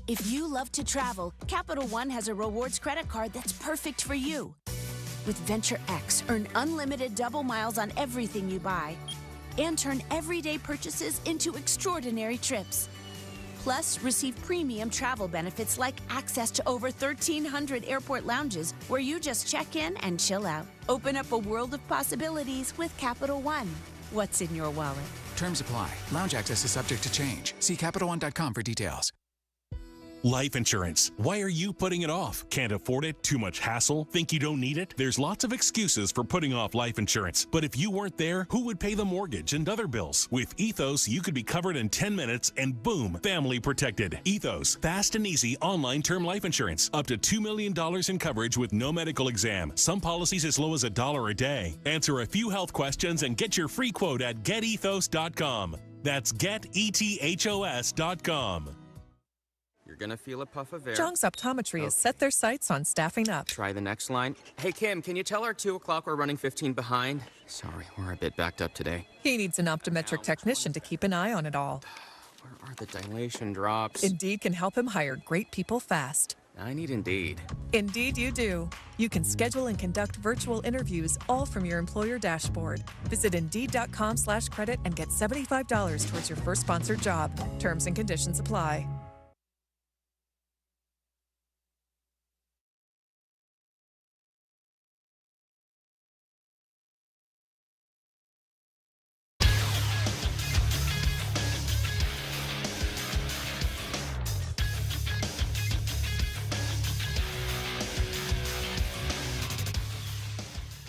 If you love to travel, Capital One has a rewards credit card that's perfect for you. With Venture X, earn unlimited double miles on everything you buy and turn everyday purchases into extraordinary trips. Plus, receive premium travel benefits like access to over 1,300 airport lounges where you just check in and chill out. Open up a world of possibilities with Capital One. What's in your wallet? Terms apply. Lounge access is subject to change. See CapitalOne.com for details. Life insurance. Why are you putting it off? Can't afford it? Too much hassle? Think you don't need it? There's lots of excuses for putting off life insurance. But if you weren't there, who would pay the mortgage and other bills? With Ethos, you could be covered in 10 minutes and boom, family protected. Ethos, fast and easy online term life insurance. Up to $2 million in coverage with no medical exam. Some policies as low as $1 a day. Answer a few health questions and get your free quote at getethos.com. That's getethos.com. You're gonna feel a puff of air. Jong's Optometry has set their sights on staffing up. Try the next line. Hey, Kim, can you tell our 2 o'clock we're running 15 behind? Sorry, we're a bit backed up today. He needs an optometric technician to keep an eye on it all. Where are the dilation drops? Indeed can help him hire great people fast. I need Indeed. Indeed you do. You can schedule and conduct virtual interviews all from your employer dashboard. Visit Indeed.com/credit and get $75 towards your first sponsored job. Terms and conditions apply.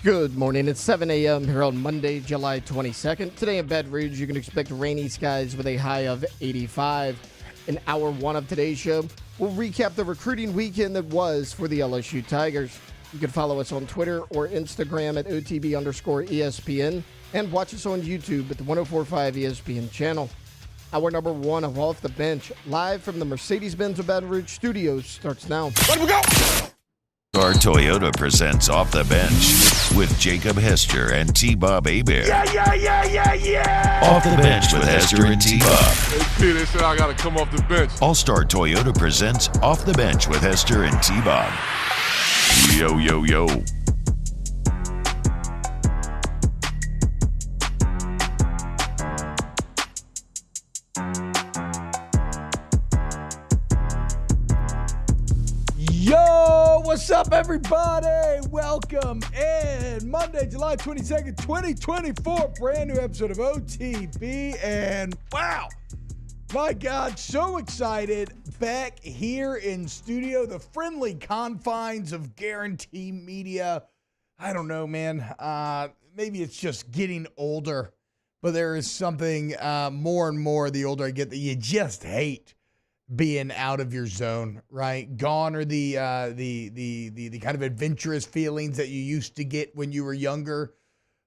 Good morning. It's 7 a.m. here on Monday, July 22nd. Today in Baton Rouge, you can expect rainy skies with a high of 85. In hour one of today's show, we'll recap the recruiting weekend that was for the LSU Tigers. You can follow us on Twitter or Instagram at OTB_ESPN and watch us on YouTube at the 104.5 ESPN channel. Hour number one of Off the Bench, live from the Mercedes-Benz of Baton Rouge studios, starts now. Let we go! Our Toyota presents Off the Bench with Jacob Hester and T-Bob Hebert. Yeah! Off the Bench with Hester and T-Bob. Hey, they said I got to come off the bench. All-Star Toyota presents Off the Bench with Hester and T-Bob. Yo, yo, yo. Yo, what's up, everybody? Welcome in Monday, July 22nd, 2024. Brand new episode of OTB. And wow, my God, so excited. Back here in studio, the friendly confines of Guarantee Media. I don't know, man. Maybe it's just getting older, but there is something more and more the older I get that you just hate being out of your zone, right? Gone are the kind of adventurous feelings that you used to get when you were younger.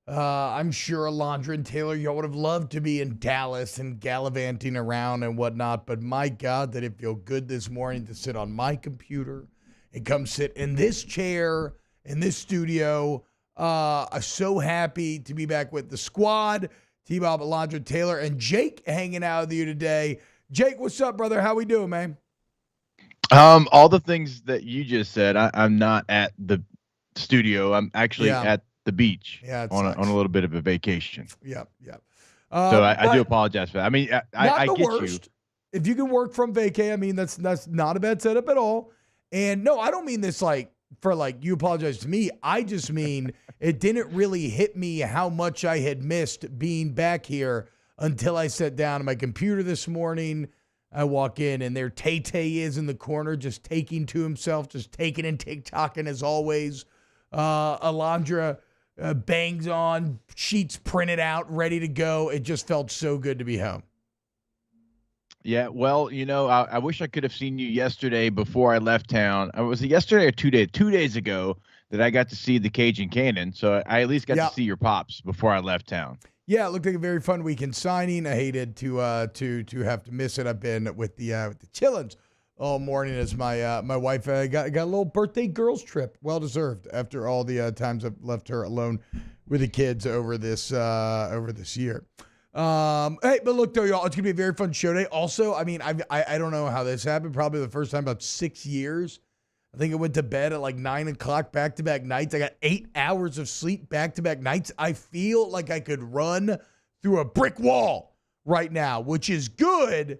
I'm sure Alondra and Taylor, y'all would have loved to be in Dallas and gallivanting around and whatnot, but my God, did it feel good this morning to sit on my computer and come sit in this chair, in this studio. I'm so happy to be back with the squad, T-Bob, Alondra, Taylor, and Jake hanging out with you today. Jake, what's up, brother? How we doing, man? All the things that you just said. I'm not at the studio. I'm actually at the beach on a little bit of a vacation. Yep. So I do apologize for that. I mean, I get worst. You. If you can work from vacay, I mean, that's not a bad setup at all. And no, I don't mean this for you apologize to me. I just mean it didn't really hit me how much I had missed being back here until I sat down on my computer this morning. I walk in, and there Tay-Tay is in the corner, just taking to himself, just taking and TikToking as always. Alondra bangs on, sheets printed out, ready to go. It just felt so good to be home. Yeah, well, I wish I could have seen you yesterday before I left town. Was it yesterday or 2 days? 2 days ago that I got to see the Cajun Cannon, so I at least got to see your pops before I left town. Yeah, it looked like a very fun weekend signing. I hated to have to miss it. I've been with the Chillins all morning as my wife got a little birthday girls trip, well deserved after all the times I've left her alone with the kids over this year. Hey, but look, though, y'all, it's going to be a very fun show day. Also, I mean, I don't know how this happened. Probably the first time about 6 years. I think I went to bed at like 9 o'clock back-to-back nights. I got 8 hours of sleep back-to-back nights. I feel like I could run through a brick wall right now, which is good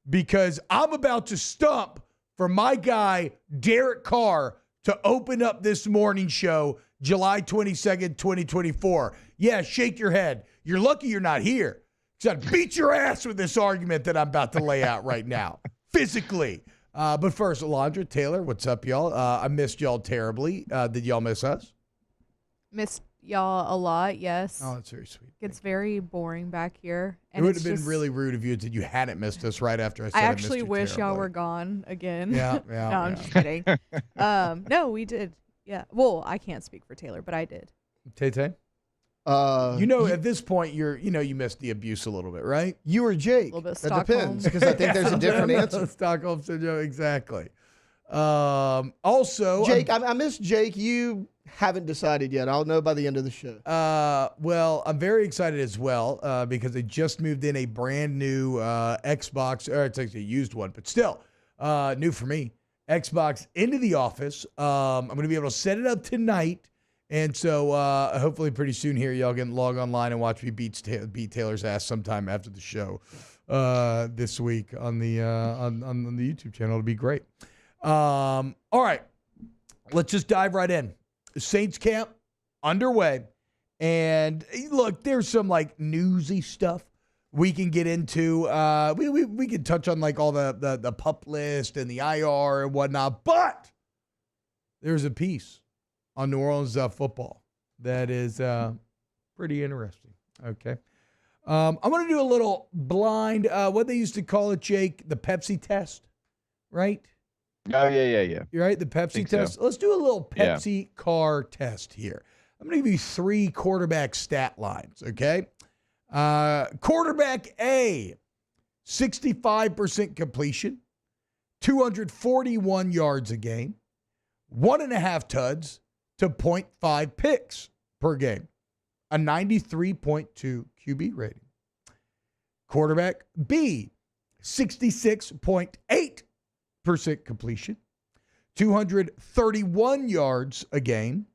because I'm about to stump for my guy, Derek Carr, to open up this morning show, July 22nd, 2024. Yeah, shake your head. You're lucky you're not here because I'd beat your ass with this argument that I'm about to lay out right now, physically. But first, Alondra, Taylor, what's up, y'all? I missed y'all terribly. Did y'all miss us? Missed y'all a lot, yes. Oh, that's very sweet. It's very boring back here. And it would have been really rude of you if you hadn't missed us right after I said I missed actually you wish terribly. y'all were gone again. Yeah. No, I'm just kidding. No, we did. Yeah. Well, I can't speak for Taylor, but I did. Tay-Tay? At this point, you missed the abuse a little bit, right? You or Jake. A little bit of that Stockholm. depends, because I think there's a different answer. Stockholm syndrome, exactly. Also, Jake, I miss Jake. You haven't decided yet. I'll know by the end of the show. Well, I'm very excited as well because they just moved in a brand new Xbox, or it's actually a used one, but still new for me. Xbox into the office. I'm going to be able to set it up tonight. And so hopefully pretty soon here, y'all can log online and watch me beat Taylor's ass sometime after the show this week on the YouTube channel. It'll be great. All right, let's just dive right in. Saints camp underway. And look, there's some like newsy stuff we can get into. We can touch on like all the PUP list and the IR and whatnot. But there's a piece on New Orleans football that is pretty interesting. Okay. I'm going to do a little blind, what they used to call it, Jake, the Pepsi test, right? Oh, yeah. You're right, the Pepsi test. So. Let's do a little Pepsi car test here. I'm going to give you 3 quarterback stat lines, okay? Quarterback A, 65% completion, 241 yards a game, 1.5 tuds, to 0.5 picks per game, a 93.2 QB rating. Quarterback B, 66.8% completion, 231 yards a game,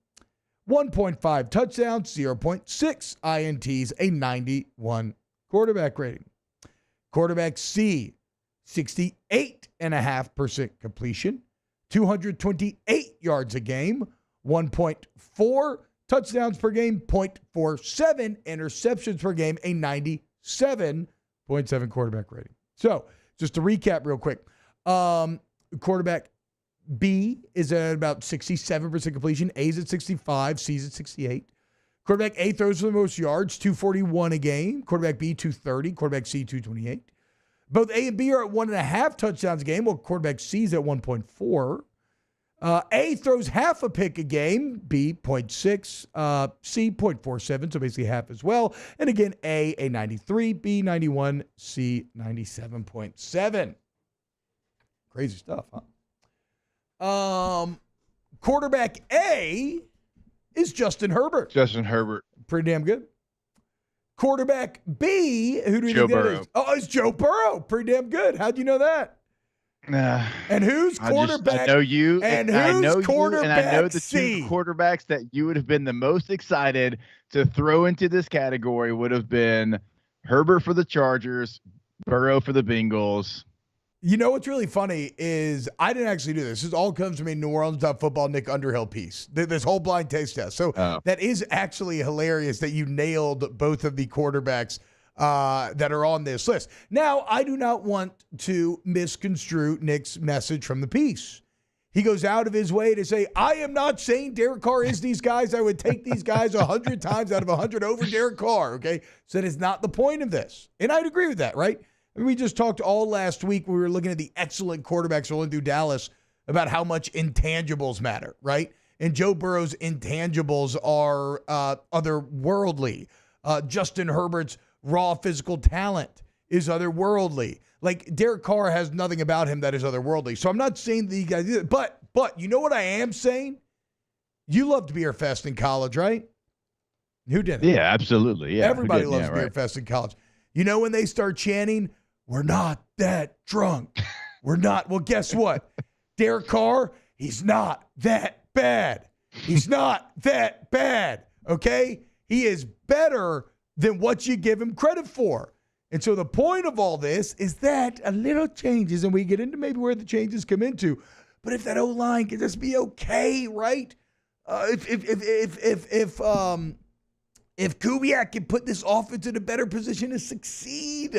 1.5 touchdowns, 0.6 INTs, a 91 quarterback rating. Quarterback C, 68.5% completion, 228 yards a game, 1.4 touchdowns per game, 0.47 interceptions per game, a 97.7 quarterback rating. So just to recap real quick, quarterback B is at about 67% completion. A's at 65, C's at 68. Quarterback A throws for the most yards, 241 a game. Quarterback B, 230. Quarterback C, 228. Both A and B are at 1.5 touchdowns a game, while quarterback C is at 1.4. A throws half a pick a game, B 0.6, C 0.47, so basically half as well. And again, A 93, B 91, C 97.7. Crazy stuff, huh? Quarterback A is Justin Herbert. Justin Herbert. Pretty damn good. Quarterback B, who do you think that is? Oh, it's Joe Burrow. Pretty damn good. How'd you know that? And who's quarterback? I know you. And who's quarterback and I know the C? 2 quarterbacks that you would have been the most excited to throw into this category would have been Herbert for the Chargers, Burrow for the Bengals. You know what's really funny is I didn't actually do this. This all comes from a New Orleans.football Nick Underhill piece, this whole blind taste test. So that is actually hilarious that you nailed both of the quarterbacks that are on this list. Now, I do not want to misconstrue Nick's message from the piece. He goes out of his way to say, I am not saying Derek Carr is these guys. I would take these guys 100 times out of 100 over Derek Carr, okay? So that is not the point of this. And I'd agree with that, right? We just talked all last week. We were looking at the excellent quarterbacks rolling through Dallas about how much intangibles matter, right? And Joe Burrow's intangibles are otherworldly. Justin Herbert's raw physical talent is otherworldly. Like, Derek Carr has nothing about him that is otherworldly. So I'm not saying that you guys do that. But you know what I am saying? You loved Beer Fest in college, right? Who didn't? Yeah, absolutely. Yeah, everybody loves Beer Fest in college. You know when they start chanting, "We're not that drunk. We're not." Well, guess what? Derek Carr, he's not that bad. He's not that bad, okay? He is better than what you give him credit for. And so the point of all this is that a little changes, and we get into maybe where the changes come into. But if that O-line can just be okay, right? If Kubiak can put this offense in a better position to succeed,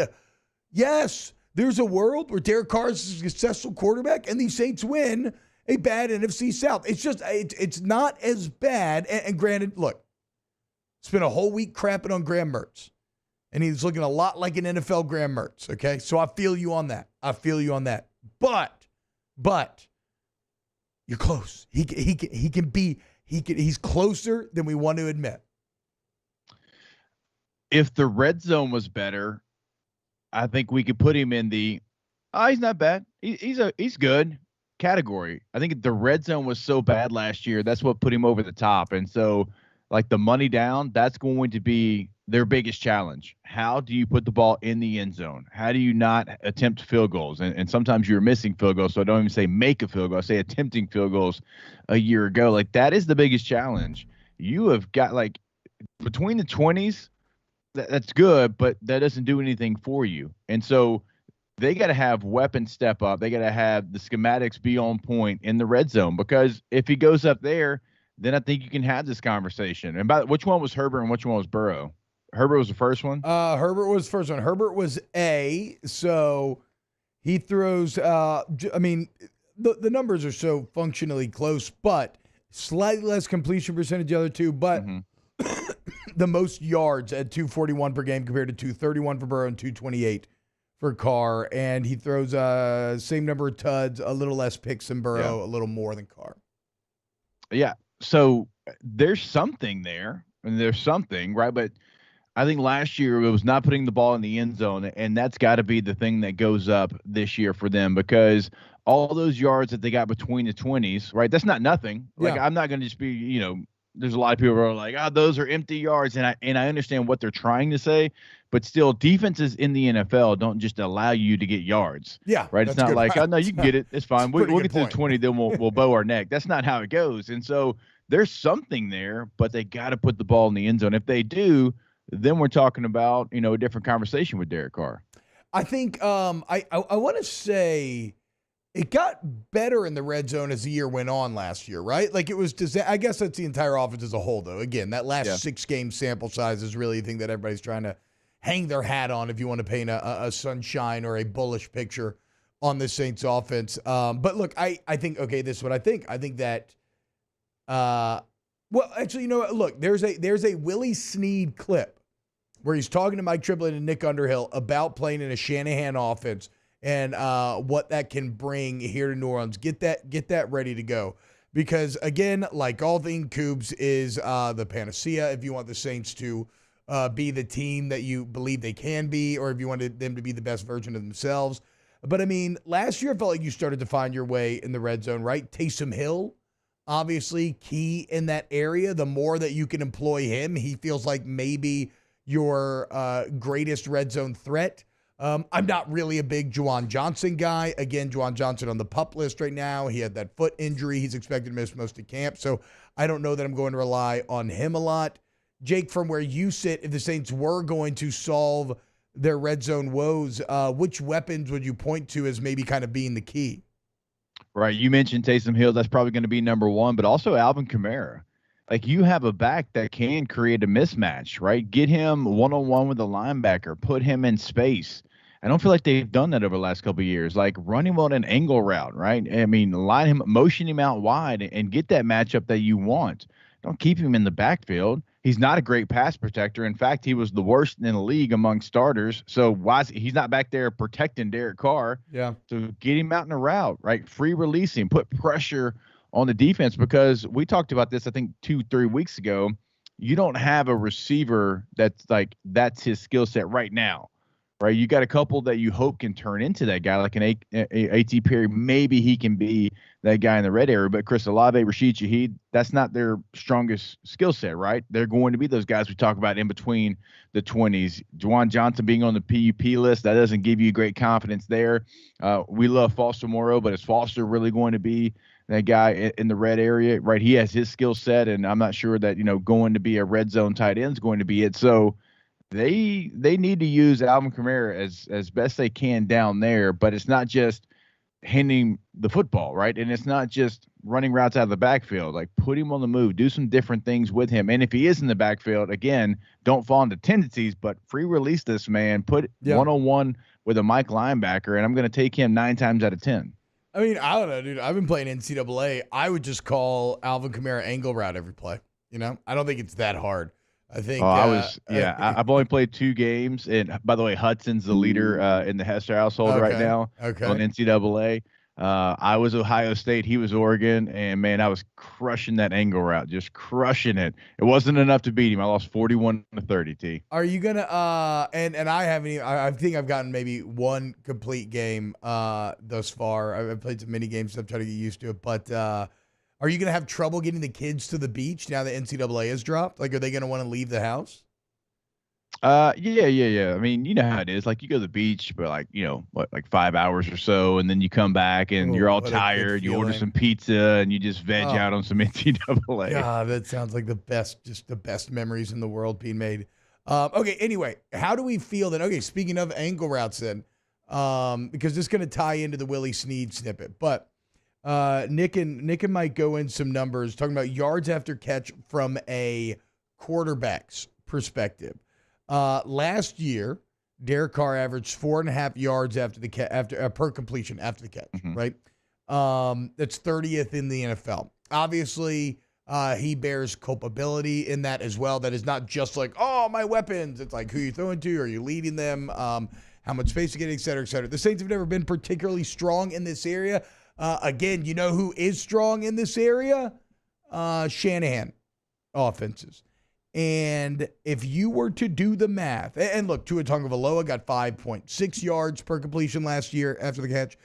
yes, there's a world where Derek Carr is a successful quarterback and the Saints win a bad NFC South. It's just, it's not as bad. And granted, look, spent a whole week crapping on Graham Mertz, and he's looking a lot like an NFL Graham Mertz, okay? So I feel you on that. But you're close. He's closer than we want to admit. If the red zone was better, I think we could put him in the, he's not bad. He's good category. I think the red zone was so bad last year. That's what put him over the top. And so like the money down, that's going to be their biggest challenge. How do you put the ball in the end zone? How do you not attempt field goals? And sometimes you're missing field goals. So I don't even say make a field goal. I say attempting field goals a year ago. Like that is the biggest challenge. You have got like between the 20s, that's good, but that doesn't do anything for you. And so they got to have weapons step up. They got to have the schematics be on point in the red zone, because if he goes up there, then I think you can have this conversation. And by which one was Herbert and which one was Burrow? Herbert was the first one? Herbert was the first one. Herbert was A, so he throws, the numbers are so functionally close, but slightly less completion percentage the other two, but the most yards at 241 per game compared to 231 for Burrow and 228 for Carr. And he throws same number of tuds, a little less picks than Burrow, a little more than Carr. Yeah. So there's something there, and there's something, right? But I think last year it was not putting the ball in the end zone, and that's got to be the thing that goes up this year for them, because all those yards that they got between the 20s, right? That's not nothing. Like I'm not going to just be, there's a lot of people who are like, those are empty yards, and I understand what they're trying to say, but still, defenses in the NFL don't just allow you to get yards. Yeah, right. It's not like, no, you can get it. It's fine. We'll get to the 20, then we'll bow our neck. That's not how it goes. And so there's something there, but they got to put the ball in the end zone. If they do, then we're talking about a different conversation with Derek Carr. I think I want to say it got better in the red zone as the year went on last year, right? Like it was, I guess that's the entire offense as a whole, though. Again, that last 6-game sample size is really the thing that everybody's trying to hang their hat on if you want to paint a sunshine or a bullish picture on the Saints offense. But look, I think, okay, this is what I think. I think that, well, actually, look, there's a Willie Snead clip where he's talking to Mike Triplett and Nick Underhill about playing in a Shanahan offense and what that can bring here to New Orleans. Get that ready to go. Because, again, like all things, Cougs is the panacea if you want the Saints to be the team that you believe they can be, or if you wanted them to be the best version of themselves. But, I mean, last year I felt like you started to find your way in the red zone, right? Taysom Hill, obviously key in that area. The more that you can employ him, he feels like maybe your greatest red zone threat. I'm not really a big Juwan Johnson guy. Again, Juwan Johnson on the PUP list right now. He had that foot injury. He's expected to miss most of camp. So I don't know that I'm going to rely on him a lot. Jake, from where you sit, if the Saints were going to solve their red zone woes, which weapons would you point to as maybe kind of being the key? Right. You mentioned Taysom Hill. That's probably going to be number one, but also Alvin Kamara. Like, you have a back that can create a mismatch, right? Get him one-on-one with a linebacker, put him in space. I don't feel like they've done that over the last couple of years. Like, run him on an angle route, right? I mean, motion him out wide and get that matchup that you want. Don't keep him in the backfield. He's not a great pass protector. In fact, he was the worst in the league among starters. So he's not back there protecting Derek Carr. Yeah. So get him out in a route, right? Free release him, put pressure on the defense, because we talked about this, I think 2-3 weeks ago. You don't have a receiver that's his skill set right now, right? You got a couple that you hope can turn into that guy, like an A.T. Perry. Maybe he can be that guy in the red area. But Chris Olave, Rashid Shaheed, that's not their strongest skill set, right? They're going to be those guys we talk about in between the 20s. Juwan Johnson being on the PUP list, that doesn't give you great confidence there. We love Foster Moreau, but is Foster really going to be that guy in the red area, right? He has his skill set, and I'm not sure that, going to be a red zone tight end is going to be it. So they need to use Alvin Kamara as best they can down there, but it's not just handing the football, right? And it's not just running routes out of the backfield. Like, put him on the move, do some different things with him. And if he is in the backfield, again, don't fall into tendencies, but free release this man, put one-on-one with a Mike linebacker, and I'm going to take him 9 times out of 10. I mean, I don't know, dude. I've been playing NCAA. I would just call Alvin Kamara angle route every play. I don't think it's that hard. I think. I've only played 2 games, and by the way, Hudson's the leader in the Hester household right now on NCAA. I was Ohio State, he was Oregon, and man, I was crushing that angle route, just crushing it. It wasn't enough to beat him. I lost 41-30. T. Are you gonna? And I haven't even. I think I've gotten maybe 1 complete game thus far. I've played some mini games, so I'm trying to get used to it, but. Are you going to have trouble getting the kids to the beach now that NCAA has dropped? Like, are they going to want to leave the house? Yeah. I mean, you know how it is. Like, you go to the beach for like 5 hours or so, and then you come back and you're all tired. You order some pizza and you just veg out on some NCAA. God, that sounds like the best memories in the world being made. Okay, anyway, how do we feel then? Okay, speaking of angle routes then, because this is going to tie into the Willie Snead snippet, but Nick and Mike go in some numbers talking about yards after catch from a quarterback's perspective. Last year, Derek Carr averaged 4.5 yards per completion after the catch, right? That's 30th in the NFL. Obviously, he bears culpability in that as well. That is not just like, oh, my weapons. It's like, who you throwing to? Are you leading them? How much space you get, et cetera, et cetera. The Saints have never been particularly strong in this area. Again, you know who is strong in this area? Shanahan offenses. And if you were to do the math, and look, Tua Tagovailoa got 5.6 yards per completion last year after the catch.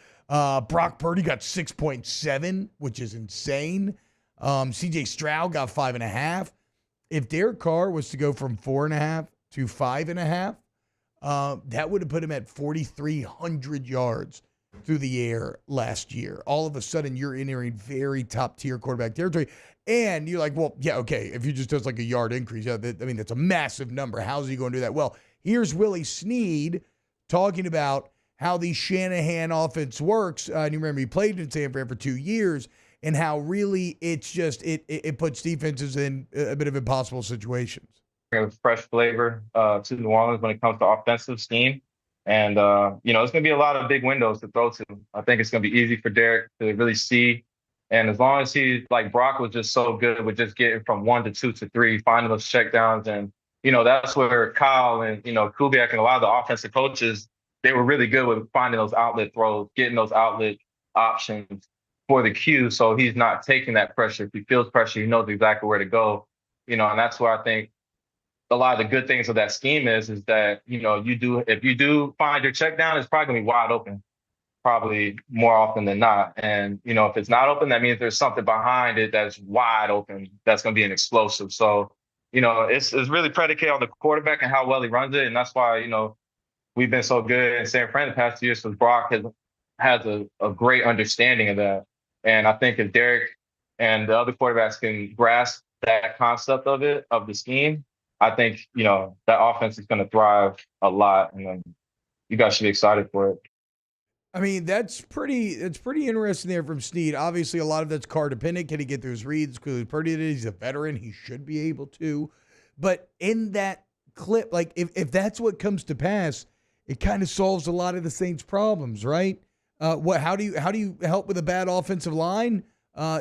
Brock Purdy got 6.7, which is insane. C.J. Stroud got 5.5. If Derek Carr was to go from 4.5 to 5.5, that would have put him at 4,300 yards through the air last year. All of a sudden, you're entering very top-tier quarterback territory. And you're like, well, yeah, okay, if you just does like a yard increase, that's a massive number. How's he going to do that? Well, here's Willie Snead talking about how the Shanahan offense works. And you remember he played in San Fran for 2 years, and how really it's just it puts defenses in a bit of impossible situations. Fresh flavor to New Orleans when it comes to offensive scheme. And, it's going to be a lot of big windows to throw to. I think it's going to be easy for Derek to really see. And as long as he's like Brock was just so good with just getting from 1 to 2 to 3, finding those checkdowns. And, that's where Kyle and, Kubiak and a lot of the offensive coaches, they were really good with finding those outlet throws, getting those outlet options for the Q. So he's not taking that pressure. If he feels pressure, he knows exactly where to go, and that's where I think a lot of the good things of that scheme is that, if you do find your check down, it's probably going to be wide open, probably more often than not. And, if it's not open, that means there's something behind it that's wide open that's going to be an explosive. So, it's really predicated on the quarterback and how well he runs it. And that's why, we've been so good in San Fran the past 2 years because Brock has a great understanding of that. And I think if Derek and the other quarterbacks can grasp that concept of the scheme, I think, that offense is going to thrive a lot, and you guys should be excited for it. I mean, that's pretty interesting there from Snead. Obviously, a lot of that's Carr dependent. Can he get through his reads? Because he's a veteran. He should be able to. But in that clip, like if that's what comes to pass, it kind of solves a lot of the Saints' problems, right? How do you help with a bad offensive line?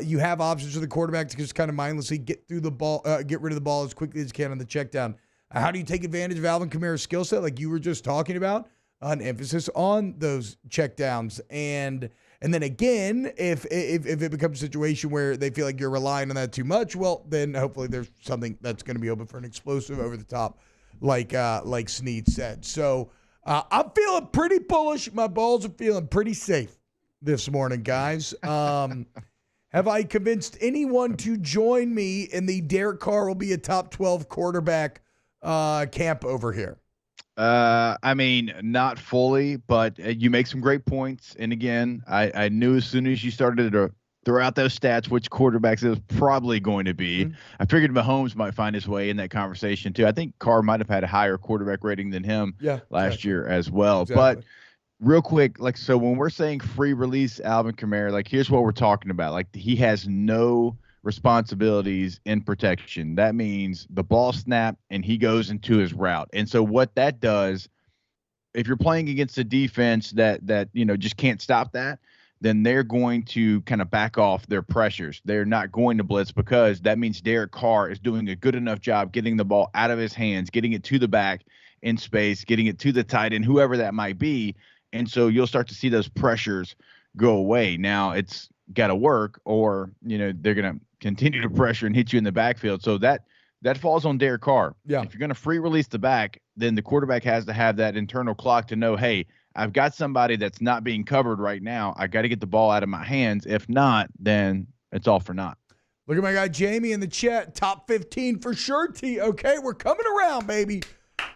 You have options for the quarterback to just kind of mindlessly get through the ball, get rid of the ball as quickly as you can on the check down. How do you take advantage of Alvin Kamara's skill set, like you were just talking about? An emphasis on those check downs. And then again, if it becomes a situation where they feel like you're relying on that too much, well, then hopefully there's something that's going to be open for an explosive over the top, like Snead said. So I'm feeling pretty bullish. My balls are feeling pretty safe this morning, guys. Have I convinced anyone to join me in the Derek Carr will be a top 12 quarterback camp over here? I mean, not fully, but you make some great points. And again, I knew as soon as you started to throw out those stats, which quarterbacks it was probably going to be. Mm-hmm. I figured Mahomes might find his way in that conversation too. I think Carr might have had a higher quarterback rating than him last year as well. Exactly. But real quick, like, so when we're saying free release Alvin Kamara, like, here's what we're talking about. Like, he has no responsibilities in protection. That means the ball snap and he goes into his route. And so what that does, if you're playing against a defense that you know just can't stop that, then they're going to kind of back off their pressures. They're not going to blitz because that means Derek Carr is doing a good enough job getting the ball out of his hands, getting it to the back in space, getting it to the tight end, whoever that might be. And so you'll start to see those pressures go away. Now it's got to work, or, you know, they're going to continue to pressure and hit you in the backfield. So that falls on Derek Carr. Yeah. If you're going to free release the back, then the quarterback has to have that internal clock to know, hey, I've got somebody that's not being covered right now. I got to get the ball out of my hands. If not, then it's all for naught. Look at my guy Jamie in the chat. Top 15 for sure, T. Okay, we're coming around, baby.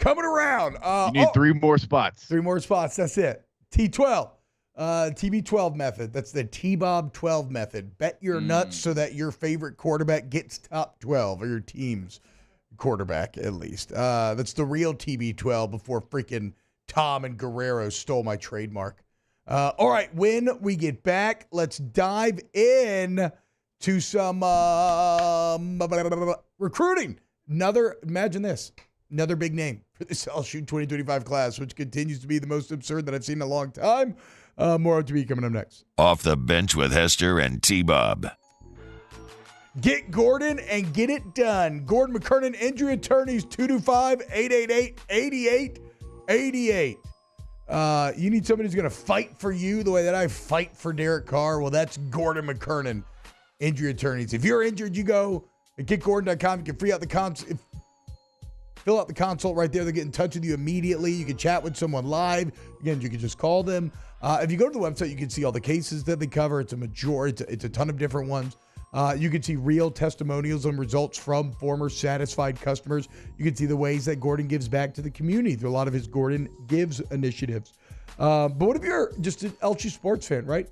Coming around. You need 3 more spots. 3 more spots. That's it. T12. TB12 method. That's the T-Bob 12 method. Bet your nuts so that your favorite quarterback gets top 12, or your team's quarterback at least. That's the real TB12 before freaking Tom and Guerrero stole my trademark. All right, when we get back, let's dive in to some recruiting. Imagine this. Another big name for this LSU 2025 class, which continues to be the most absurd that I've seen in a long time. More OTB coming up next. Off the Bench with Hester and T-Bob. Get Gordon and get it done. Gordon McKernan, injury attorneys, 225-888-8888. You need somebody who's going to fight for you the way that I fight for Derek Carr. Well, that's Gordon McKernan, injury attorneys. If you're injured, you go at getgordon.com. You can fill out the consult right there. They'll get in touch with you immediately. You can chat with someone live. Again, you can just call them. If you go to the website, you can see all the cases that they cover. It's a ton of different ones. You can see real testimonials and results from former satisfied customers. You can see the ways that Gordon gives back to the community through a lot of his Gordon Gives initiatives. But what if you're just an LSU sports fan, right?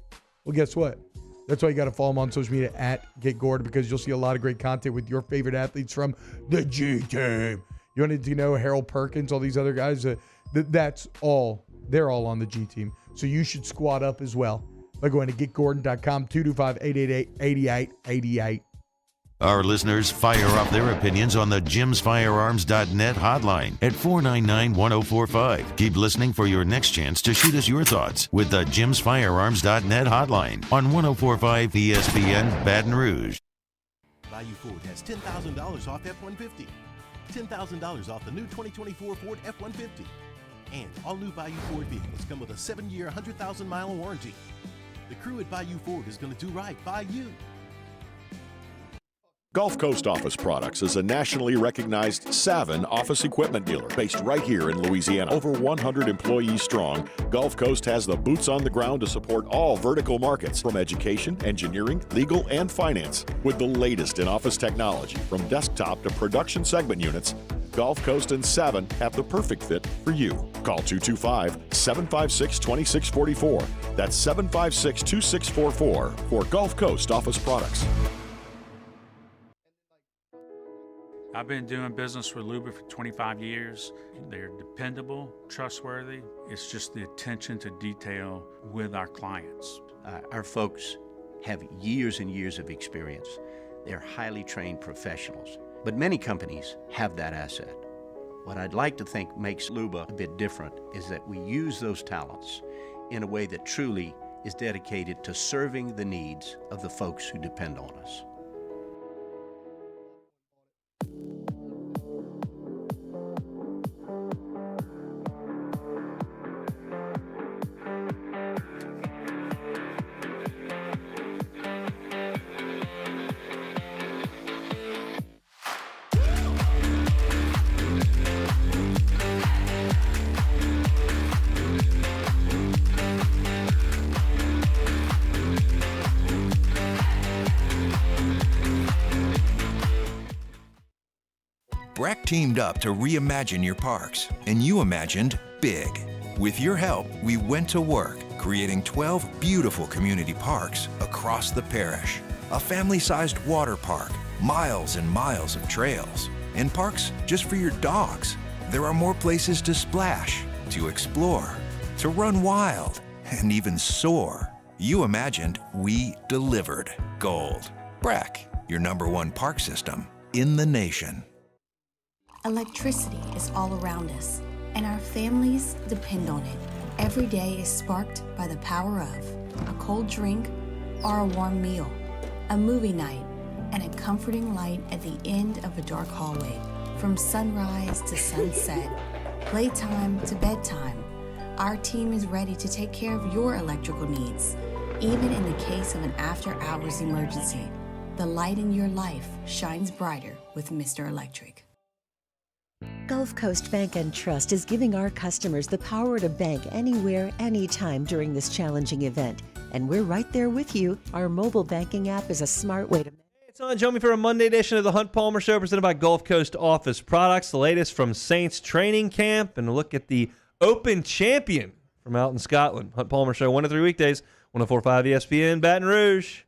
Well, guess what? That's why you got to follow him on social media at Get Gordon, because you'll see a lot of great content with your favorite athletes from the G team. You wanted to know Harold Perkins, all these other guys? That's all. They're all on the G team. So you should squad up as well by going to getgordon.com, 225-888-8888. Our listeners fire off their opinions on the jimsfirearms.net hotline at 499-1045. Keep listening for your next chance to shoot us your thoughts with the jimsfirearms.net hotline on 1045 ESPN Baton Rouge. Bayou Ford has $10,000 off F-150. $10,000 off the new 2024 Ford F-150. And all new Bayou Ford vehicles come with a 7-year, 100,000-mile warranty. The crew at Bayou Ford is going to do right by you. Gulf Coast Office Products is a nationally recognized Savin office equipment dealer based right here in Louisiana. Over 100 employees strong, Gulf Coast has the boots on the ground to support all vertical markets, from education, engineering, legal, and finance. With the latest in office technology, from desktop to production segment units, Gulf Coast and Savin have the perfect fit for you. Call 225-756-2644. That's 756-2644 for Gulf Coast Office Products. I've been doing business with Luba for 25 years. They're dependable, trustworthy. It's just the attention to detail with our clients. Our folks have years and years of experience. They're highly trained professionals, but many companies have that asset. What I'd like to think makes Luba a bit different is that we use those talents in a way that truly is dedicated to serving the needs of the folks who depend on us. BRAC teamed up to reimagine your parks, and you imagined big. With your help, we went to work, creating 12 beautiful community parks across the parish. A family-sized water park, miles and miles of trails, and parks just for your dogs. There are more places to splash, to explore, to run wild, and even soar. You imagined, we delivered. Gold. BRAC, your #1 park system in the nation. Electricity is all around us, and our families depend on it. Every day is sparked by the power of a cold drink or a warm meal, a movie night, and a comforting light at the end of a dark hallway. From sunrise to sunset, playtime to bedtime, our team is ready to take care of your electrical needs. Even in the case of an after-hours emergency, the light in your life shines brighter with Mr. Electric. Gulf Coast Bank and Trust is giving our customers the power to bank anywhere, anytime during this challenging event. And we're right there with you. Our mobile banking app is a smart way to... It's on. Join me for a Monday edition of the Hunt Palmer Show, presented by Gulf Coast Office Products. The latest from Saints training camp, and a look at the Open champion from out in Scotland. Hunt Palmer Show, 1 to 3 weekdays, 104.5 ESPN, Baton Rouge.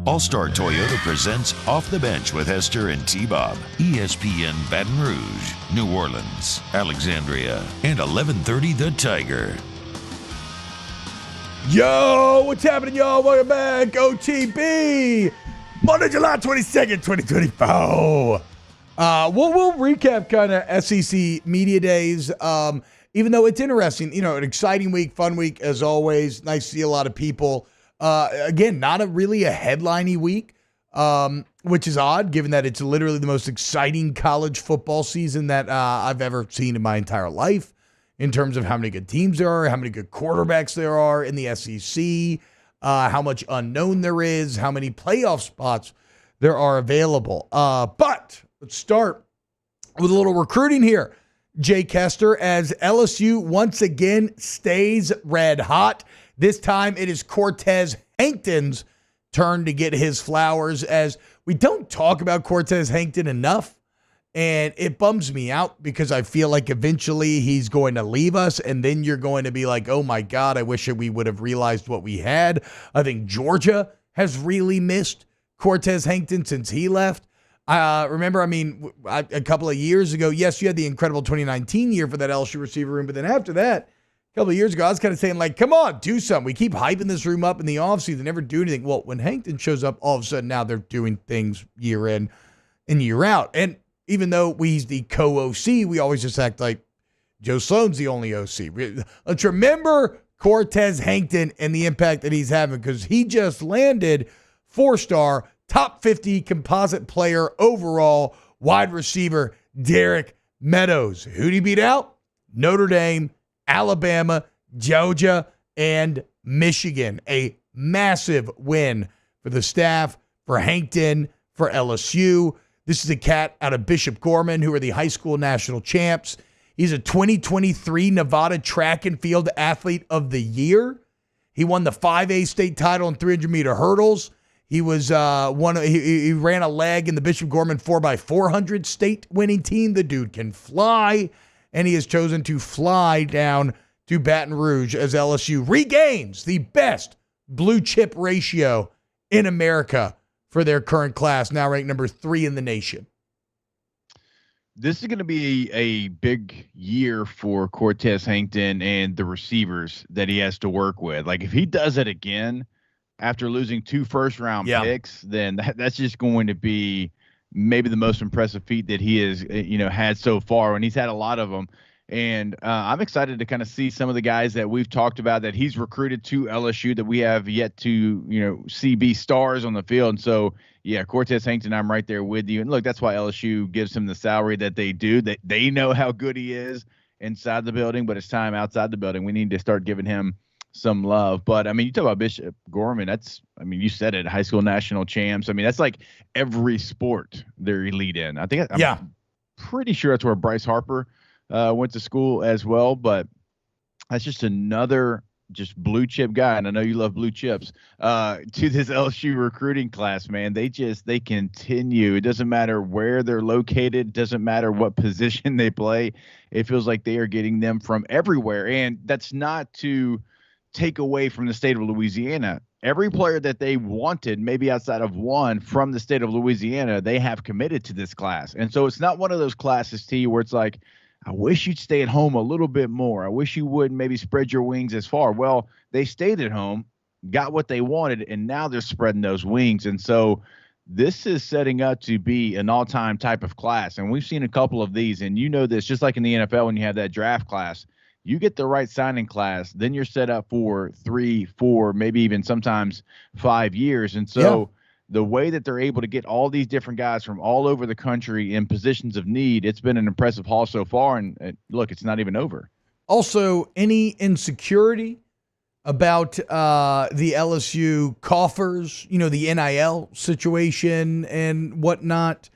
All-Star Toyota presents Off the Bench with Hester and T-Bob. ESPN Baton Rouge, New Orleans, Alexandria, and 1130 The Tiger. Yo, what's happening, y'all? Welcome back. OTB, Monday, July 22nd, 2024. We'll recap kind of SEC Media Days, even though it's interesting. You know, an exciting week, fun week, as always. Nice to see a lot of people. Again, not really a headline-y week, which is odd, given that it's literally the most exciting college football season that I've ever seen in my entire life, in terms of how many good teams there are, how many good quarterbacks there are in the SEC, how much unknown there is, how many playoff spots there are available. But let's start with a little recruiting here. Jake Hester, as LSU once again stays red hot. This time it is Cortez Hankton's turn to get his flowers, as we don't talk about Cortez Hankton enough. And it bums me out because I feel like eventually he's going to leave us, and then you're going to be like, oh my God, I wish we would have realized what we had. I think Georgia has really missed Cortez Hankton since he left. Remember, a couple of years ago, yes, you had the incredible 2019 year for that LSU receiver room, but then after that, a couple of years ago, I was kind of saying, like, come on, do something. We keep hyping this room up in the offseason, never do anything. Well, when Hankton shows up, all of a sudden now they're doing things year in and year out. And even though he's the co-OC, we always just act like Joe Sloan's the only OC. Let's remember Cortez Hankton and the impact that he's having, because he just landed 4-star, top 50 composite player overall, wide receiver Derek Meadows. Who'd he beat out? Notre Dame, Alabama, Georgia, and Michigan. A massive win for the staff, for Hankton, for LSU. This is a cat out of Bishop Gorman, who are the high school national champs. He's a 2023 Nevada Track and Field Athlete of the Year. He won the 5A state title in 300-meter hurdles. He was he ran a leg in the Bishop Gorman 4x400 state winning team. The dude can fly, and he has chosen to fly down to Baton Rouge as LSU regains the best blue chip ratio in America for their current class, now ranked number 3 in the nation. This is going to be a big year for Cortez Hankton and the receivers that he has to work with. Like, if he does it again after losing 2 first-round picks, then that's just going to be maybe the most impressive feat that he has, had so far, and he's had a lot of them. And I'm excited to kind of see some of the guys that we've talked about that he's recruited to LSU that we have yet to, see be stars on the field. And so, yeah, Cortez Hankton, I'm right there with you. And look, that's why LSU gives him the salary that they do. They know how good he is inside the building, but it's time outside the building. We need to start giving him some love. But, you talk about Bishop Gorman. You said it, high school national champs. That's like every sport they're elite in. I'm pretty sure that's where Bryce Harper went to school as well. But that's just another just blue chip guy, and I know you love blue chips, to this LSU recruiting class, man. They continue. It doesn't matter where they're located, doesn't matter what position they play. It feels like they are getting them from everywhere. And that's not to take away from the state of Louisiana. Every player that they wanted, maybe outside of one from the state of Louisiana, they have committed to this class. And so it's not one of those classes, T, where it's like, I wish you'd stay at home a little bit more. I wish you wouldn't maybe spread your wings as far. Well, they stayed at home, got what they wanted, and now they're spreading those wings. And so this is setting up to be an all-time type of class. And we've seen a couple of these, and you know this, just like in the NFL when you have that draft class, you get the right signing class, then you're set up for 3, 4, maybe even sometimes 5 years. And so the way that they're able to get all these different guys from all over the country in positions of need, it's been an impressive haul so far. And look, it's not even over. Also, any insecurity about the LSU coffers, the NIL situation and whatnot.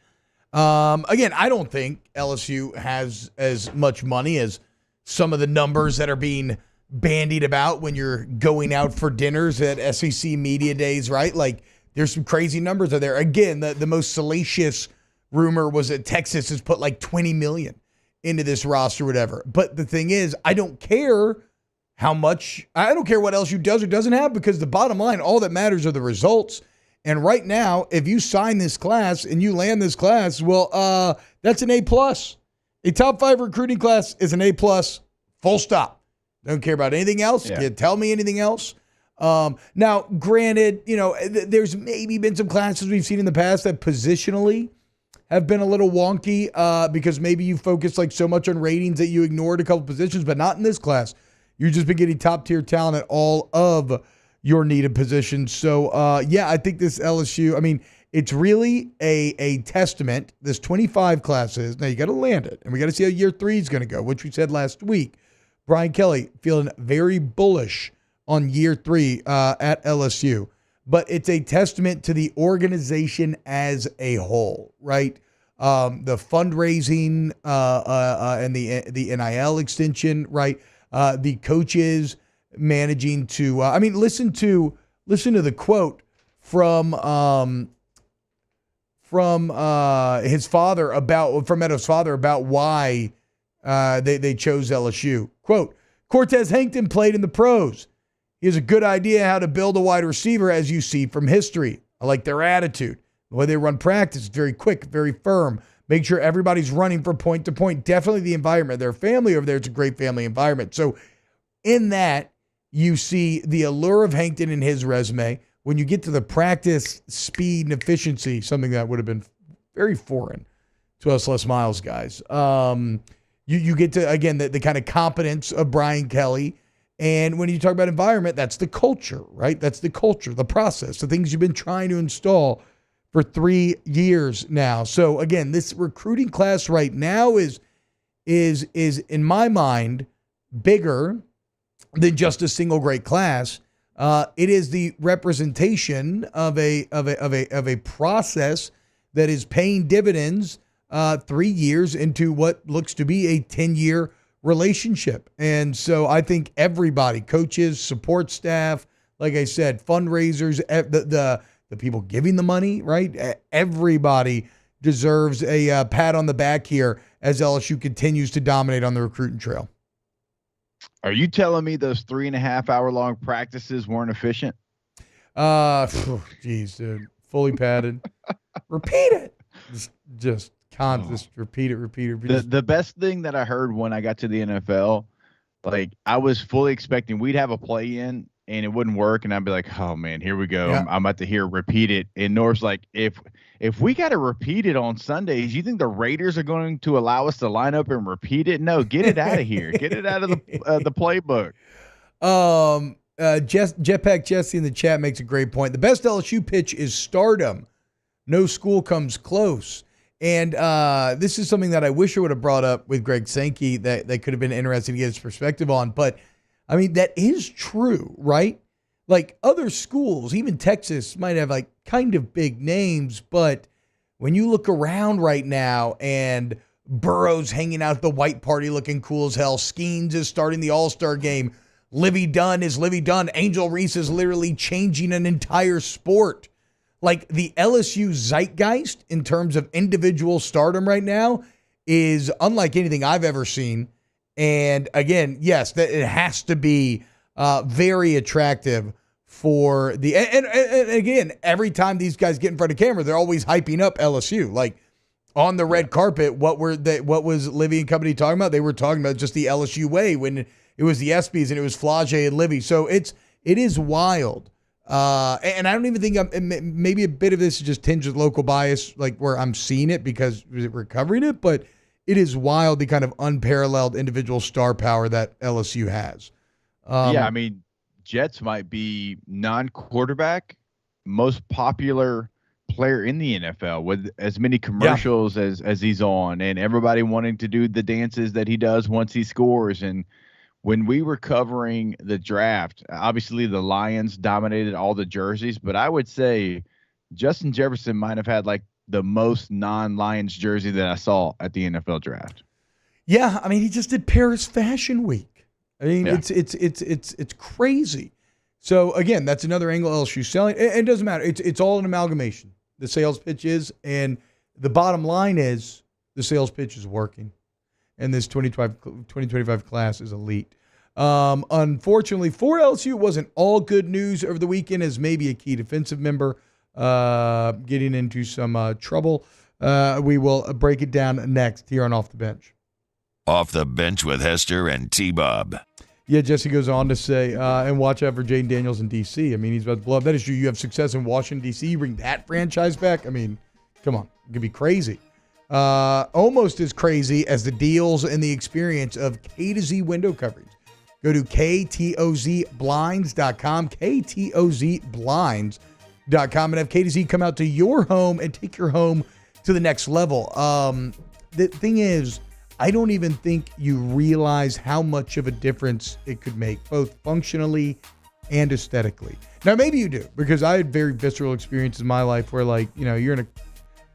Again, I don't think LSU has as much money as some of the numbers that are being bandied about when you're going out for dinners at SEC Media Days, right? Like, there's some crazy numbers out there. Again, the most salacious rumor was that Texas has put like $20 million into this roster or whatever. But the thing is, I don't care how much. I don't care what LSU does or doesn't have, because the bottom line, all that matters are the results. And right now, if you sign this class and you land this class, well, that's an A+. A top 5 recruiting class is an A+, full stop. Don't care about anything else. Can't tell me anything else. Now, granted, there's maybe been some classes we've seen in the past that positionally have been a little wonky because maybe you focus like so much on ratings that you ignored a couple positions, but not in this class. You've just been getting top-tier talent at all of your needed positions. So, I think this LSU, it's really a testament. This 25 classes. Now, you got to land it, and we got to see how year 3 is going to go, which we said last week. Brian Kelly feeling very bullish on year 3 at LSU. But it's a testament to the organization as a whole, right? The fundraising and the NIL extension, right? The coaches managing to, listen to the quote from his father from Meadows' father about why they chose LSU. Quote, Cortez Hankton played in the pros. He has a good idea how to build a wide receiver, as you see from history. I like their attitude. The way they run practice, very quick, very firm. Make sure everybody's running from point to point. Definitely the environment. Their family over there, it's a great family environment. So in that, you see the allure of Hankton in his resume. When you get to the practice speed and efficiency, something that would have been very foreign to us Les Miles guys. You get to, again, the kind of competence of Brian Kelly. And when you talk about environment, that's the culture, right? That's the culture, the process, the things you've been trying to install for 3 years now. So again, this recruiting class right now is in my mind bigger than just a single great class. It is the representation of a process that is paying dividends 3 years into what looks to be a 10-year relationship. And so I think everybody, coaches, support staff, like I said, fundraisers, the people giving the money, right? Everybody deserves a pat on the back here as LSU continues to dominate on the recruiting trail. Are you telling me those 3.5 hour long practices weren't efficient? Geez, dude. Fully padded. Repeat it. Just repeat it. The best thing that I heard when I got to the NFL, like I was fully expecting we'd have a play in and it wouldn't work, and I'd be like, oh man, here we go. Yeah. I'm about to hear repeat it. And Nor's like, if we got to repeat it on Sundays, you think the Raiders are going to allow us to line up and repeat it? No, get it out of here. Get it out of the playbook. Jetpack Jesse in the chat makes a great point. The best LSU pitch is stardom. No school comes close. And this is something that I wish I would have brought up with Greg Sankey that could have been interesting to get his perspective on. But, that is true, right? Like other schools, even Texas might have like kind of big names. But when you look around right now and Burrow's hanging out at the white party looking cool as hell. Skeens is starting the All-Star game. Livy Dunn is Livy Dunn. Angel Reese is literally changing an entire sport. Like, the LSU zeitgeist in terms of individual stardom right now is unlike anything I've ever seen. And again, yes, that it has to be very attractive for the and again, every time these guys get in front of camera, they're always hyping up LSU. Like, on the red carpet, what was Livy and company talking about? They were talking about just the LSU way when it was the ESPYs and it was Flage and Livy. So it is wild. And I don't even think maybe a bit of this is just tinged with local bias, like where I'm seeing it because we're covering it, but it is wild, the kind of unparalleled individual star power that LSU has. Yeah, I mean, Jets might be non-quarterback most popular player in the NFL with as many commercials as he's on, and everybody wanting to do the dances that he does once he scores. And when we were covering the draft, obviously the Lions dominated all the jerseys, but I would say Justin Jefferson might have had like the most non-Lions jersey that I saw at the NFL draft. Yeah, I mean, he just did Paris Fashion Week. I mean, it's crazy. So again, that's another angle LSU selling. It doesn't matter. It's all an amalgamation. The sales pitch is, and the bottom line is the sales pitch is working. And this 2025 class is elite. Unfortunately for LSU, it wasn't all good news over the weekend as maybe a key defensive member getting into some trouble. We will break it down next here on Off the Bench. Off the Bench with Hester and T-Bob. Yeah, Jesse goes on to say, and watch out for Jaden Daniels in D.C. I mean, he's about to blow up. That is true. You have success in Washington, D.C. You bring that franchise back. I mean, come on. It could be crazy. Almost as crazy as the deals and the experience of K to Z window coverage. Go to ktozblinds.com, ktozblinds.com, and have K to Z come out to your home and take your home to the next level. The thing is, I don't even think you realize how much of a difference it could make, both functionally and aesthetically. Now, maybe you do, because I had very visceral experiences in my life where, like, you know, you're in a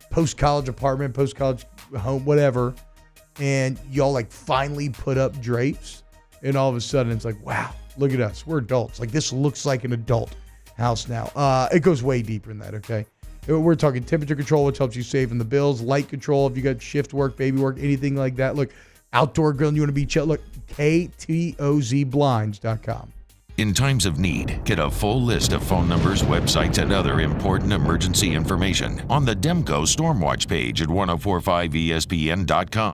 post-college apartment, post-college home, whatever, and y'all, like, finally put up drapes, and all of a sudden it's like, wow, look at us. We're adults. Like, this looks like an adult house now. It goes way deeper than that, okay? We're talking temperature control, which helps you save in the bills, light control if you got shift work, baby work, anything like that. Look, outdoor grilling, you want to be chill. Look, ktozblinds.com. In times of need, get a full list of phone numbers, websites, and other important emergency information on the Demco Stormwatch page at 1045ESPN.com.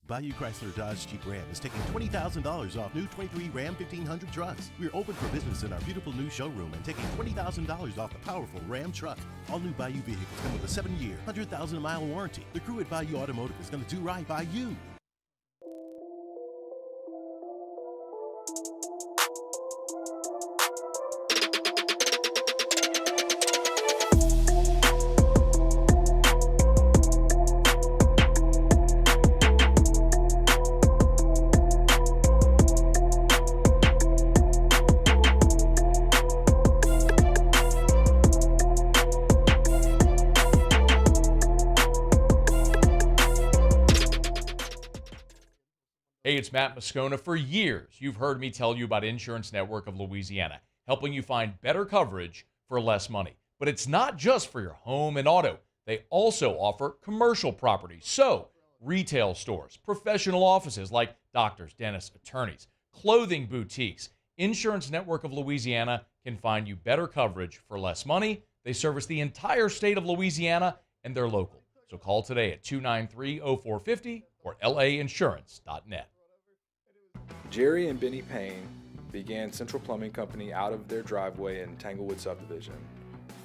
Bayou Chrysler Dodge Jeep Ram is taking $20,000 off new 23 Ram 1500 trucks. We're open for business in our beautiful new showroom and taking $20,000 off the powerful Ram truck. All new Bayou vehicles come with a 7-year, 100,000-mile warranty. The crew at Bayou Automotive is going to do right by you. Hey, it's Matt Moscona. For years, you've heard me tell you about Insurance Network of Louisiana, helping you find better coverage for less money. But it's not just for your home and auto. They also offer commercial properties. So, retail stores, professional offices like doctors, dentists, attorneys, clothing boutiques. Insurance Network of Louisiana can find you better coverage for less money. They service the entire state of Louisiana, and they're local. So call today at 293-0450 or lainsurance.net. Jerry and Benny Payne began Central Plumbing Company out of their driveway in Tanglewood subdivision.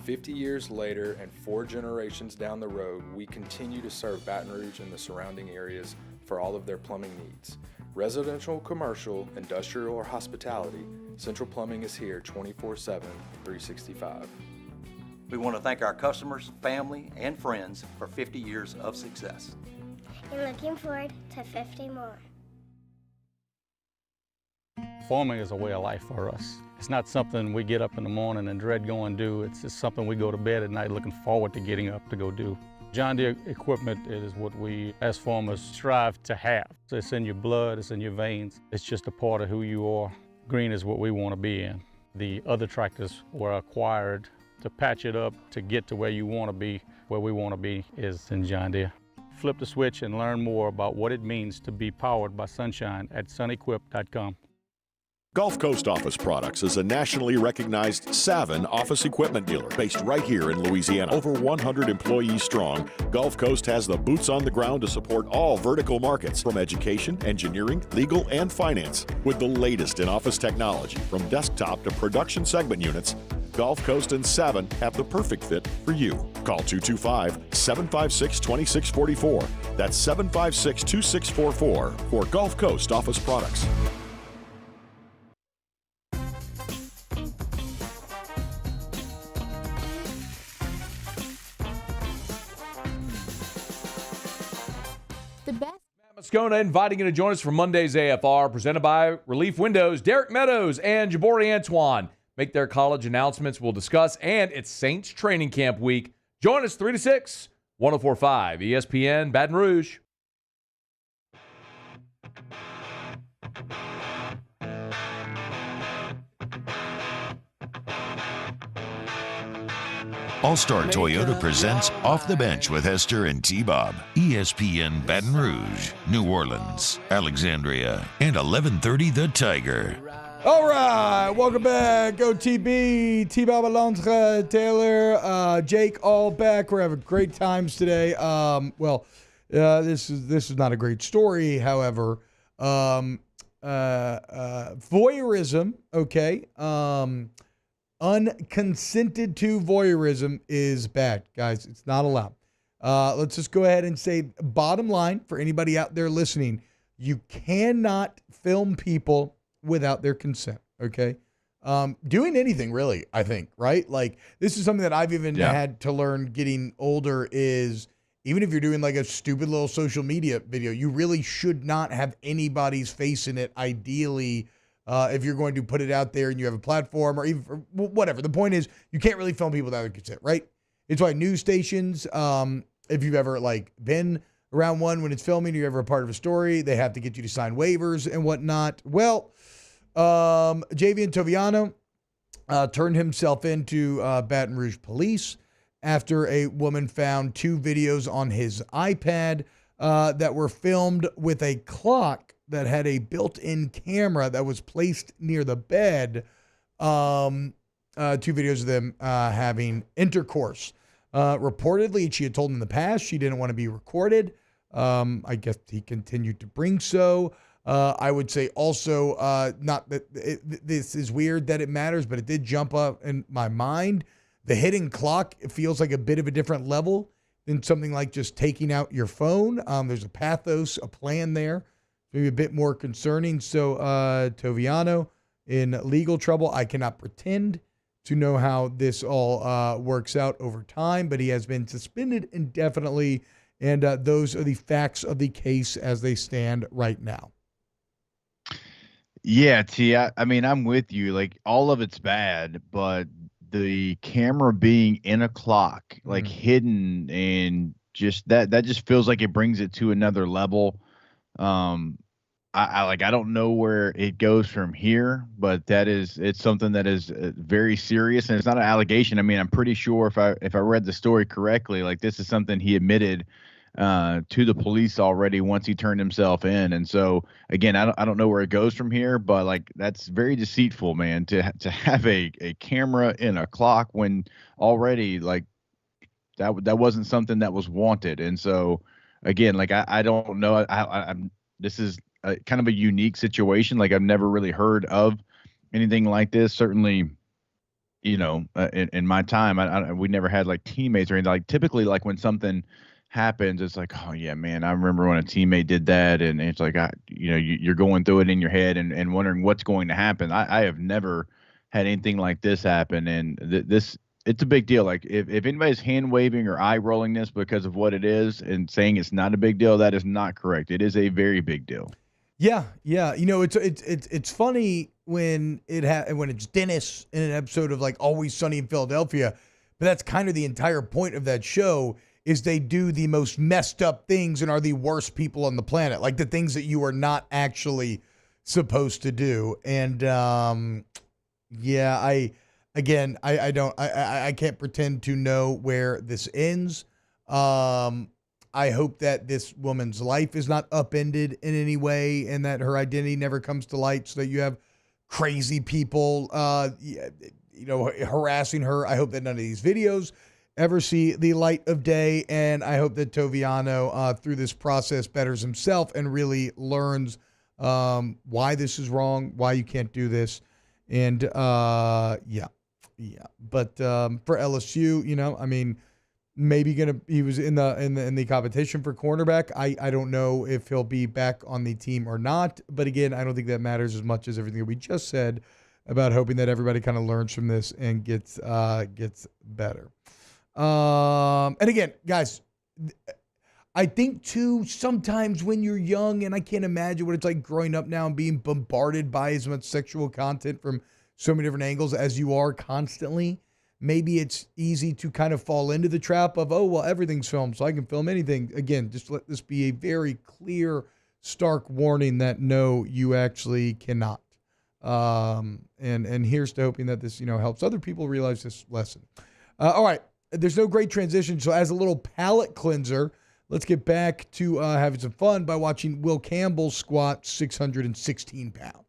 50 years later and 4 generations down the road, we continue to serve Baton Rouge and the surrounding areas for all of their plumbing needs. Residential, commercial, industrial, or hospitality, Central Plumbing is here 24/7, 365. We want to thank our customers, family, and friends for 50 years of success. And looking forward to 50 more. Farming is a way of life for us. It's not something we get up in the morning and dread going do. It's just something we go to bed at night looking forward to getting up to go do. John Deere equipment is what we as farmers strive to have. It's in your blood, it's in your veins. It's just a part of who you are. Green is what we want to be in. The other tractors were acquired to patch it up to get to where you want to be. Where we want to be is in John Deere. Flip the switch and learn more about what it means to be powered by sunshine at sunequip.com. Gulf Coast Office Products is a nationally recognized Savin office equipment dealer based right here in Louisiana. Over 100 employees strong, Gulf Coast has the boots on the ground to support all vertical markets, from education, engineering, legal, and finance. With the latest in office technology, from desktop to production segment units, Gulf Coast and Savin have the perfect fit for you. Call 225-756-2644. That's 756-2644 for Gulf Coast Office Products. Moscona inviting you to join us for Monday's AFR, presented by Relief Windows. Derek Meadows and Jabari Antoine make their college announcements. We'll discuss, and it's Saints training camp week. Join us 3 to 6, 104.5 ESPN Baton Rouge. All-Star Toyota presents Off the Bench with Hester and T-Bob. ESPN Baton Rouge, New Orleans, Alexandria, and 1130 The Tiger. All right, welcome back. OTB, T-Bob Alonso, Taylor, Jake, all back. We're having great times today. This is not a great story, however. Voyeurism, okay. Unconsented to voyeurism is bad, guys. It's not allowed. Let's just go ahead and say, bottom line, for anybody out there listening, you cannot film people without their consent, okay? Doing anything, really, I think, right? Like, this is something that I've even had to learn getting older is, even if you're doing like a stupid little social media video, you really should not have anybody's face in it, ideally, if you're going to put it out there and you have a platform or even whatever. The point is, you can't really film people without their consent, right? It's why news stations, if you've ever like been around one when it's filming, you're ever a part of a story, they have to get you to sign waivers and whatnot. Well, Javian Toviano turned himself into Baton Rouge police after a woman found 2 videos on his iPad that were filmed with a clock that had a built-in camera that was placed near the bed. 2 videos of them having intercourse. Reportedly, she had told him in the past she didn't want to be recorded. I guess he continued to bring so. I would say also, not that this is weird that it matters, but it did jump up in my mind. The hidden clock, it feels like a bit of a different level than something like just taking out your phone. There's a pathos, a plan there. Maybe a bit more concerning. So Toviano in legal trouble. I cannot pretend to know how this all works out over time, but he has been suspended indefinitely, and those are the facts of the case as they stand right now. Yeah, T, I mean, I'm with you. Like, all of it's bad, but the camera being in a clock, like hidden, and just that just feels like it brings it to another level. I don't know where it goes from here, but it's something that is very serious, and it's not an allegation. I mean, I'm pretty sure if I read the story correctly, like, this is something he admitted to the police already once he turned himself in. And so again, I don't know where it goes from here, but like, that's very deceitful, man, to have a camera in a clock when already like that wasn't something that was wanted. And so again, like, I don't know. I'm this is kind of a unique situation. Like, I've never really heard of anything like this. Certainly, you know, in my time, we never had like teammates or anything. Like, typically, like, when something happens, it's like, oh yeah, man, I remember when a teammate did that, and it's like, you're going through it in your head and wondering what's going to happen. I have never had anything like this happen, and it's a big deal. Like, if anybody's hand waving or eye rolling this because of what it is and saying it's not a big deal, that is not correct. It is a very big deal. Yeah. You know, it's funny when when it's Dennis in an episode of like Always Sunny in Philadelphia, but that's kind of the entire point of that show is they do the most messed up things and are the worst people on the planet, like the things that you are not actually supposed to do. And I can't pretend to know where this ends. I hope that this woman's life is not upended in any way and that her identity never comes to light so that you have crazy people, harassing her. I hope that none of these videos ever see the light of day. And I hope that Toviano, through this process, betters himself and really learns why this is wrong, why you can't do this. And But for LSU, maybe he was in the competition for cornerback. I don't know if he'll be back on the team or not. But again, I don't think that matters as much as everything that we just said about hoping that everybody kind of learns from this and gets better. And again, guys, I think too, sometimes when you're young, and I can't imagine what it's like growing up now and being bombarded by as much sexual content from so many different angles as you are constantly, maybe it's easy to kind of fall into the trap of, oh, well, everything's filmed, so I can film anything. Again, just let this be a very clear, stark warning that no, you actually cannot. And here's to hoping that this, helps other people realize this lesson. All right. There's no great transition. So as a little palate cleanser, let's get back to having some fun by watching Will Campbell squat 616 pounds.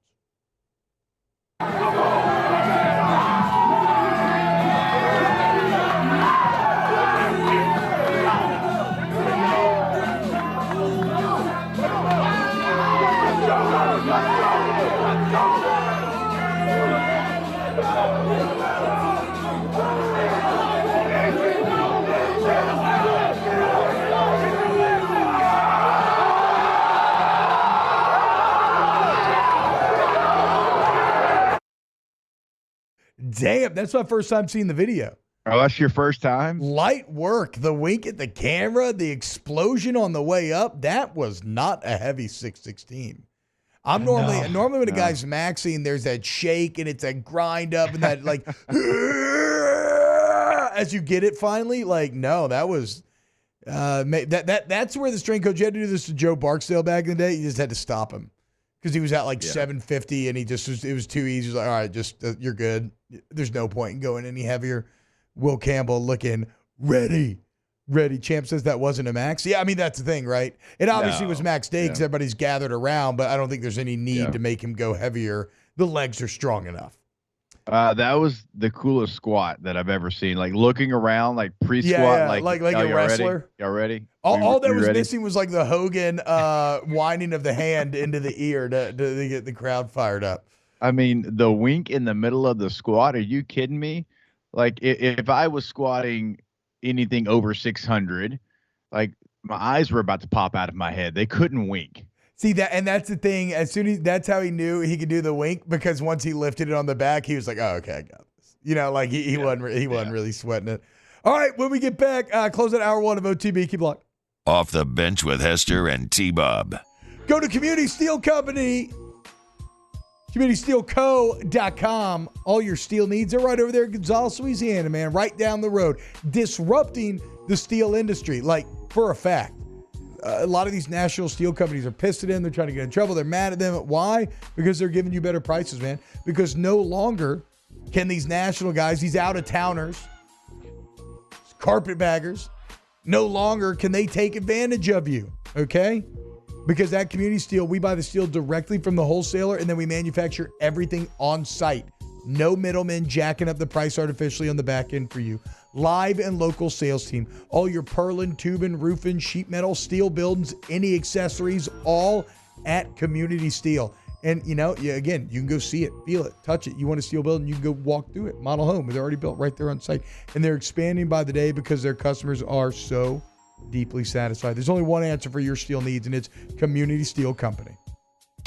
Damn, that's my first time seeing the video. Oh, that's your first time? Light work. The wink at the camera, the explosion on the way up. That was not a heavy 616. Normally when a guy's maxing, there's that shake and it's a grind up and that like as you get it finally. Like, no, that was that's where the strength coach, you had to do this to Joe Barksdale back in the day. You just had to stop him because he was at 750 and it was too easy. He was like, all right, just you're good. There's no point in going any heavier. Will Campbell looking ready. Champ says that wasn't a max. Yeah, I mean, that's the thing, right? It obviously was max day because everybody's gathered around, but I don't think there's any need to make him go heavier. The legs are strong enough. That was the coolest squat that I've ever seen. Like looking around, like pre-squat, like a wrestler. Y'all ready? All that was missing was like the Hogan winding of the hand into the ear to get the crowd fired up. I mean, the wink in the middle of the squat. Are you kidding me? Like if I was squatting anything over 600, like my eyes were about to pop out of my head. They couldn't wink. See that, and that's the thing. That's how he knew he could do the wink, because once he lifted it on the back, he was like, "Oh, okay, I got this." Like he wasn't really sweating it. All right, when we get back, close out hour one of OTB. Keep locked. Off the bench with Hester and T-Bob. Go to Community Steel Company. CommunitySteelCo.com. All your steel needs are right over there in Gonzales, Louisiana, man. Right down the road. Disrupting the steel industry, like for a fact. A lot of these national steel companies are pissed at them. They're trying to get in trouble. They're mad at them. Why? Because they're giving you better prices, man. Because no longer can these national guys, these out-of-towners, carpetbaggers, no longer can they take advantage of you, okay? Because at Community Steel, we buy the steel directly from the wholesaler, and then we manufacture everything on site. No middlemen jacking up the price artificially on the back end for you. Live and local sales team. All your purlin, tubing, roofing, sheet metal, steel buildings, any accessories, all at Community Steel. And, again, you can go see it, feel it, touch it. You want a steel building, you can go walk through it. Model home is already built right there on site. And they're expanding by the day because their customers are so deeply satisfied. There's only one answer for your steel needs, and it's Community Steel Company.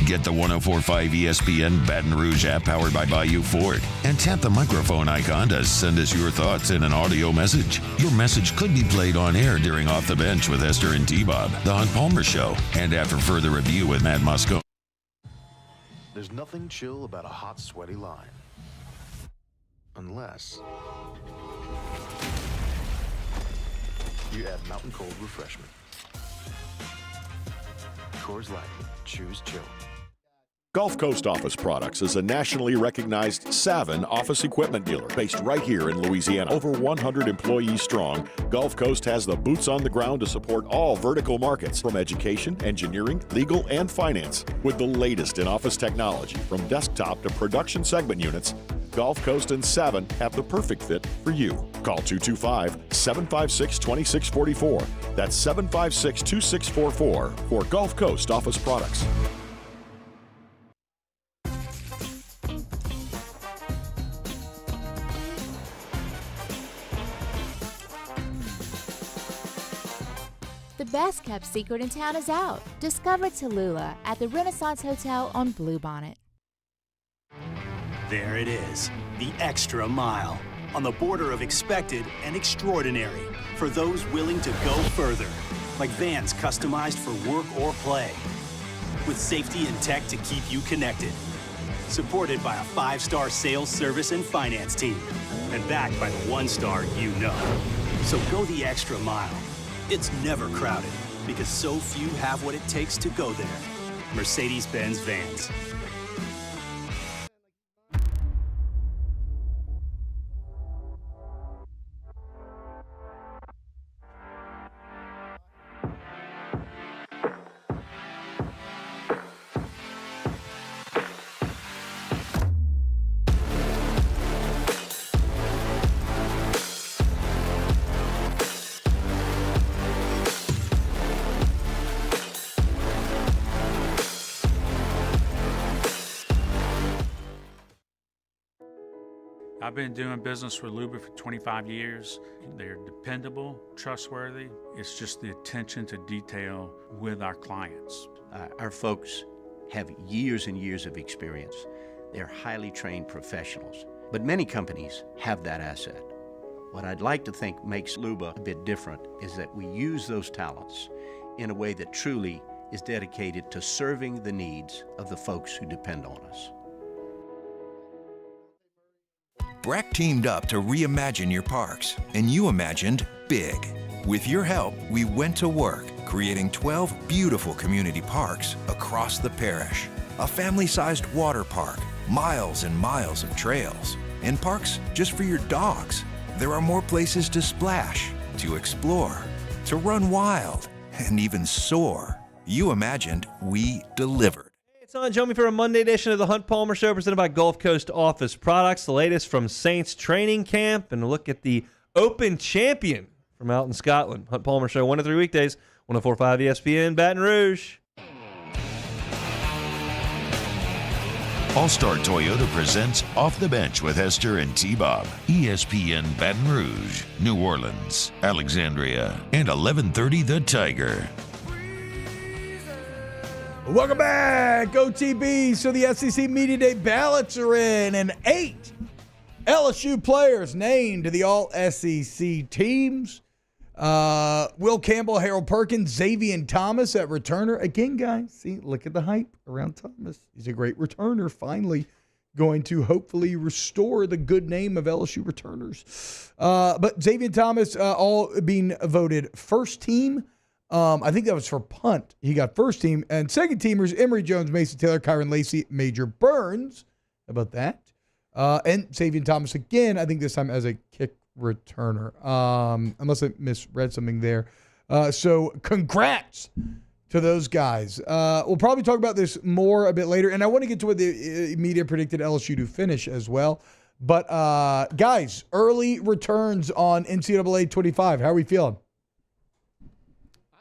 Get the 104.5 ESPN Baton Rouge app powered by Bayou Ford and tap the microphone icon to send us your thoughts in an audio message. Your message could be played on air during Off the Bench with Hester and T-Bob, The Hunt Palmer Show, and after further review with Matt Mosco. There's nothing chill about a hot, sweaty line. you add Mountain Cold Refreshment. Coors Light. Choose chill. Gulf Coast Office Products is a nationally recognized Savin office equipment dealer based right here in Louisiana. Over 100 employees strong, Gulf Coast has the boots on the ground to support all vertical markets, from education, engineering, legal, and finance. With the latest in office technology, from desktop to production segment units, Gulf Coast and Savin have the perfect fit for you. Call 225-756-2644. That's 756-2644 for Gulf Coast Office Products. The best kept secret in town is out. Discover Tallulah at the Renaissance Hotel on Bluebonnet. There it is, the extra mile, on the border of expected and extraordinary for those willing to go further, like vans customized for work or play, with safety and tech to keep you connected, supported by a 5-star sales, service, and finance team, and backed by the 1-star you know. So go the extra mile. It's never crowded because so few have what it takes to go there. Mercedes-Benz Vans. I've been doing business with Luba for 25 years. They're dependable, trustworthy. It's just the attention to detail with our clients. Our folks have years and years of experience. They're highly trained professionals, but many companies have that asset. What I'd like to think makes Luba a bit different is that we use those talents in a way that truly is dedicated to serving the needs of the folks who depend on us. Breck teamed up to reimagine your parks, and you imagined big. With your help, we went to work, creating 12 beautiful community parks across the parish. A family-sized water park, miles and miles of trails, and parks just for your dogs. There are more places to splash, to explore, to run wild, and even soar. You imagined, we delivered. It's on. Join me for a Monday edition of the Hunt Palmer Show, presented by Gulf Coast Office Products. The latest from Saints training camp, and a look at the Open champion from out in Scotland. Hunt Palmer Show, 1 to 3 weekdays, 104.5 ESPN, Baton Rouge. All-Star Toyota presents Off the Bench with Hester and T-Bob. ESPN Baton Rouge, New Orleans, Alexandria, and 1130 The Tiger. Welcome back, OTB. So the SEC Media Day ballots are in, and 8 LSU players named to the All-SEC teams. Will Campbell, Harold Perkins, Xavier Thomas at returner. Again, guys, see, look at the hype around Thomas. He's a great returner, finally going to hopefully restore the good name of LSU returners. But Xavier Thomas all being voted first team. I think that was for punt. He got first team. And second teamers, Emory Jones, Mason Taylor, Kyron Lacey, Major Burns. How about that? And Xavier Thomas again, I think this time as a kick returner. Unless I misread something there. So congrats to those guys. We'll probably talk about this more a bit later. And I want to get to what the media predicted LSU to finish as well. But guys, early returns on NCAA 25. How are we feeling?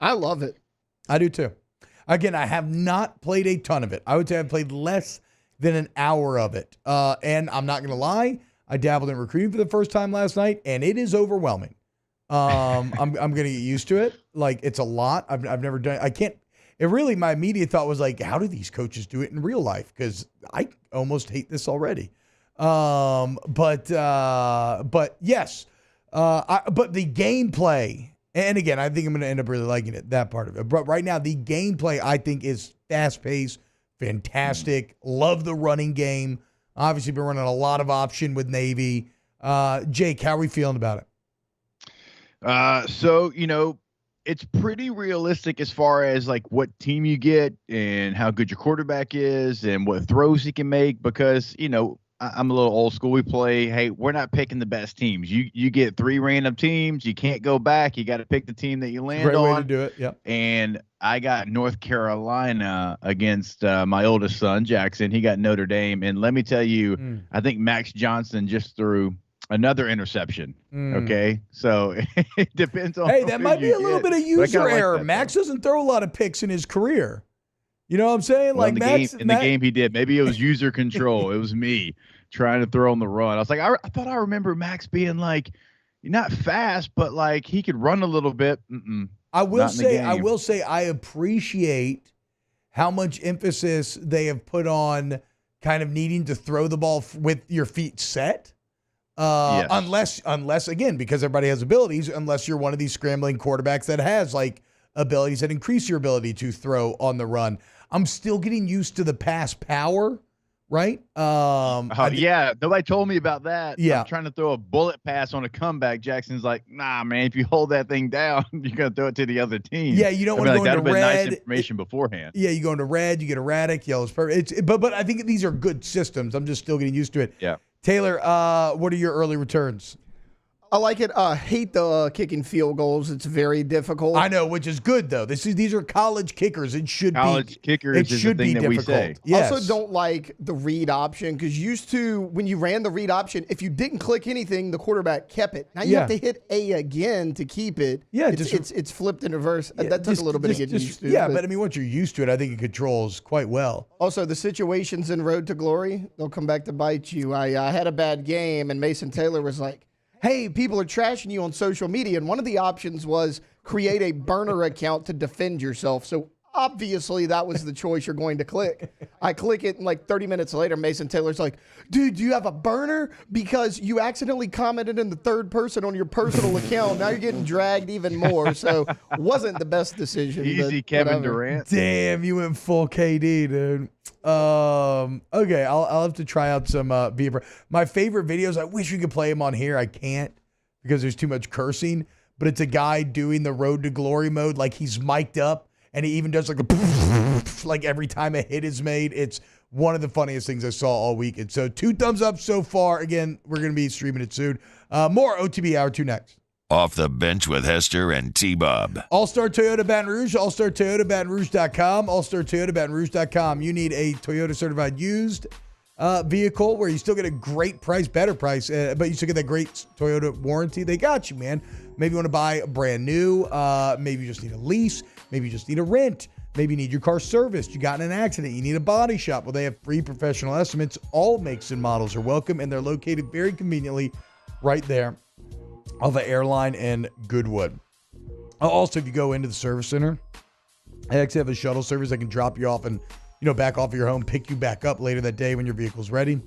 I love it. I do too. Again, I have not played a ton of it. I would say I've played less than an hour of it. And I'm not going to lie, I dabbled in recruiting for the first time last night, and it is overwhelming. I'm going to get used to it. Like, it's a lot. I've never done it. I can't. It really, my immediate thought was like, how do these coaches do it in real life? Because I almost hate this already. But yes. But the gameplay. And again, I think I'm going to end up really liking it, that part of it. But right now, the gameplay, I think, is fast-paced, fantastic. Love the running game. Obviously, been running a lot of option with Navy. Jake, how are we feeling about it? So, it's pretty realistic as far as like what team you get and how good your quarterback is and what throws he can make, because, I'm a little old school. We play, hey, we're not picking the best teams. You get 3 random teams. You can't go back. You got to pick the team that you land Great on. way to do it. Yep. And I got North Carolina against my oldest son, Jackson. He got Notre Dame. And let me tell you, I think Max Johnson just threw another interception. Okay. So it depends on. Hey, that might be a little bit of user error. Max doesn't throw a lot of picks in his career. You know what I'm saying? Well, like in the game he did. Maybe it was user control. It was me trying to throw on the run. I was like, I thought I remember Max being like, not fast, but like he could run a little bit. I will say I appreciate how much emphasis they have put on kind of needing to throw the ball with your feet set. Yes. Unless again, because everybody has abilities, unless you're one of these scrambling quarterbacks that has like abilities that increase your ability to throw on the run. I'm still getting used to the pass power, right? Yeah, nobody told me about that. Yeah. I'm trying to throw a bullet pass on a comeback. Jackson's like, nah, man, if you hold that thing down, you're going to throw it to the other team. Yeah, you don't want to go into red. Nice information beforehand. Yeah, you go into red, you get erratic, yellow's perfect. But I think these are good systems. I'm just still getting used to it. Yeah. Taylor, what are your early returns? I like it. Hate the kicking field goals. It's very difficult. I know, which is good though. These are college kickers. It should college kickers. It should be difficult. We say. Yes. Also, don't like the read option because used to when you ran the read option, if you didn't click anything, the quarterback kept it. Now you have to hit A again to keep it. Yeah, it's flipped in reverse. That took a little bit to get used to. Yeah, but I mean, once you're used to it, I think it controls quite well. Also, the situations in Road to Glory, they'll come back to bite you. I had a bad game, and Mason Taylor was like, hey, people are trashing you on social media. And one of the options was create a burner account to defend yourself. So obviously that was the choice you're going to click. I click it, and like 30 minutes later, Mason Taylor's like, dude, do you have a burner? Because you accidentally commented in the third person on your personal account. Now you're getting dragged even more. So wasn't the best decision. Easy, Kevin Durant. Damn, you went full KD, dude. Okay, I'll have to try out some Bieber. My favorite videos, I wish we could play them on here. I can't because there's too much cursing. But it's a guy doing the Road to Glory mode, like he's mic'd up, and he even does like a like every time a hit is made. It's one of the funniest things I saw all week. And so 2 thumbs up so far. Again, we're going to be streaming it soon. More OTB Hour 2 next. Off the Bench with Hester and T-Bob. All-Star Toyota Baton Rouge, All-Star Toyota BatonRouge.com, All-Star Toyota BatonRouge.com. You need a Toyota certified used vehicle where you still get a great price, better price, but you still get that great Toyota warranty. They got you, man. Maybe you want to buy a brand new. Maybe you just need a lease. Maybe you just need a rent. Maybe you need your car serviced. You got in an accident. You need a body shop. Well, they have free professional estimates. All makes and models are welcome, and they're located very conveniently right there of an airline and Goodwood. Also, if you go into the service center, I actually have a shuttle service that can drop you off and, back off of your home, pick you back up later that day when your vehicle's ready.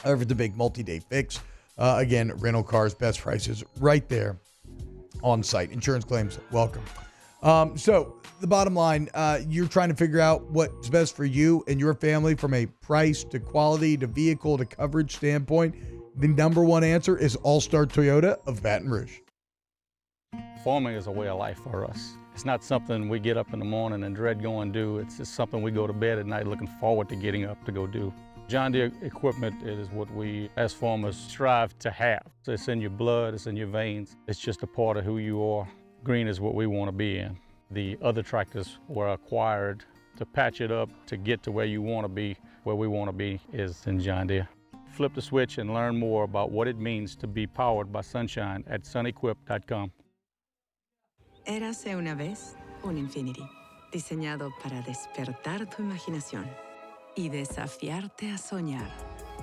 However, it's a big multi-day fix. Again, rental cars, best prices right there on site. Insurance claims, welcome. So the bottom line, you're trying to figure out what's best for you and your family from a price to quality to vehicle to coverage standpoint. The number one answer is All-Star Toyota of Baton Rouge. Farming is a way of life for us. It's not something we get up in the morning and dread going do. It's just something we go to bed at night looking forward to getting up to go do. John Deere equipment is what we as farmers strive to have. It's in your blood, it's in your veins. It's just a part of who you are. Green is what we want to be in. The other tractors were acquired to patch it up to get to where you want to be. Where we want to be is in John Deere. Flip the switch and learn more about what it means to be powered by sunshine at sunequip.com. Érase una vez un Infinity, diseñado para despertar tu imaginación y desafiarte a soñar,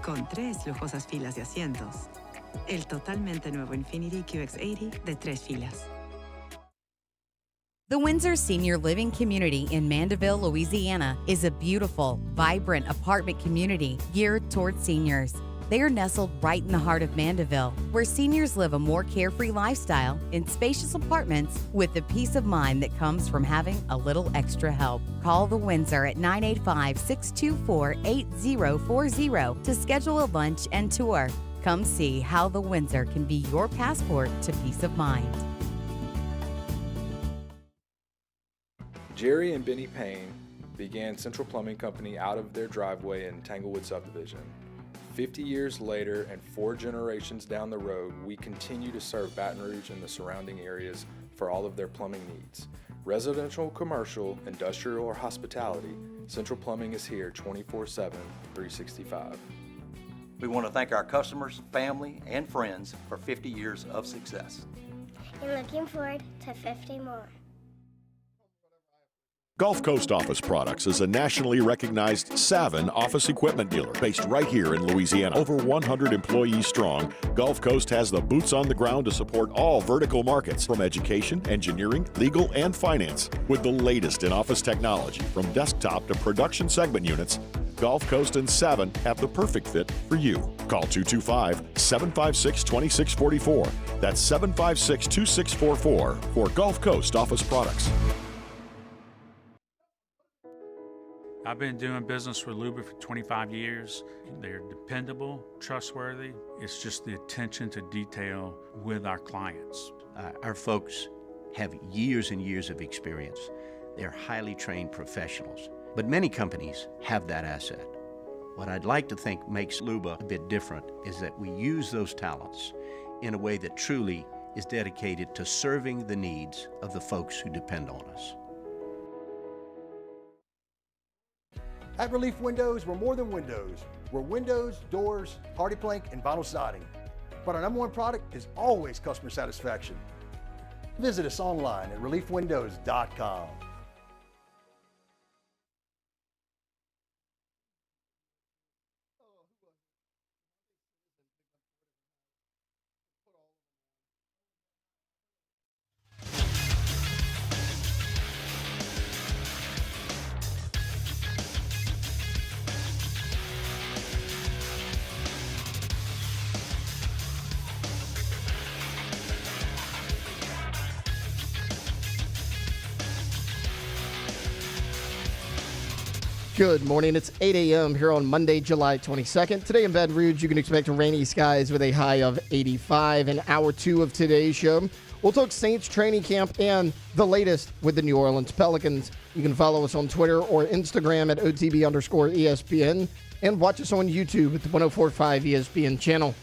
con 3 lujosas filas de asientos. El totalmente nuevo Infinity QX80 de 3 filas. The Windsor Senior Living Community in Mandeville, Louisiana is a beautiful, vibrant apartment community geared toward seniors. They are nestled right in the heart of Mandeville, where seniors live a more carefree lifestyle in spacious apartments with the peace of mind that comes from having a little extra help. Call the Windsor at 985-624-8040 to schedule a lunch and tour. Come see how the Windsor can be your passport to peace of mind. Jerry and Benny Payne began Central Plumbing Company out of their driveway in Tanglewood subdivision. 50 years later and 4 generations down the road, we continue to serve Baton Rouge and the surrounding areas for all of their plumbing needs. Residential, commercial, industrial, or hospitality, Central Plumbing is here 24/7, 365. We want to thank our customers, family, and friends for 50 years of success. And looking forward to 50 more. Gulf Coast Office Products is a nationally recognized Savin office equipment dealer based right here in Louisiana. Over 100 employees strong, Gulf Coast has the boots on the ground to support all vertical markets, from education, engineering, legal, and finance. With the latest in office technology, from desktop to production segment units, Gulf Coast and Savin have the perfect fit for you. Call 225-756-2644. That's 756-2644 for Gulf Coast Office Products. I've been doing business with Luba for 25 years. They're dependable, trustworthy. It's just the attention to detail with our clients. Our folks have years and years of experience. They're highly trained professionals. But many companies have that asset. What I'd like to think makes Luba a bit different is that we use those talents in a way that truly is dedicated to serving the needs of the folks who depend on us. At Relief Windows, we're more than windows. We're windows, doors, hardy plank, and vinyl siding. But our #1 product is always customer satisfaction. Visit us online at reliefwindows.com. Good morning. It's 8 a.m. here on Monday, July 22nd. Today in Baton Rouge, you can expect rainy skies with a high of 85. In hour 2 of today's show, we'll talk Saints training camp and the latest with the New Orleans Pelicans. You can follow us on Twitter or Instagram at OTB_ESPN and watch us on YouTube at the 1045 ESPN channel.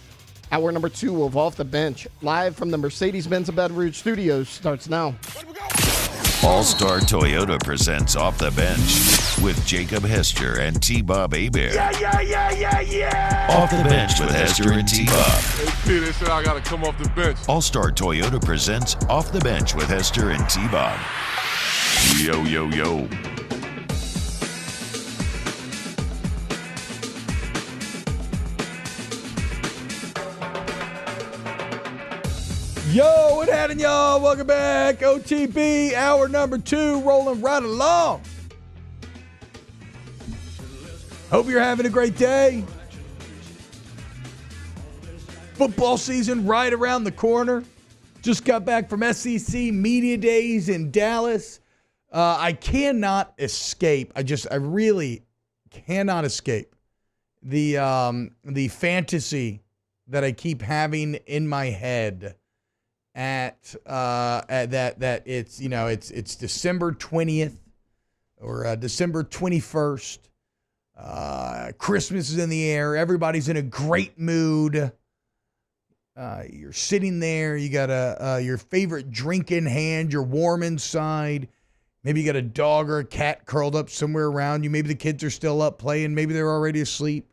Hour number 2 of Off the Bench, live from the Mercedes-Benz of Baton Rouge studios, starts now. All-Star Toyota presents Off the Bench with Jacob Hester and T-Bob Hebert. Yeah. Off the Bench with Hester and T-Bob. Hey, they said I got to come off the bench. All-Star Toyota presents Off the Bench with Hester and T-Bob. Yo, yo, yo. Yo, what happening, y'all? Welcome back. OTB, hour number 2, rolling right along. Hope you're having a great day. Football season right around the corner. Just got back from SEC Media Days in Dallas. I cannot escape. I really cannot escape the fantasy that I keep having in my head. At that it's it's December 20th or December 21st. Christmas is in the air. Everybody's in a great mood. You're sitting there. You got your favorite drink in hand. You're warm inside. Maybe you got a dog or a cat curled up somewhere around you. Maybe the kids are still up playing. Maybe they're already asleep.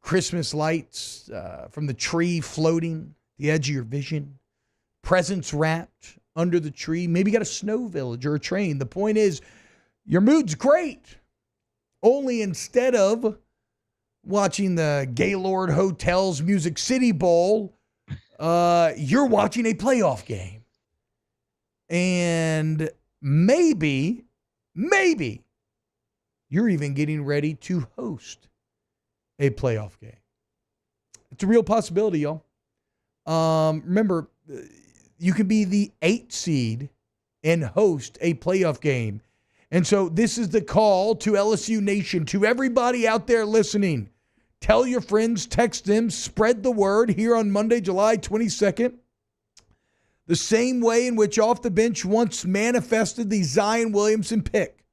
Christmas lights from the tree floating at the edge of your vision. Presents wrapped under the tree. Maybe you got a snow village or a train. The point is, your mood's great. Only instead of watching the Gaylord Hotel's Music City Bowl, you're watching a playoff game. And maybe you're even getting ready to host a playoff game. It's a real possibility, y'all. Remember, you can be the 8th seed and host a playoff game. And so this is the call to LSU Nation, to everybody out there listening. Tell your friends, text them, spread the word here on Monday, July 22nd. The same way in which off the bench once manifested the Zion Williamson pick,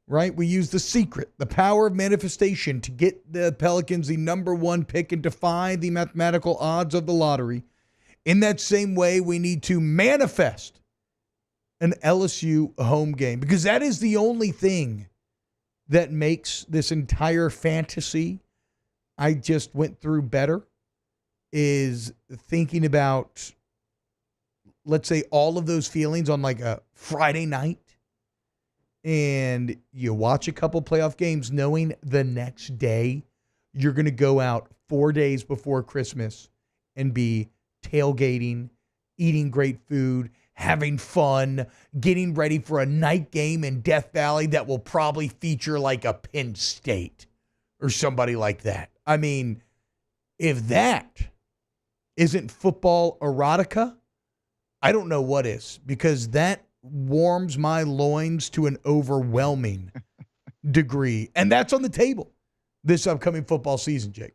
right? We use the secret, the power of manifestation to get the Pelicans the number 1 pick and defy the mathematical odds of the lottery. In that same way, we need to manifest an LSU home game, because that is the only thing that makes this entire fantasy I just went through better, is thinking about, let's say, all of those feelings on like a Friday night, and you watch a couple playoff games knowing the next day you're going to go out 4 days before Christmas and be tailgating, eating great food, having fun, getting ready for a night game in Death Valley that will probably feature like a Penn State or somebody like that. I mean, if that isn't football erotica, I don't know what is, because that warms my loins to an overwhelming degree. And that's on the table this upcoming football season, Jake.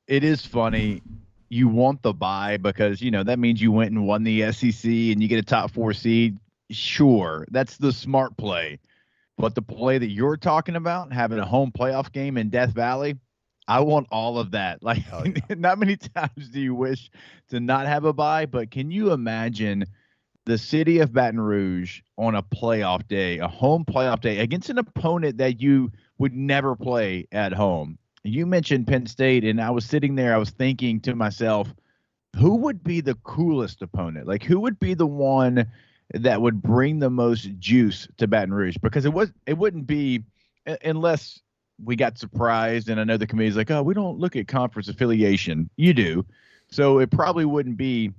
It is funny. You want the bye because, that means you went and won the SEC and you get a top 4 seed. Sure, that's the smart play. But the play that you're talking about, having a home playoff game in Death Valley, I want all of that. Like, not many times do you wish to not have a bye, but can you imagine the city of Baton Rouge on a playoff day, a home playoff day against an opponent that you would never play at home? You mentioned Penn State, and I was sitting there, I was thinking to myself, who would be the coolest opponent? Like, who would be the one that would bring the most juice to Baton Rouge? Because it wouldn't be, unless we got surprised, and I know the committee's like, oh, we don't look at conference affiliation. You do. So it probably wouldn't be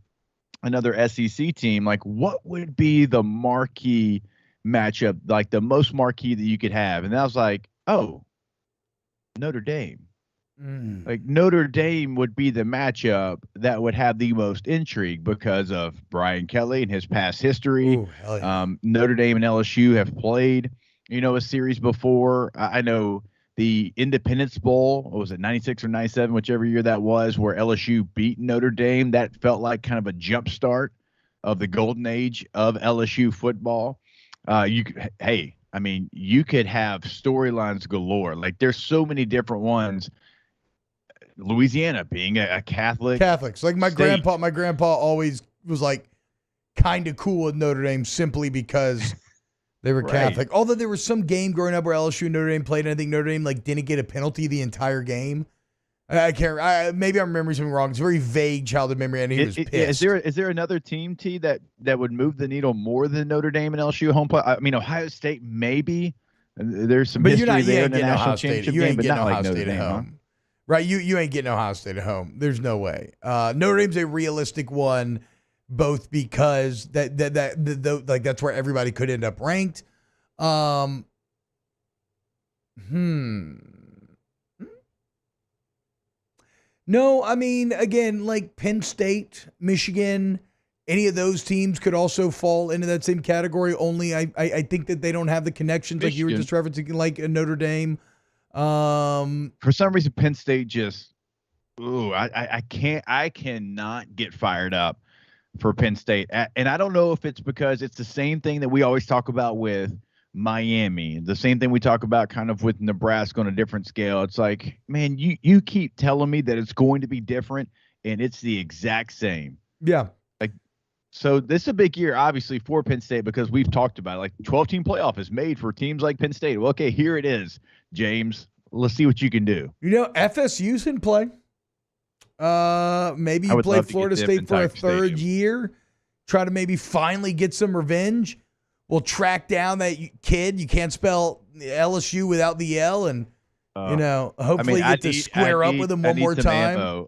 another SEC team. Like, what would be the marquee matchup, like the most marquee that you could have? And I was like, oh, Notre Dame. Like, Notre Dame would be the matchup that would have the most intrigue because of Brian Kelly and his past history. Ooh, hell yeah. Notre Dame and LSU have played, a series before. I know the Independence Bowl, what was it, 96 or 97, whichever year that was, where LSU beat Notre Dame. That felt like kind of a jump start of the golden age of LSU football. You could have storylines galore. Like, there's so many different ones. Louisiana being a Catholics. Like my state. grandpa always was like kind of cool with Notre Dame simply because they were Right. Catholic. Although there was some game growing up where LSU and Notre Dame played, and I think Notre Dame didn't get a penalty the entire game. I can't. Maybe I'm remembering something wrong. It's a very vague childhood memory, and he was pissed. Is there another team, T, that would move the needle more than Notre Dame and LSU home play? I mean, Ohio State maybe. There's some history there in the national championship game, but not like Notre Dame. Huh? Right, you ain't getting Ohio State at home. There's no way. Notre Dame's a realistic one, both because that's where everybody could end up ranked. No, I mean, again, like Penn State, Michigan, any of those teams could also fall into that same category. Only I think that they don't have the connections like you were just referencing, like a Notre Dame. For some reason, Penn State just, I cannot get fired up for Penn State. And I don't know if it's because it's the same thing that we always talk about with Miami, the same thing we talk about kind of with Nebraska on a different scale. It's like, man, you keep telling me that it's going to be different, and it's the exact same. Yeah. So this is a big year, obviously, for Penn State, because we've talked about it. Like, 12-team playoff is made for teams like Penn State. Well, okay, here it is, James. Let's see what you can do. FSU's in play. Maybe you play Florida State for a third year. Try to maybe finally get some revenge. We'll track down that kid. You can't spell LSU without the L, and hopefully get to square up with him one more time.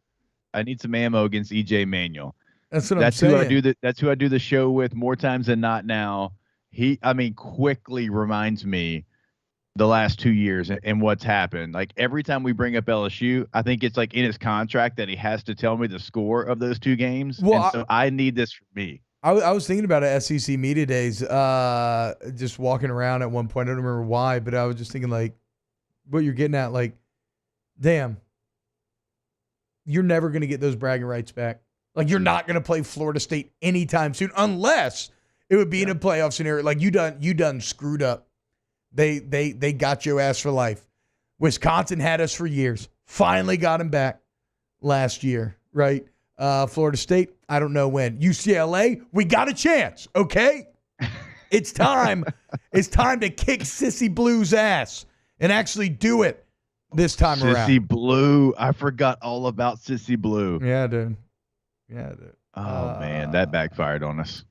I need some ammo against EJ Manuel. That's what I'm saying. That's who I do the show with more times than not now. He quickly reminds me the last 2 years and what's happened. Like, every time we bring up LSU, I think it's like in his contract that he has to tell me the score of those 2 games. Well, so I need this for me. I was thinking about it SEC Media Days, just walking around at one point. I don't remember why, but I was just thinking, like, what you're getting at, like, damn, you're never going to get those bragging rights back. Like, you're not going to play Florida State anytime soon, unless it would be in a playoff scenario. Like, you done screwed up. They got your ass for life. Wisconsin had us for years. Finally got him back last year, right? Florida State, I don't know when. UCLA, we got a chance, okay? It's time. It's time to kick Sissy Blue's ass and actually do it this time around. Sissy Blue. I forgot all about Sissy Blue. Yeah, dude. Oh, man, that backfired on us.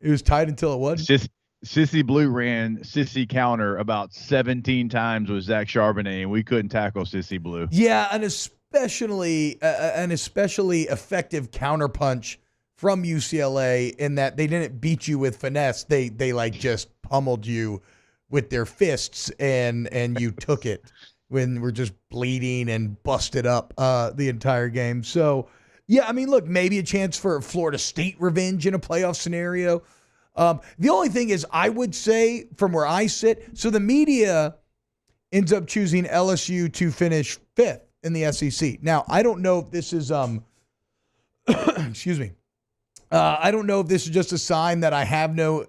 It was tight until it wasn't. Sissy Blue ran Sissy counter about 17 times with Zach Charbonnet, and we couldn't tackle Sissy Blue. Yeah, an especially effective counterpunch from UCLA in that they didn't beat you with finesse. They like just pummeled you with their fists, and you took it when we're just bleeding and busted up the entire game. So, yeah, I mean, look, maybe a chance for Florida State revenge in a playoff scenario. The only thing is, I would say from where I sit, so the media ends up choosing LSU to finish 5th in the SEC. Now, I don't know if this is, excuse me. I don't know if this is just a sign that I have no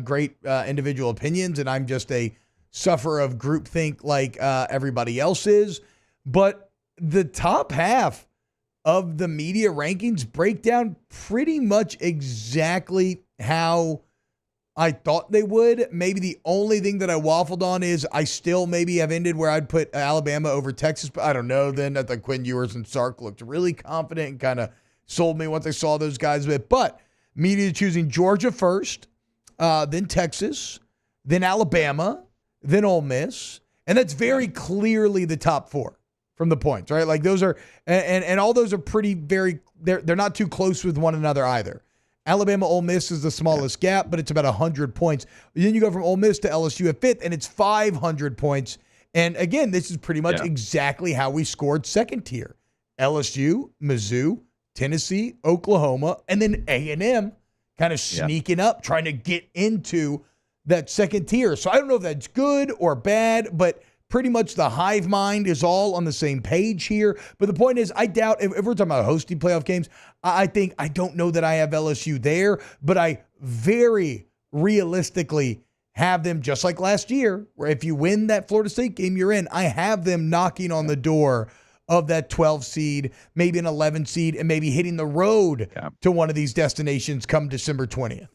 great individual opinions and I'm just a sufferer of groupthink like everybody else is. But the top half of the media rankings break down pretty much exactly how I thought they would. Maybe the only thing that I waffled on is I still maybe have ended where I'd put Alabama over Texas, but I don't know. Then I thought Quinn Ewers and Sark looked really confident and kind of sold me once I saw those guys a bit. But media choosing Georgia first, then Texas, then Alabama, then Ole Miss. And that's very clearly the top 4 from the points, right? Like those are, and all those are pretty they're not too close with one another either. Alabama, Ole Miss is the smallest gap, but it's about 100 points. Then you go from Ole Miss to LSU at 5th, and it's 500 points. And again, this is pretty much exactly how we scored second tier. LSU, Mizzou, Tennessee, Oklahoma, and then A&M kind of sneaking up, trying to get into that second tier. So I don't know if that's good or bad, but pretty much the hive mind is all on the same page here. But the point is, I doubt, if we're talking about hosting playoff games, I don't know that I have LSU there, but I very realistically have them just like last year, where if you win that Florida State game, you're in. I have them knocking on the door of that 12 seed, maybe an 11 seed, and maybe hitting the road to one of these destinations come December 20th.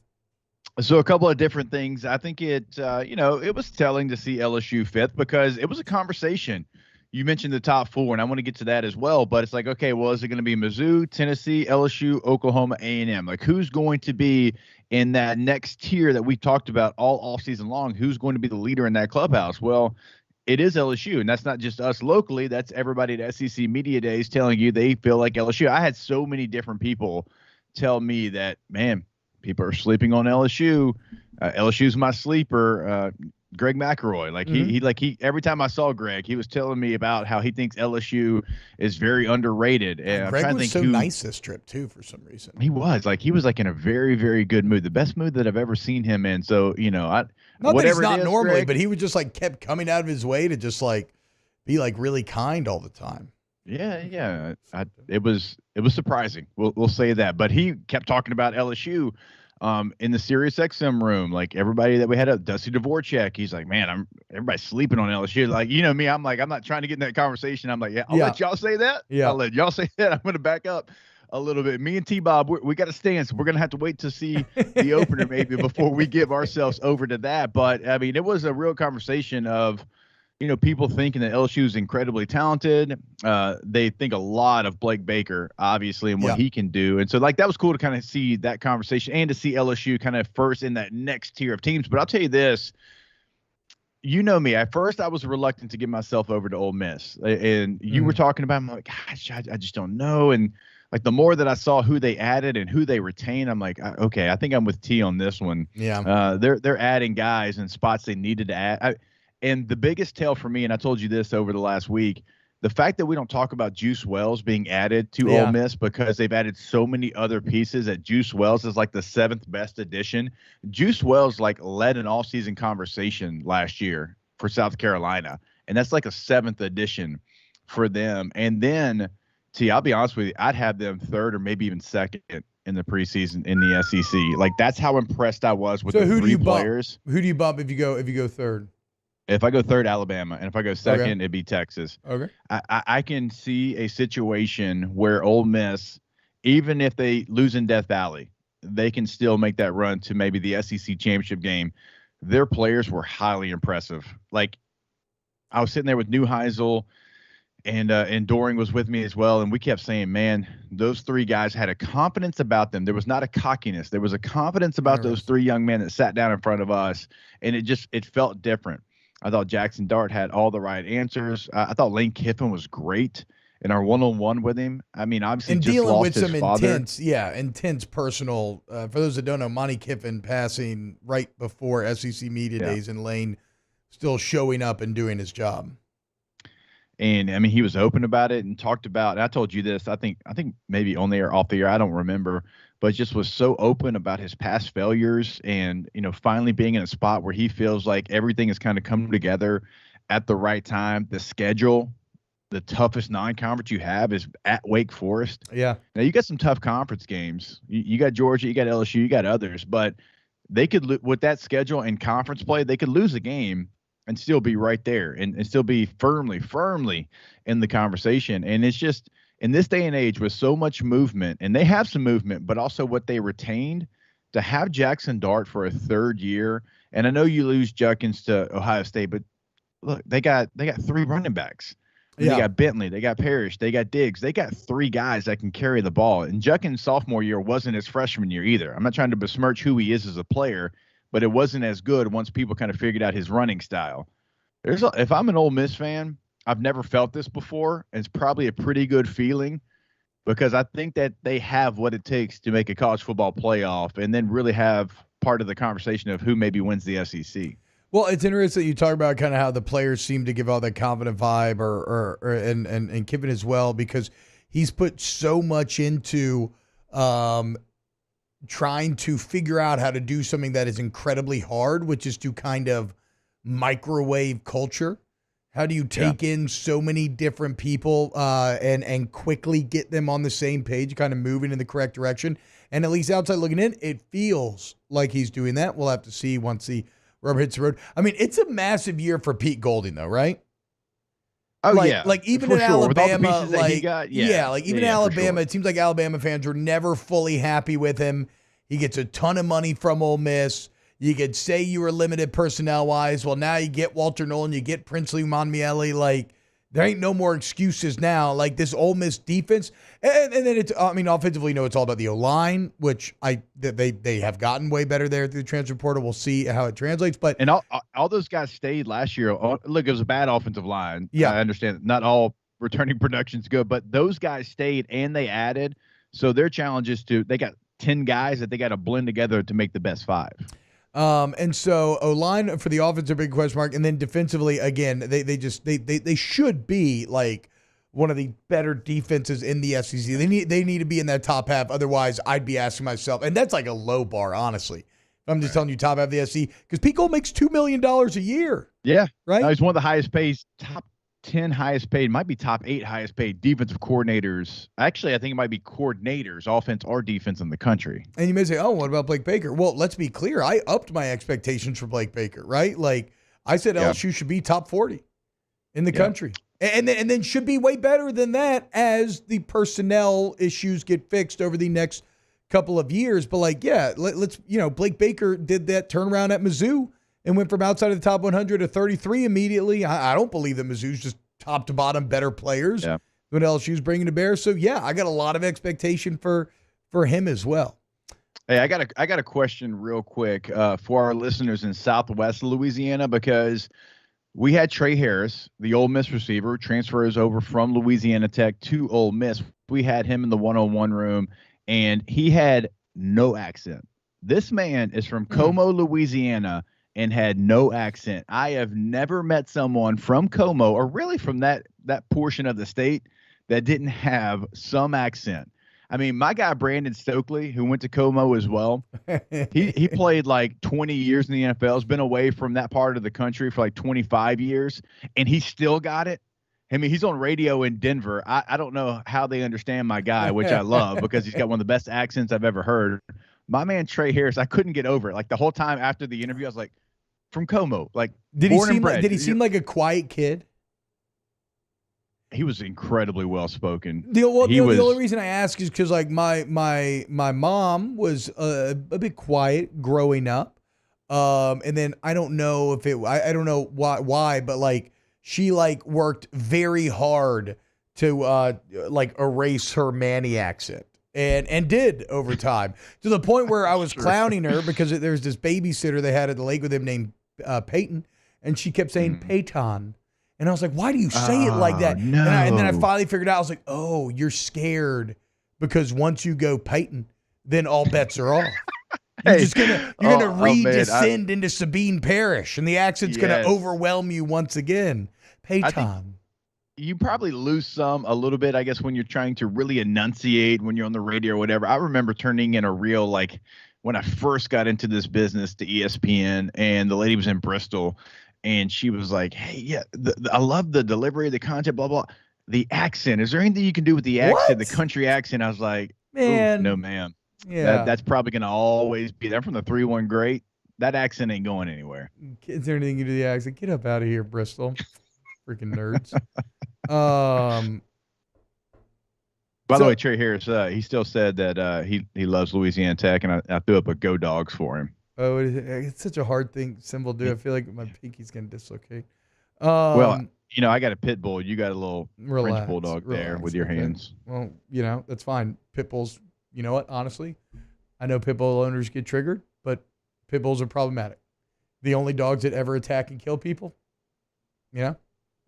So a couple of different things. I think it was telling to see LSU 5th because it was a conversation. You mentioned the top 4, and I want to get to that as well. But it's like, okay, well, is it going to be Mizzou, Tennessee, LSU, Oklahoma, A&M? Like, who's going to be in that next tier that we talked about all offseason long? Who's going to be the leader in that clubhouse? Well, it is LSU, and that's not just us locally. That's everybody at SEC Media Days telling you they feel like LSU. I had so many different people tell me that, man, people are sleeping on LSU. LSU's my sleeper. Greg McElroy, he every time I saw Greg, he was telling me about how he thinks LSU is very underrated. And Greg was so nice this trip too, for some reason. He was in a very, very good mood, the best mood that I've ever seen him in. So not that he's not normally, Greg, but he would just kept coming out of his way to just be really kind all the time. Yeah. It was surprising. We'll say that. But he kept talking about LSU in the SiriusXM room. Like everybody that we had up, Dusty Dvorak, he's like, man, everybody's sleeping on LSU. Like, you know me, I'm like, I'm not trying to get in that conversation. I'm like, I'll let y'all say that. I'll let y'all say that. I'm going to back up a little bit. Me and T-Bob, we got a stance. We're going to have to wait to see the opener maybe before we give ourselves over to that. But I mean, it was a real conversation of, people thinking that LSU is incredibly talented. They think a lot of Blake Baker, obviously, and what he can do. And so, that was cool to kind of see that conversation and to see LSU kind of first in that next tier of teams. But I'll tell you this, you know me. At first, I was reluctant to give myself over to Ole Miss. And you were talking about, I'm like, gosh, I just don't know. And, the more that I saw who they added and who they retained, I'm like, okay, I think I'm with T on this one. Yeah. They're adding guys in spots they needed to add. And the biggest tell for me, and I told you this over the last week, the fact that we don't talk about Juice Wells being added to Ole Miss because they've added so many other pieces that Juice Wells is the 7th best addition. Juice Wells led an all-season conversation last year for South Carolina, and that's a 7th addition for them. And then I'll be honest with you, I'd have them third or maybe even second in the preseason in the SEC. Like, that's how impressed I was with the three players. Who do you bump if you go third? If I go third, Alabama, and if I go second, it'd be Texas. Okay. I can see a situation where Ole Miss, even if they lose in Death Valley, they can still make that run to maybe the SEC championship game. Their players were highly impressive. Like, I was sitting there with Neuheisel, and Doring was with me as well, and we kept saying, man, those three guys had a confidence about them. There was not a cockiness. There was a confidence about those three young men that sat down in front of us, and it felt different. I thought Jackson Dart had all the right answers. I thought Lane Kiffin was great in our one-on-one with him. I mean, obviously, And just dealing lost with his some father. intense personal. For those that don't know, Monty Kiffin passing right before SEC Media Days, and Lane still showing up and doing his job. And I mean, he was open about it and talked about, and I told you this, I think maybe on the air, off the air, I don't remember, but just was so open about his past failures and, finally being in a spot where he feels like everything has kind of come together at the right time. The schedule, the toughest non-conference you have is at Wake Forest. Yeah. Now you got some tough conference games. You got Georgia, you got LSU, you got others, but they could, with that schedule and conference play, they could lose a game and still be right there and still be firmly in the conversation. And it's just, in this day and age with so much movement, and they have some movement, but also what they retained, to have Jackson Dart for a third year. And I know you lose Judkins to Ohio State, but look, they got three running backs. They got Bentley, they got Parrish, they got Diggs. They got three guys that can carry the ball. And Judkins' sophomore year wasn't his freshman year either. I'm not trying to besmirch who he is as a player, but it wasn't as good once people kind of figured out his running style. If I'm an Ole Miss fan, I've never felt this before. And it's probably a pretty good feeling, because I think that they have what it takes to make a college football playoff and then really have part of the conversation of who maybe wins the SEC. Well, it's interesting that you talk about kind of how the players seem to give all that confident vibe, and Kiffin as well, because he's put so much into trying to figure out how to do something that is incredibly hard, which is to kind of microwave culture. How do you take in so many different people and quickly get them on the same page, kind of moving in the correct direction? And at least outside looking in, it feels like he's doing that. We'll have to see once the rubber hits the road. I mean, it's a massive year for Pete Golding, though, right? Oh, like even in Alabama, even Alabama, it seems like Alabama fans were never fully happy with him. He gets a ton of money from Ole Miss. You could say you were limited personnel-wise. Well, now you get Walter Nolan, you get Princely Monmiele. Like, there ain't no more excuses now. Like, this Ole Miss defense. And then it's, offensively, it's all about the O-line, which they have gotten way better there through the transfer portal. We'll see how it translates. And all those guys stayed last year. Look, it was a bad offensive line. Yeah. I understand not all returning production's good, but those guys stayed and they added. So their challenge is they got 10 guys that they got to blend together to make the best 5. And so O-line for the offense, a big question mark. And then defensively, again, they should be like one of the better defenses in the SEC. They need to be in that top half. Otherwise, I'd be asking myself, and that's like a low bar, honestly. I'm just telling you, top half of the SEC, because Pete Gold makes $2 million a year. Yeah. Right? He's one of the highest paid, top 10 highest paid, might be top 8 highest paid defensive coordinators. Actually, I think it might be coordinators, offense or defense in the country. And you may say, oh, what about Blake Baker? Well, let's be clear. I upped my expectations for Blake Baker, right? Like, I said LSU should be top 40 in the country. And then should be way better than that as the personnel issues get fixed over the next couple of years. But let's Blake Baker did that turnaround at Mizzou and went from outside of the top 100 to 33 immediately. I don't believe that Mizzou's just top to bottom better players than LSU's bringing to bear. So I got a lot of expectation for him as well. Hey, I got a question real quick for our listeners in Southwest Louisiana, because we had Trey Harris, the Ole Miss receiver, transfers over from Louisiana Tech to Ole Miss. We had him in the one-on-one room, and he had no accent. This man is from Como, Louisiana, and had no accent. I have never met someone from Como, or really from that portion of the state, that didn't have some accent. I mean, my guy Brandon Stokely, who went to Como as well, he played like 20 years in the NFL, has been away from that part of the country for like 25 years, and he still got it. I mean, he's on radio in Denver. I don't know how they understand my guy, which I love because he's got one of the best accents I've ever heard. My man Trey Harris, I couldn't get over it. Like the whole time after the interview, I was like, from Como, like Did he born and seem bred. did he seem like a quiet kid? He was incredibly well spoken. The only reason I ask is because like my mom was a bit quiet growing up, and then I don't know if I don't know why, but like she like worked very hard to like erase her Manny accent. And did over time to the point where I was clowning her because there's this babysitter they had at the lake with him named Peyton, and she kept saying Peyton. And I was like, why do you say it like that? No. And then I finally figured out, I was like, oh, you're scared because once you go Peyton, then all bets are off. You're gonna redescend into Sabine Parish, and the accent's gonna overwhelm you once again. Peyton. You probably lose a little bit, I guess, when you're trying to really enunciate when you're on the radio or whatever. I remember turning in a reel like when I first got into this business to ESPN, and the lady was in Bristol, and she was like, hey, yeah, I love the delivery, the content, blah, blah. The accent. Is there anything you can do with the accent, the country accent? I was like, man, no, ma'am. Yeah. That's probably going to always be there. From the 3-1 great. That accent ain't going anywhere. Is there anything you do to the accent? Get up out of here, Bristol. Freaking nerds. By the way, Trey Harris, he still said that he loves Louisiana Tech, and I threw up a Go Dogs for him. Oh, it's such a hard symbol to do. I feel like my pinky's going to dislocate. Well, I got a pit bull. You got a little French bulldog there with your hands. Well, that's fine. Pit bulls, you know what? Honestly, I know pit bull owners get triggered, but pit bulls are problematic. The only dogs that ever attack and kill people, not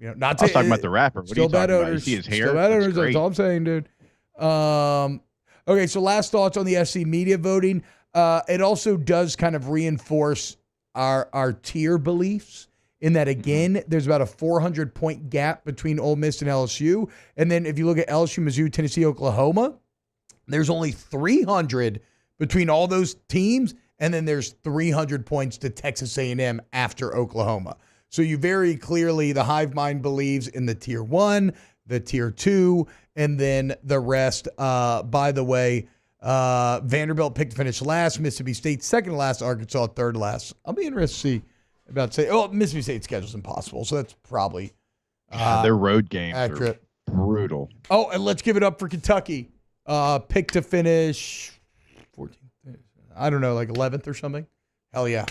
I was talking about the rapper. What are you talking about? You see his hair? Still bad owners. That's all I'm saying, dude. Okay, so last thoughts on the SC media voting. It also does kind of reinforce our tier beliefs in that, again, there's about a 400-point gap between Ole Miss and LSU. And then if you look at LSU, Mizzou, Tennessee, Oklahoma, there's only 300 between all those teams. And then there's 300 points to Texas A&M after Oklahoma. So you very clearly, the hive mind believes in the tier 1, the tier 2, and then the rest. By the way, Vanderbilt picked to finish last, Mississippi State second last, Arkansas third last. I'll be interested to see Mississippi State schedule's impossible, so that's probably their road games accurate. Are brutal. Oh, and let's give it up for Kentucky. Picked to finish 14th. I don't know, like 11th or something. Hell yeah.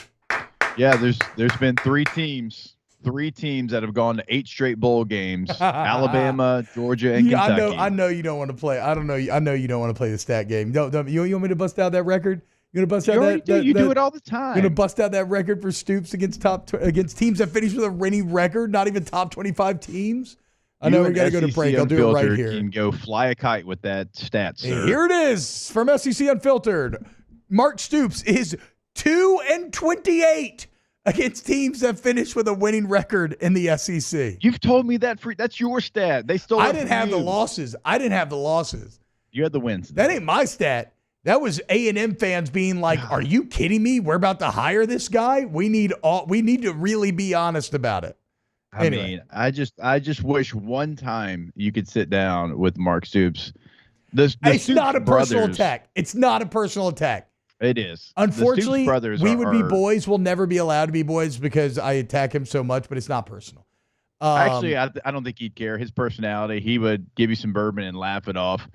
Yeah, there's been three teams that have gone to 8 straight bowl games: Alabama, Georgia, and Kentucky. I know you don't want to play. I know you don't want to play the stat game. You want me to bust out that record? You gonna bust out that? You do it all the time. You gonna bust out that record for Stoops against teams that finish with a winning record, not even top 25 teams? I know we got to go to break. I'll do it right here. You can go fly a kite with that stat, sir. Here it is from SEC Unfiltered. Mark Stoops is 2-28 against teams that finish with a winning record in the SEC. You've told me that that's your stat. They stole. I didn't have the losses. You had the wins. That ain't my stat. That was A&M fans being like, "Are you kidding me? We're about to hire this guy. We need to really be honest about it." I mean, I just wish one time you could sit down with Mark Stoops. It's not a personal attack. It's not a personal attack. It is. Unfortunately, we would be boys. We'll never be allowed to be boys because I attack him so much, but it's not personal. Actually, I don't think he'd care. His personality, he would give you some bourbon and laugh it off.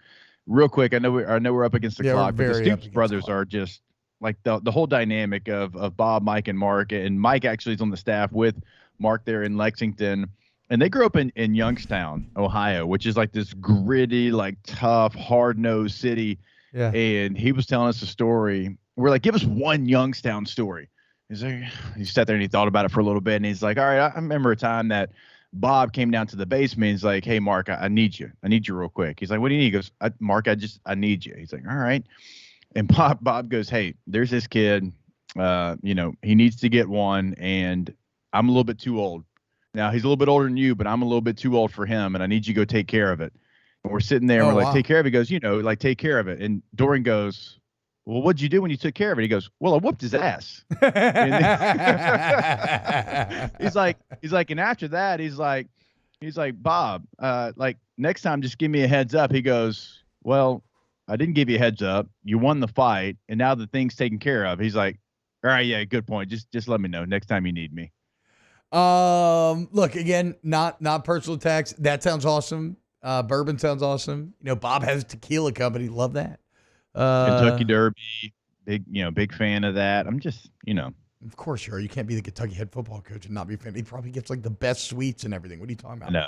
Real quick, I know we're up against the clock, but the Stoops brothers are just like the whole dynamic of Bob, Mike, and Mark. And Mike actually is on the staff with Mark there in Lexington. And they grew up in Youngstown, Ohio, which is like this gritty, like tough, hard-nosed city. Yeah. And he was telling us a story. We're like, give us one Youngstown story. He's like, he sat there and he thought about it for a little bit. And he's like, all right, I remember a time that Bob came down to the basement. He's like, hey, Mark, I need you. I need you real quick. He's like, what do you need? He goes, Mark, I need you. He's like, all right. And Bob goes, hey, there's this kid. He needs to get one. And I'm a little bit too old. Now, he's a little bit older than you, but I'm a little bit too old for him. And I need you to go take care of it. And we're sitting there and we're like, take care of it. He goes, take care of it. And Dorian goes, well, what'd you do when you took care of it? He goes, well, I whooped his ass. he's like, and after that, he's like, He's like, Bob, like next time, just give me a heads up. He goes, well, I didn't give you a heads up. You won the fight, and now the thing's taken care of. He's like, all right, yeah, good point. Just let me know next time you need me. Look, again, not personal attacks. That sounds awesome. Bourbon sounds awesome. You know, Bob has a tequila company. Love that. Kentucky Derby, big fan of that. I'm just, Of course you are. You can't be the Kentucky head football coach and not be a fan. He probably gets like the best suites and everything. What are you talking about? No.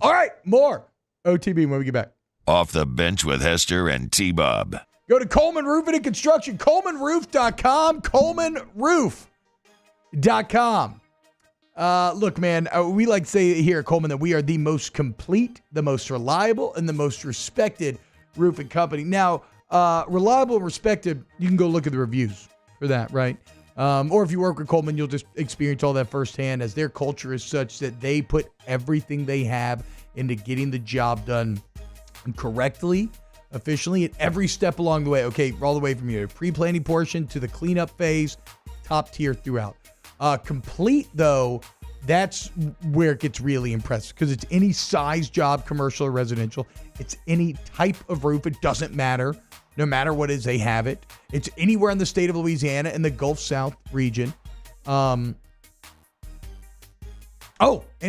All right, more OTB when we get back. Off the bench with Hester and T-Bob. Go to Coleman Roofing and Construction, ColemanRoof.com, ColemanRoof.com. Look, man, we like to say here at Coleman that we are the most complete, the most reliable, and the most respected roofing company. Now, reliable and respected, you can go look at the reviews for that, right? Or if you work with Coleman, you'll just experience all that firsthand, as their culture is such that they put everything they have into getting the job done correctly, efficiently, at every step along the way. Okay, all the way from your pre-planning portion to the cleanup phase, top tier throughout. Complete, though, that's where it gets really impressive, because it's any size job, commercial or residential. It's any type of roof. It doesn't matter. No matter what it is, they have it. It's anywhere in the state of Louisiana and the Gulf South region. And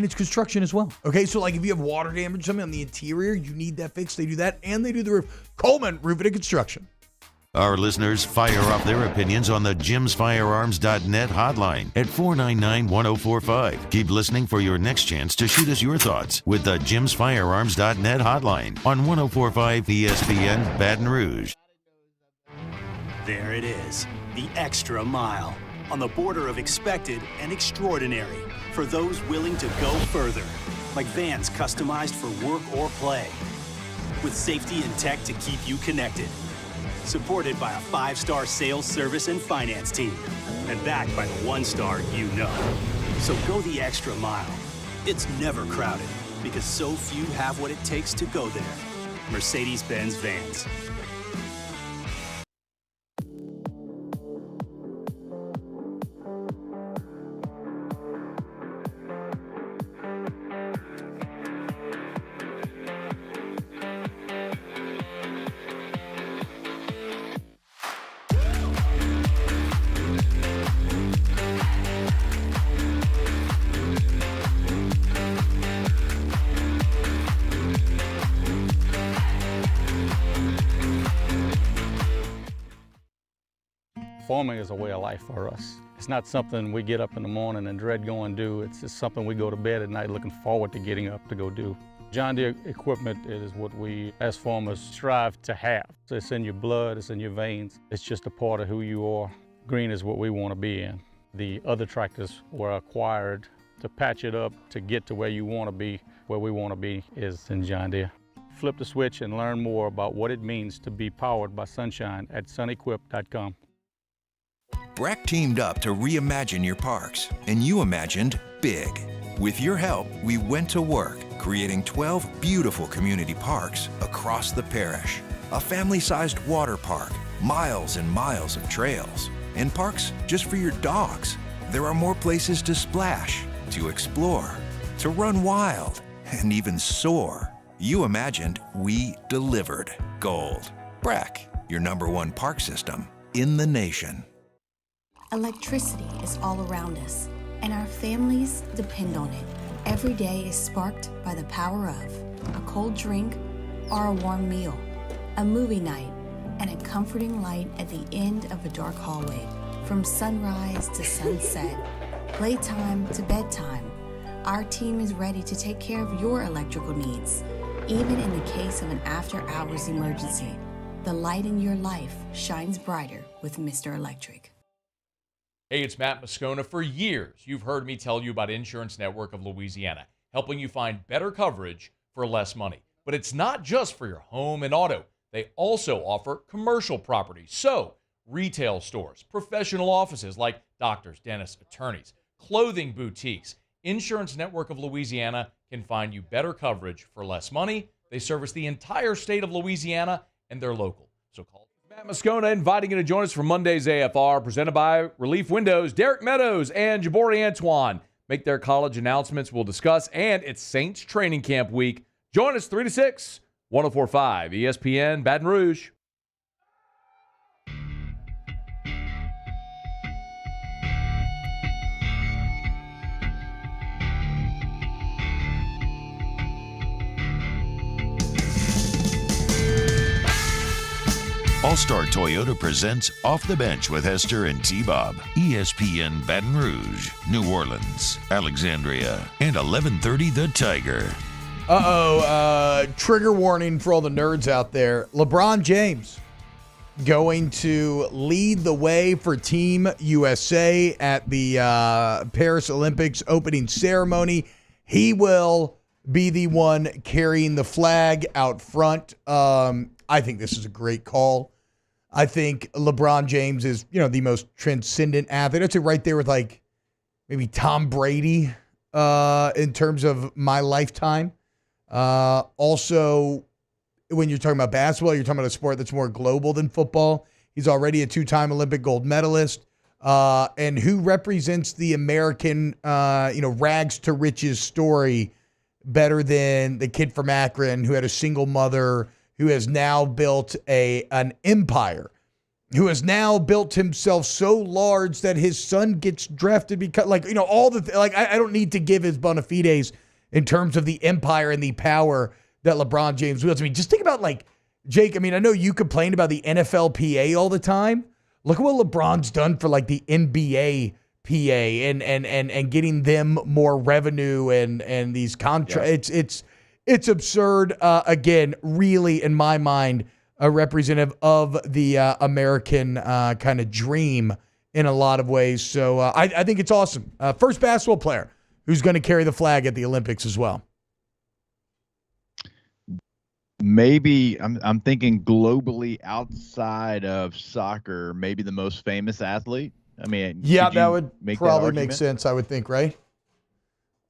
it's construction as well. Okay, so like if you have water damage, something on the interior, you need that fixed. They do that, and they do the roof. Coleman Roofing and Construction. Our listeners fire off their opinions on the JimsFirearms.net hotline at 499-1045. Keep listening for your next chance to shoot us your thoughts with the JimsFirearms.net hotline on 1045 ESPN Baton Rouge. There it is, the extra mile, on the border of expected and extraordinary, for those willing to go further, like vans customized for work or play, with safety and tech to keep you connected. Supported by a 5-star sales, service, and finance team, and backed by the 1-star you know. So go the extra mile. It's never crowded, because so few have what it takes to go there. Mercedes-Benz Vans. Farming is a way of life for us. It's not something we get up in the morning and dread going do. It's just something we go to bed at night looking forward to getting up to go do. John Deere equipment is what we as farmers strive to have. It's in your blood, it's in your veins. It's just a part of who you are. Green is what we want to be in. The other tractors were acquired to patch it up to get to where you want to be. Where we want to be is in John Deere. Flip the switch and learn more about what it means to be powered by sunshine at sunequip.com. Breck teamed up to reimagine your parks, and you imagined big. With your help, we went to work, creating 12 beautiful community parks across the parish. A family-sized water park, miles and miles of trails, and parks just for your dogs. There are more places to splash, to explore, to run wild, and even soar. You imagined, we delivered gold. Breck, your #1 park system in the nation. Electricity is all around us, and our families depend on it. Every day is sparked by the power of a cold drink or a warm meal, a movie night, and a comforting light at the end of a dark hallway. From sunrise to sunset, playtime to bedtime, our team is ready to take care of your electrical needs, even in the case of an after-hours emergency. The light in your life shines brighter with Mr. Electric. Hey, it's Matt Moscona. For years, you've heard me tell you about Insurance Network of Louisiana, helping you find better coverage for less money. But it's not just for your home and auto. They also offer commercial property. So, retail stores, professional offices like doctors, dentists, attorneys, clothing boutiques. Insurance Network of Louisiana can find you better coverage for less money. They service the entire state of Louisiana, and they're local. So call Matt Moscona inviting you to join us for Monday's AFR, presented by Relief Windows, Derek Meadows, and Jabori Antoine. make their college announcements. We'll discuss. And it's Saints training camp week. Join us 3 to 6, 104.5 ESPN Baton Rouge. All-Star Toyota presents Off the Bench with Hester and T-Bob. ESPN Baton Rouge, New Orleans, Alexandria, and 1130 The Tiger. Trigger warning for all the nerds out there. LeBron James going to lead the way for Team USA at the Paris Olympics opening ceremony. He will be the one carrying the flag out front. I think this is a great call. I think LeBron James is, the most transcendent athlete. I'd say right there with like maybe Tom Brady in terms of my lifetime. Also, when you're talking about basketball, you're talking about a sport that's more global than football. He's already a 2-time Olympic gold medalist. And who represents the American, rags to riches story better than the kid from Akron who had a single mother, who has now built an empire, who has now built himself so large that his son gets drafted because, I don't need to give his bona fides in terms of the empire and the power that LeBron James wields. I mean, just think about, Jake, I know you complain about the NFLPA all the time. Look at what LeBron's done for, the NBA PA and getting them more revenue and these contracts. Yeah. It's absurd. Again, really, in my mind, a representative of the American kind of dream in a lot of ways. So I think it's awesome. First basketball player who's going to carry the flag at the Olympics as well. Maybe I'm thinking globally outside of soccer, maybe the most famous athlete. Yeah, that would probably make sense, I would think, right?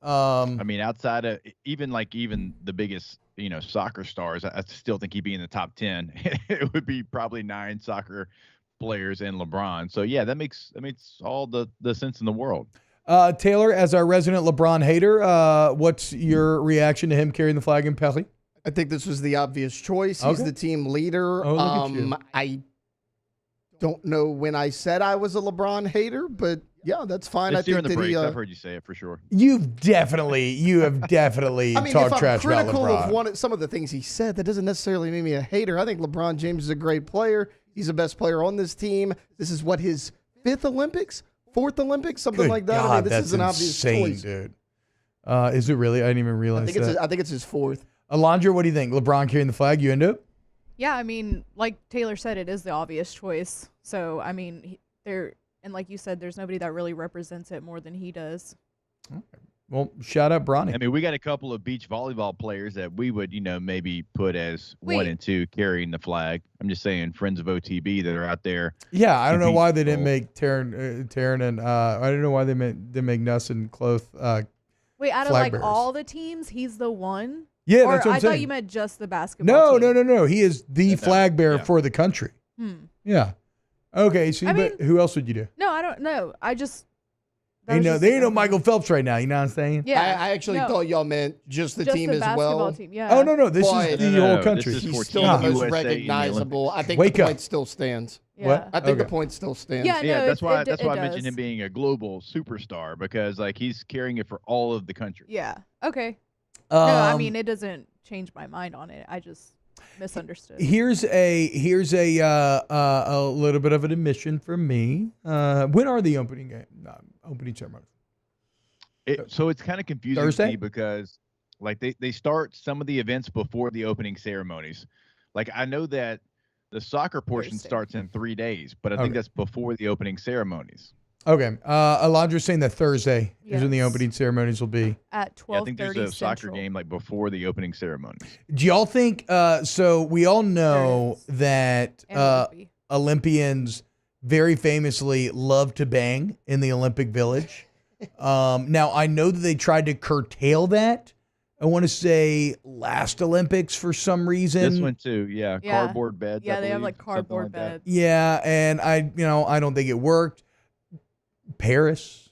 Outside of even the biggest, soccer stars, I still think he'd be in the top 10. It would be probably 9 soccer players and LeBron. So yeah, that makes all the sense in the world. Taylor, as our resident LeBron hater, what's your reaction to him carrying the flag in Paris? I think this was the obvious choice. He's the team leader. Oh, look at you. I don't know when I said I was a LeBron hater, but yeah, that's fine. I think that I've heard you say it for sure. You have definitely talked trash about LeBron. Of some of the things he said, that doesn't necessarily make me a hater. I think LeBron James is a great player. He's the best player on this team. This is what, his 4th Olympics, something like that. God, this is an obvious choice, dude. Is it really? I didn't even realize that. I think it's his 4th. Alondra, what do you think? LeBron carrying the flag, you into it? Yeah, like Taylor said, it is the obvious choice. So, and like you said, there's nobody that really represents it more than he does. Okay. Well, shout out Bronny. We got a couple of beach volleyball players that we would, maybe put as 1 and 2 carrying the flag. I'm just saying, friends of OTB that are out there. Yeah, I don't know why they didn't make Taryn and I don't know why they didn't make Nuss and Cloth. Wait, out of all the teams, he's the one. Yeah, that's what I'm saying. I thought you meant just the basketball team. No. He is the flag bearer for the country. Yeah. Okay, so who else would you do? No, I don't know. I just... They ain't no Michael Phelps right now. You know what I'm saying? Yeah. I actually thought y'all meant just the team as well. Team, yeah. Oh, no. This is the whole country. He's still the most recognizable. I think the point still stands. Yeah. What? I think the point still stands. Yeah, that's why I mentioned him being a global superstar, because he's carrying it for all of the country. Yeah. Okay. No, it doesn't change my mind on it. I just misunderstood. Here's a little bit of an admission from me. When are the opening ceremonies? So it's kind of confusing Thursday? to me because they start some of the events before the opening ceremonies. I know that the soccer portion starts in 3 days, but I think that's before the opening ceremonies. Okay. Alondra's saying that Thursday is when the opening ceremonies will be. At 12:30 I think there's a soccer game before the opening ceremonies. Do y'all think, so we all know that Olympians very famously love to bang in the Olympic Village. Now, I know that they tried to curtail that. I want to say last Olympics for some reason. This one too, yeah. Cardboard beds. Yeah, they have cardboard beds. Yeah, and I don't think it worked. Paris,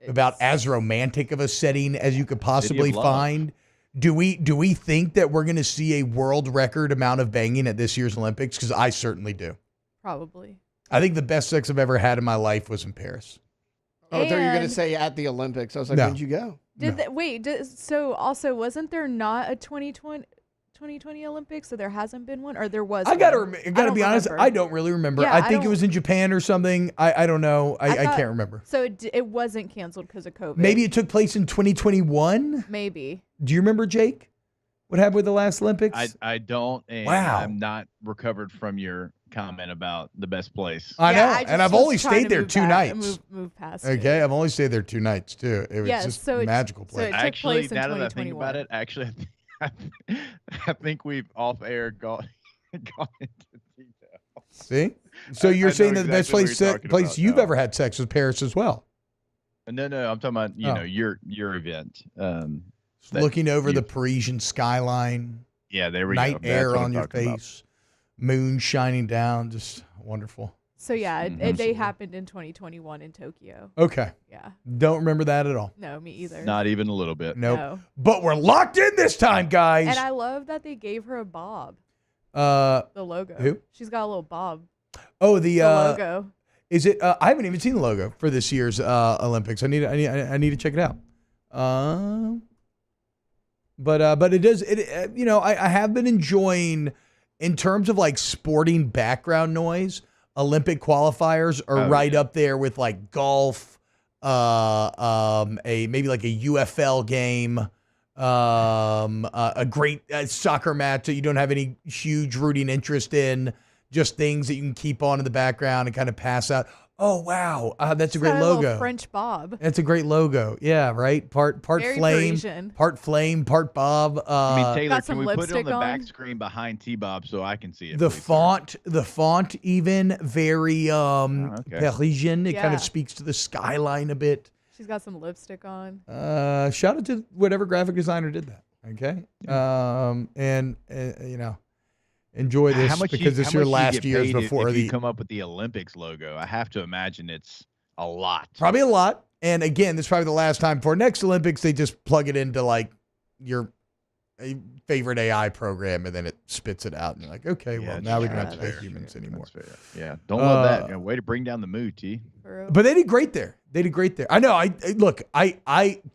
about as romantic of a setting as you could possibly find. Do we think that we're going to see a world record amount of banging at this year's Olympics? Because I certainly do. Probably. I think the best sex I've ever had in my life was in Paris. Oh, I thought you were going to say at the Olympics. I was like, No. when'd you go? So also, wasn't there not a 2020 Olympics? So there hasn't been one? Or there was I got to one? be honest, I don't really remember. Yeah, I think it was in Japan or something. I don't know. I thought- can't remember. So it wasn't canceled because of COVID. Maybe it took place in 2021? Maybe. Do you remember, Jake? What happened with the last Olympics? I don't, and Wow. I'm not recovered from your comment about the best place. I know, and I've only was trying stayed to there move 2 back- nights. Move past Okay, I've only stayed there 2 nights too. It was just a magical place. So it took place in now that I think 2021. about it, actually, I think we've off air gone into detail. See? So I you're know saying that the best exactly what you're talking place about you've now. ever had sex was Paris as well? No, I'm talking about your event. Looking over the Parisian skyline. Yeah, there we night go. air That's what on I'm your talking about. face, moon shining down, just wonderful. So yeah, they happened in 2021 in Tokyo. Okay. Yeah. Don't remember that at all. No, me either. Not even a little bit. Nope. No. But we're locked in this time, guys. And I love that they gave her a bob. The logo. Who? She's got a little bob. Oh, the logo. Is it? I haven't even seen the logo for this year's Olympics. I need to check it out. But it does. I have been enjoying, in terms of like sporting background noise. Olympic qualifiers are right up there with like golf, maybe like a UFL game, a great soccer match that you don't have any huge rooting interest in, just things that you can keep on in the background and kind of pass out. Oh wow, that's a great Little logo. French bob. That's a great logo. Yeah, right. Part Very flame, Parisian. part flame, part bob. I mean, Taylor, Got can some we put it on lipstick the back on? screen behind T-Bob so I can see it? the please, font even very okay. Parisian. It kind Yeah. of speaks to the skyline a bit. She's got some lipstick on. Shout out to whatever graphic designer did that. Okay. Enjoy this because it's your last year's before if the you come up with the Olympics logo. I have to imagine it's a lot. probably a lot. And again, this is probably the last time for next Olympics. They just plug it into like your favorite AI program, and then it spits it out. And you're like, okay, well, now we don't have to pay humans anymore. Yeah, don't love that. Yeah, way to bring down the mood, T. But they did great there. I know. I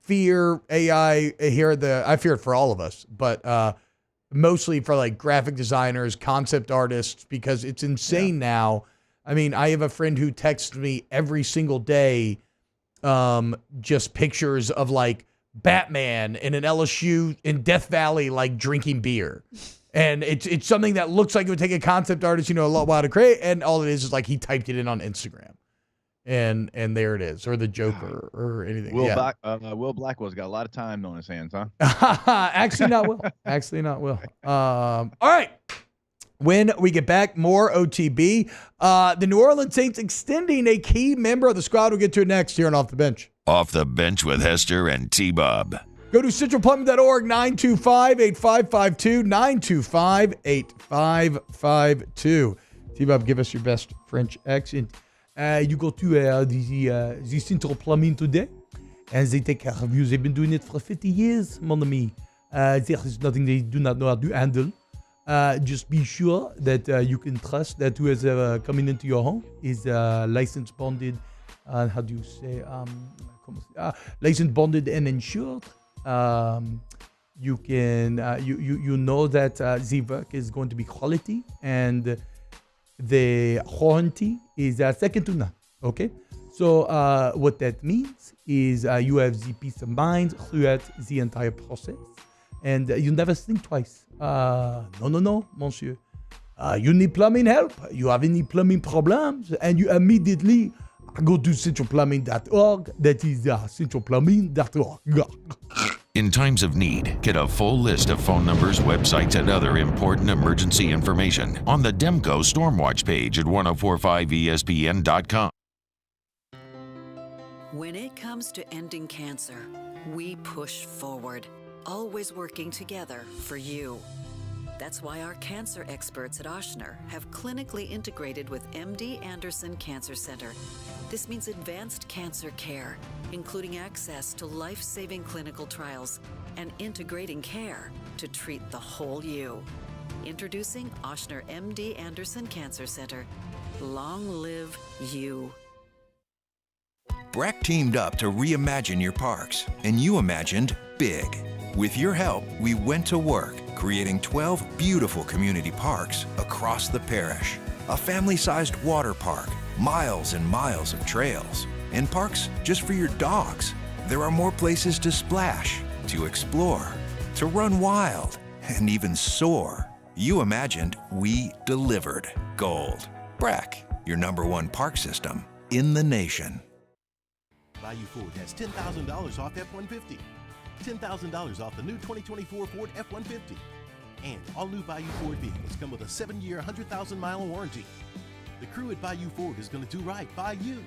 fear AI here. I fear it for all of us, but mostly for like graphic designers, concept artists, because it's insane now. I mean, I have a friend who texts me every single day, just pictures of like Batman in an LSU in Death Valley, like drinking beer. And it's something that looks like it would take a concept artist, a while to create. And all it is like he typed it in on Instagram. And there it is, or the Joker, or anything. Will Blackwell's got a lot of time on his hands, huh? Actually, not Will. All right. When we get back, more OTB. The New Orleans Saints extending a key member of the squad. We'll get to it next here on Off the Bench. Off the Bench with Hester and T-Bob. Go to centralplumbing.org, 925-8552, 925-8552. T-Bob, give us your best French accent. You go to the Central Plumbing today, and they take care of you. They've been doing it for 50 years, mon ami. There is nothing they do not know how to handle. Just be sure that you can trust that whoever coming into your home is licensed, bonded, how do you say, licensed, bonded, and insured. You can, you know that the work is going to be quality, and the warranty is second to none. Okay, so what that means is you have the peace of mind throughout the entire process, and you never think twice. No, monsieur. You need plumbing help, you have any plumbing problems, and you immediately go to centralplumbing.org. That is centralplumbing.org. In times of need, get a full list of phone numbers, websites, and other important emergency information on the Demco Stormwatch page at 1045ESPN.com. When it comes to ending cancer, we push forward, always working together for you. That's why our cancer experts at Ochsner have clinically integrated with MD Anderson Cancer Center. This means advanced cancer care, including access to life-saving clinical trials and integrating care to treat the whole you. Introducing Ochsner MD Anderson Cancer Center. Long live you. Breck teamed up to reimagine your parks, and you imagined big. With your help, we went to work, creating 12 beautiful community parks across the parish. A family-sized water park, miles and miles of trails, and parks just for your dogs. There are more places to splash, to explore, to run wild, and even soar. You imagined, we delivered. Gold. Breck, your #1 park system in the nation. Bayou Ford has $10,000 off F-150, $10,000 off the new 2024 Ford F-150, and all new Bayou Ford vehicles come with a 7-year, 100,000-mile warranty. The crew at Bayou Ford is going to do right by you.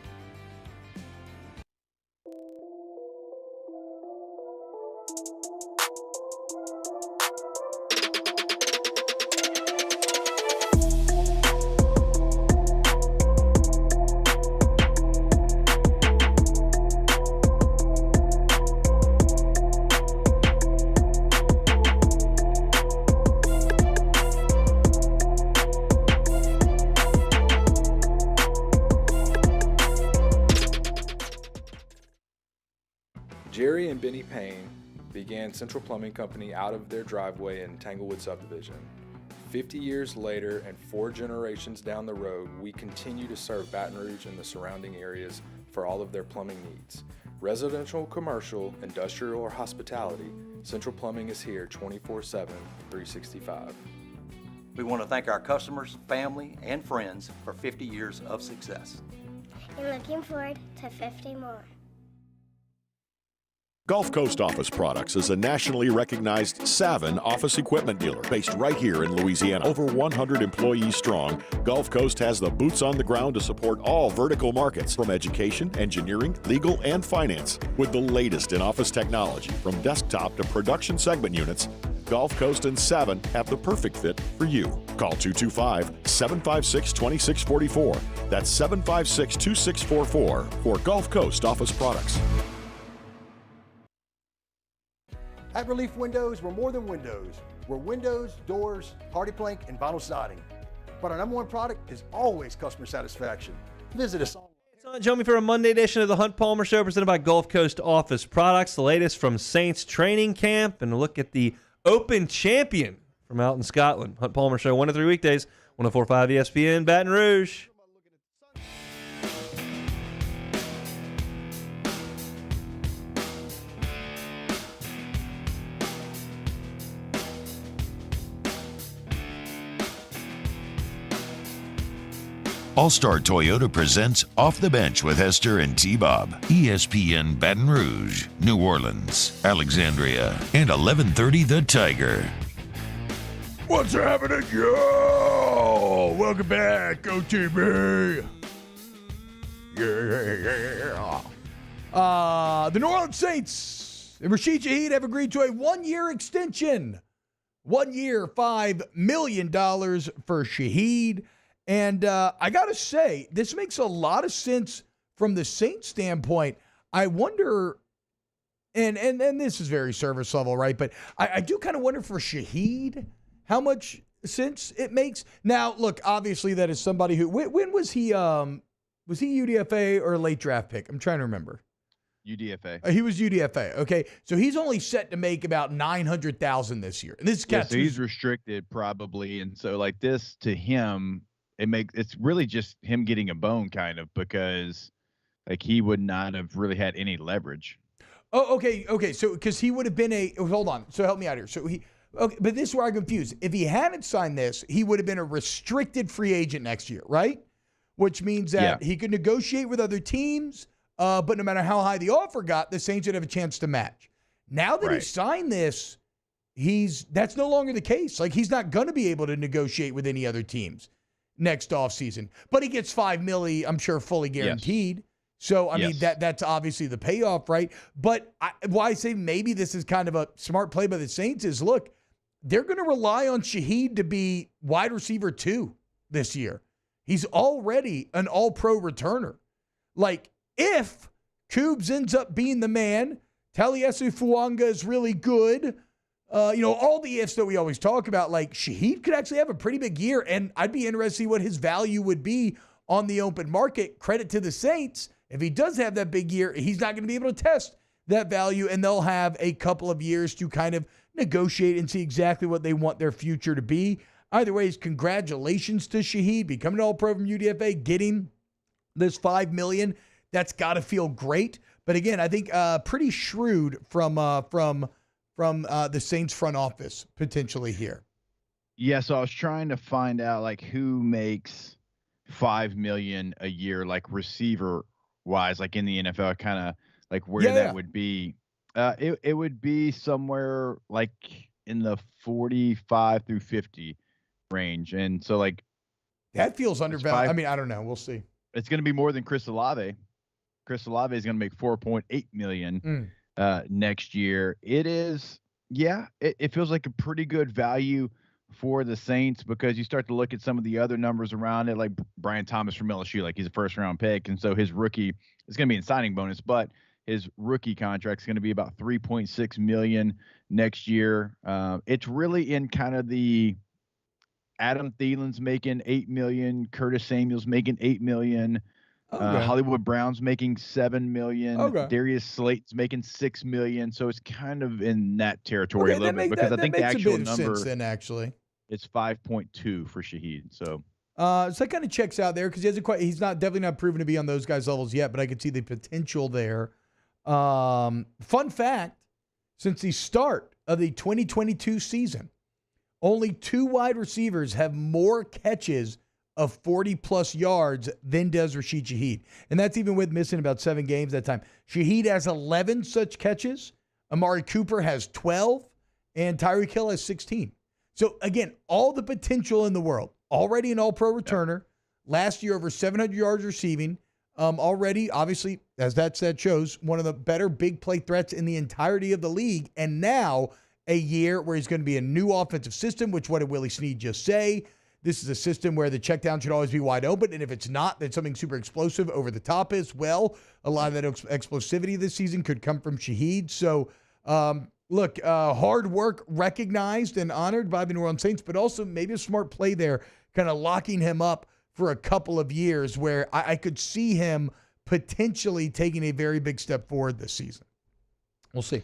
Jerry and Benny Payne began Central Plumbing Company out of their driveway in Tanglewood subdivision. 50 years later and 4 generations down the road, we continue to serve Baton Rouge and the surrounding areas for all of their plumbing needs. Residential, commercial, industrial, or hospitality, Central Plumbing is here 24/7, 365. We want to thank our customers, family, and friends for 50 years of success. And looking forward to 50 more. Gulf Coast Office Products is a nationally recognized Savin office equipment dealer based right here in Louisiana. Over 100 employees strong, Gulf Coast has the boots on the ground to support all vertical markets from education, engineering, legal, and finance. With the latest in office technology from desktop to production segment units, Gulf Coast and Savin have the perfect fit for you. Call 225-756-2644. That's 756-2644 for Gulf Coast Office Products. At Relief Windows, we're more than windows. We're windows, doors, party plank, and vinyl siding. But our #1 product is always customer satisfaction. Visit us. Join me for a Monday edition of the Hunt Palmer Show presented by Gulf Coast Office Products. The latest from Saints training camp and a look at the Open champion from out in Scotland. Hunt Palmer Show 1 to 3 weekdays, 104.5 ESPN, Baton Rouge. All-Star Toyota presents Off the Bench with Hester and T-Bob. ESPN Baton Rouge, New Orleans, Alexandria, and 1130 The Tiger. What's happening, yo? Welcome back, OTB. Yeah. The New Orleans Saints and Rashid Shaheed have agreed to a 1-year extension. 1 year, $5 million for Shaheed. And I got to say, this makes a lot of sense from the Saints standpoint. I wonder, and this is very service level, right? But I do kind of wonder for Shaheed how much sense it makes. Now, look, obviously that is somebody who, when was he UDFA or a late draft pick? I'm trying to remember. UDFA. He was UDFA. Okay, so he's only set to make about $900,000 this year. And this so he's restricted probably, and so like this to him, it's really just him getting a bone kind of, because like he would not have really had any leverage. Oh, okay. So because he would have been hold on. So help me out here. So but this is where I'm confused. If he hadn't signed this, he would have been a restricted free agent next year, right? Which means that he could negotiate with other teams, but no matter how high the offer got, the Saints would have a chance to match. Now that he signed this, that's no longer the case. Like he's not going to be able to negotiate with any other teams next offseason. But he gets $5 million, I'm sure, fully guaranteed. Yes. So, I mean, that's obviously the payoff, right? But why I say maybe this is kind of a smart play by the Saints is, look, they're going to rely on Shaheed to be wide receiver 2 this year. He's already an all-pro returner. Like, if Coombs ends up being the man. Taliesin Fuanga is really good. All the ifs that we always talk about, like Shaheed could actually have a pretty big year, and I'd be interested to see what his value would be on the open market. Credit to the Saints. If he does have that big year, he's not going to be able to test that value, and they'll have a couple of years to kind of negotiate and see exactly what they want their future to be. Either way, congratulations to Shaheed, becoming an All-Pro from UDFA, getting this $5 million. That's got to feel great. But again, I think pretty shrewd from the Saints front office potentially here. Yeah, so I was trying to find out like who makes $5 million a year, like receiver wise, like in the NFL, kind of like where that would be. It would be somewhere like in the 45 through 50 range, and so like that feels undervalued. I mean, I don't know. We'll see. It's going to be more than Chris Olave. Chris Olave is going to make $4.8 million next year. It is, it feels like a pretty good value for the Saints because you start to look at some of the other numbers around it, like Brian Thomas from LSU, like he's a first-round pick, and so his rookie is going to be in signing bonus, but his rookie contract is going to be about $3.6 million next year. It's really in kind of the Adam Thielen's making $8 million, Curtis Samuel's making $8 million. Hollywood Brown's making $7 million. Darius Slate's making $6 million. So it's kind of in that territory a little bit because I think the actual number then actually it's 5.2 for Shaheed. So that kind of checks out there because he's definitely not proven to be on those guys' levels yet, but I could see the potential there. Fun fact: since the start of the 2022 season, only 2 wide receivers have more catches of 40-plus yards than does Rashid Shaheed. And that's even with missing about 7 games that time. Shaheed has 11 such catches. Amari Cooper has 12. And Tyreek Hill has 16. So, again, all the potential in the world. Already an all-pro returner. Last year, over 700 yards receiving. Already, obviously, as that stat shows, one of the better big play threats in the entirety of the league. And now a year where he's going to be a new offensive system, which what did Willie Snead just say? This is a system where the check down should always be wide open. And if it's not, then something super explosive over the top is. Well, a lot of that explosivity this season could come from Shaheed. So, hard work recognized and honored by the New Orleans Saints, but also maybe a smart play there, kind of locking him up for a couple of years where I could see him potentially taking a very big step forward this season. We'll see.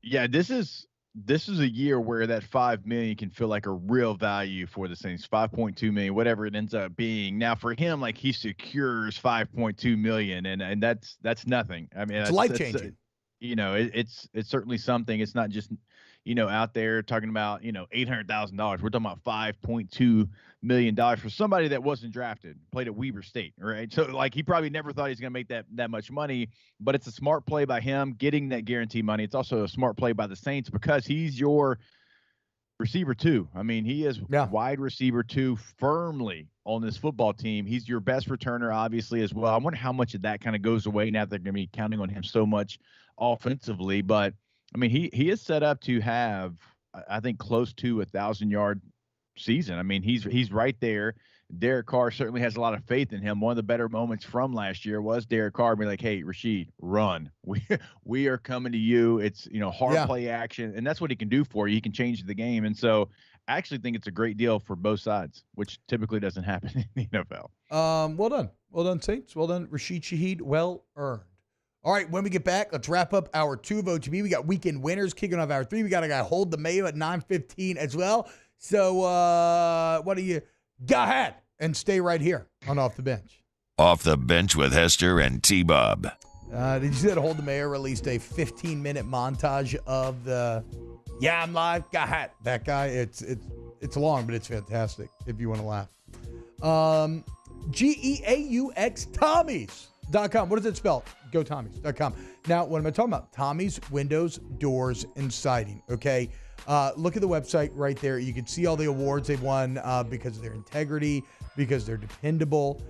Yeah, this is a year where that $5 million can feel like a real value for the Saints. $5.2 million, whatever it ends up being. Now for him, like he secures $5.2 million, and that's nothing. I mean, it's life-changing. It's certainly something. It's not just out there talking about $800,000. We're talking about $5.2 million for somebody that wasn't drafted, played at Weber State, right? So like he probably never thought he's going to make that much money, but it's a smart play by him getting that guarantee money. It's also a smart play by the Saints because he's your receiver 2. I mean, he is wide receiver 2 firmly on this football team. He's your best returner, obviously, as well. I wonder how much of that kind of goes away now that they're going to be counting on him so much offensively. But I mean, he is set up to have, I think, close to 1,000-yard season. I mean, he's right there. Derek Carr certainly has a lot of faith in him. One of the better moments from last year was Derek Carr being like, "Hey, Rashid, run. We are coming to you." It's hard play action, and that's what he can do for you. He can change the game, and so I actually think it's a great deal for both sides, which typically doesn't happen in the NFL. Well done, Saints. Well done, Rashid Shaheed. Well earned. All right, when we get back, let's wrap up hour 2 of OTB. We got weekend winners kicking off hour 3. We got a guy Hold the Mayo at 9:15 as well. So what do you go ahead and stay right here on Off the Bench. Off the Bench with Hester and T-Bob. Did you see that Hold the Mayo released a 15-minute montage of the I'm live, go ahead. That guy, it's long, but it's fantastic if you want to laugh. GEAUX Tommies.com. What does it spell? Go Tommies.com. Now, what am I talking about? Tommy's Windows, Doors, and Siding. Okay. Look at the website right there. You can see all the awards they've won because of their integrity, because they're dependable,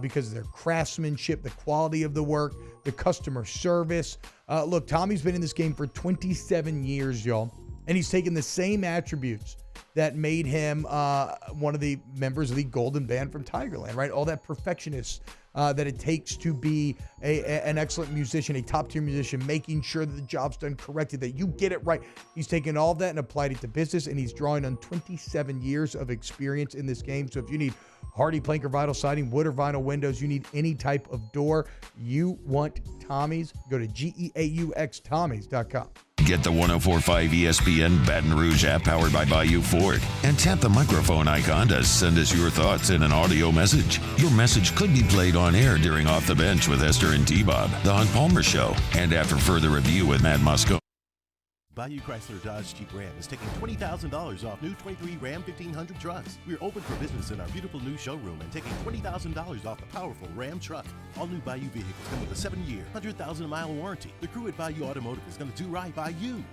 because of their craftsmanship, the quality of the work, the customer service. Look, Tommy's been in this game for 27 years, y'all, and he's taken the same attributes that made him one of the members of the Golden Band from Tigerland, right? All that perfectionist that it takes to be an excellent musician, a top-tier musician, making sure that the job's done correctly, that you get it right. He's taken all that and applied it to business, and he's drawing on 27 years of experience in this game. So if you need hardy plank or vinyl siding, wood or vinyl windows, you need any type of door, you want Tommy's, go to GEAUXTommy's.com. Get the 104.5 ESPN Baton Rouge app powered by Bayou Ford and tap the microphone icon to send us your thoughts in an audio message. Your message could be played on air during Off the Bench with Hester and T-Bob, The Hunt Palmer Show, and after further review with Matt Musco. Bayou Chrysler Dodge Jeep Ram is taking $20,000 off new 23 Ram 1500 trucks. We're open for business in our beautiful new showroom and taking $20,000 off the powerful Ram truck. All new Bayou vehicles come with a 7-year, 100,000-mile warranty. The crew at Bayou Automotive is going to do right by you.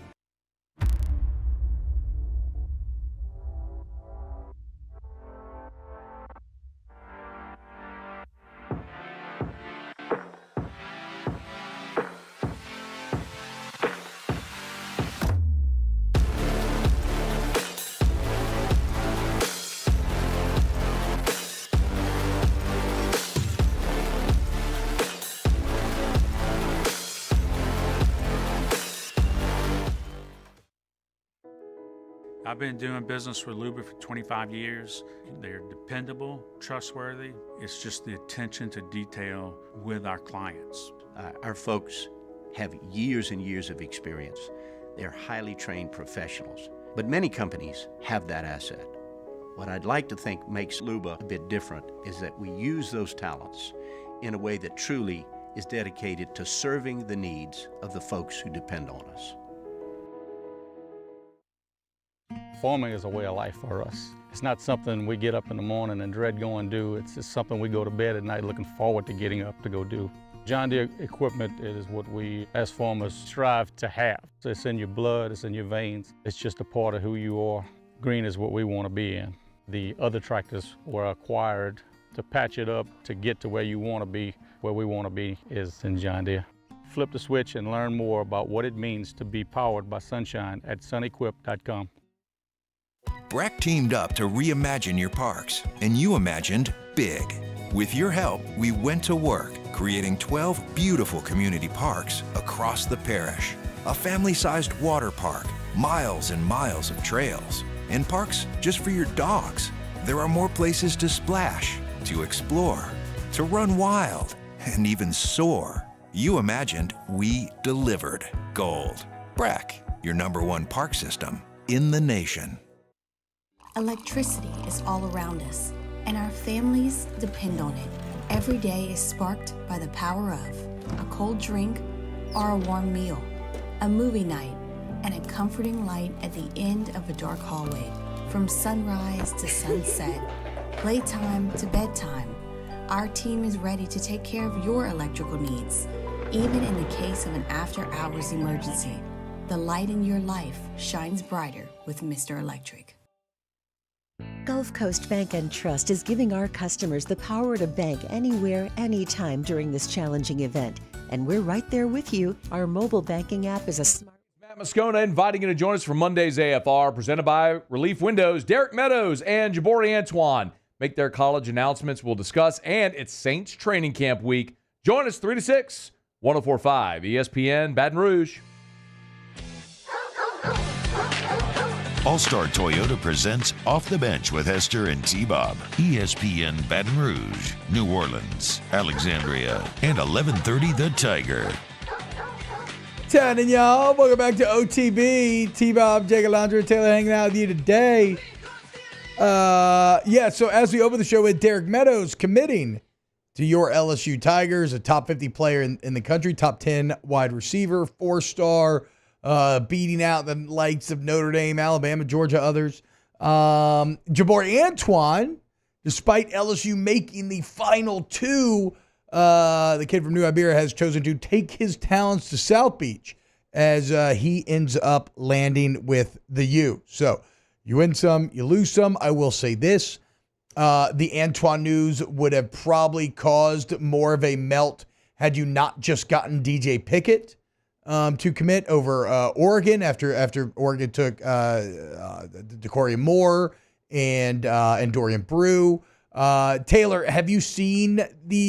I've been doing business with Luba for 25 years. They're dependable, trustworthy. It's just the attention to detail with our clients. Our folks have years and years of experience. They're highly trained professionals, but many companies have that asset. What I'd like to think makes Luba a bit different is that we use those talents in a way that truly is dedicated to serving the needs of the folks who depend on us. Farming is a way of life for us. It's not something we get up in the morning and dread going do. It's just something we go to bed at night looking forward to getting up to go do. John Deere equipment is what we as farmers strive to have. So it's in your blood, it's in your veins. It's just a part of who you are. Green is what we want to be in. The other tractors were acquired to patch it up to get to where you want to be. Where we want to be is in John Deere. Flip the switch and learn more about what it means to be powered by sunshine at sunequip.com. Breck teamed up to reimagine your parks, and you imagined big. With your help, we went to work, creating 12 beautiful community parks across the parish. A family-sized water park, miles and miles of trails, and parks just for your dogs. There are more places to splash, to explore, to run wild, and even soar. You imagined, we delivered. Gold. Breck, your #1 park system in the nation. Electricity is all around us, and our families depend on it. Every day is sparked by the power of a cold drink or a warm meal, a movie night, and a comforting light at the end of a dark hallway. From sunrise to sunset, playtime to bedtime, our team is ready to take care of your electrical needs, even in the case of an after-hours emergency. The light in your life shines brighter with Mr. Electric. Gulf Coast Bank and Trust is giving our customers the power to bank anywhere, anytime during this challenging event. And we're right there with you. Our mobile banking app is a smart... Matt Moscona inviting you to join us for Monday's AFR, presented by Relief Windows. Derek Meadows and Jabari Antoine make their college announcements. We'll discuss, and it's Saints training camp week. Join us 3 to 6, 104.5 ESPN Baton Rouge. All-Star Toyota presents Off the Bench with Hester and T-Bob. ESPN Baton Rouge, New Orleans, Alexandria, and 1130 The Tiger. 10 and y'all, welcome back to OTB. T-Bob, Jacob Landry, Taylor hanging out with you today. So as we open the show with Derek Meadows committing to your LSU Tigers, a top 50 player in the country, top 10 wide receiver, 4-star, beating out the likes of Notre Dame, Alabama, Georgia, others. Jabari Antoine, despite LSU making the final 2, the kid from New Iberia has chosen to take his talents to South Beach as he ends up landing with the U. So you win some, you lose some. I will say this. The Antoine news would have probably caused more of a melt had you not just gotten DJ Pickett. to commit over Oregon after Oregon took DeCorian Moore and Dorian Brew. Taylor, have you seen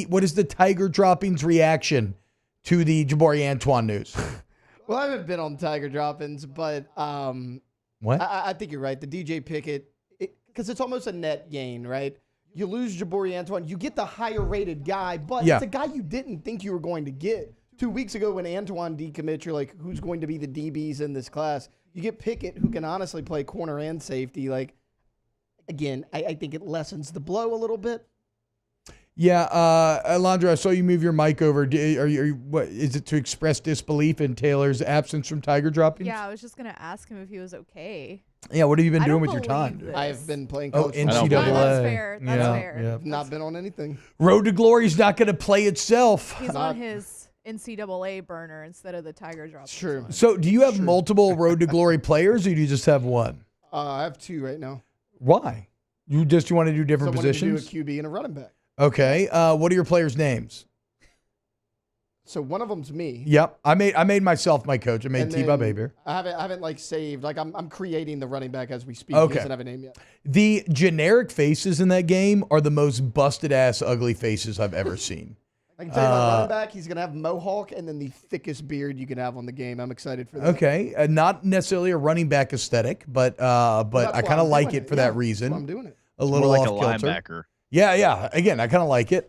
what is the Tiger droppings reaction to the Jabari Antoine news? Well, I haven't been on Tiger droppings, but what? I think you're right. The DJ Pickett, because it's almost a net gain, right? You lose Jabari Antoine, you get the higher rated guy, but it's a guy you didn't think you were going to get. 2 weeks ago when Antoine decommits, you're like, who's going to be the DBs in this class? You get Pickett, who can honestly play corner and safety. Like, again, I think it lessens the blow a little bit. Yeah, Alondra, I saw you move your mic over. What is it to express disbelief in Taylor's absence from Tiger droppings? Yeah, I was just gonna ask him if he was okay. Yeah, what have you been doing with your time? This. I have been playing Oh, college NCAA. football. That's fair. That's fair. Yeah. I've not been on anything. Road to Glory's not going to play itself. He's on his NCAA burner instead of the Tiger drop. True. So, do you have multiple Road to Glory players, or do you just have one? I have 2 right now. Why? You want to do different positions? To do a QB and a running back. Okay. What are your players' names? So one of them's me. Yep. I made myself my coach. I made T-Bob Hebert. I haven't like saved. Like I'm creating the running back as we speak. Okay. He doesn't have a name yet. The generic faces in that game are the most busted ass ugly faces I've ever seen. I can tell you about running back. He's gonna have mohawk and then the thickest beard you can have on the game. I'm excited for that. Okay. Not necessarily a running back aesthetic, but I kind of like it for that reason. I'm doing it. A little more like off a kilter. linebacker. Yeah. Again, I kind of like it.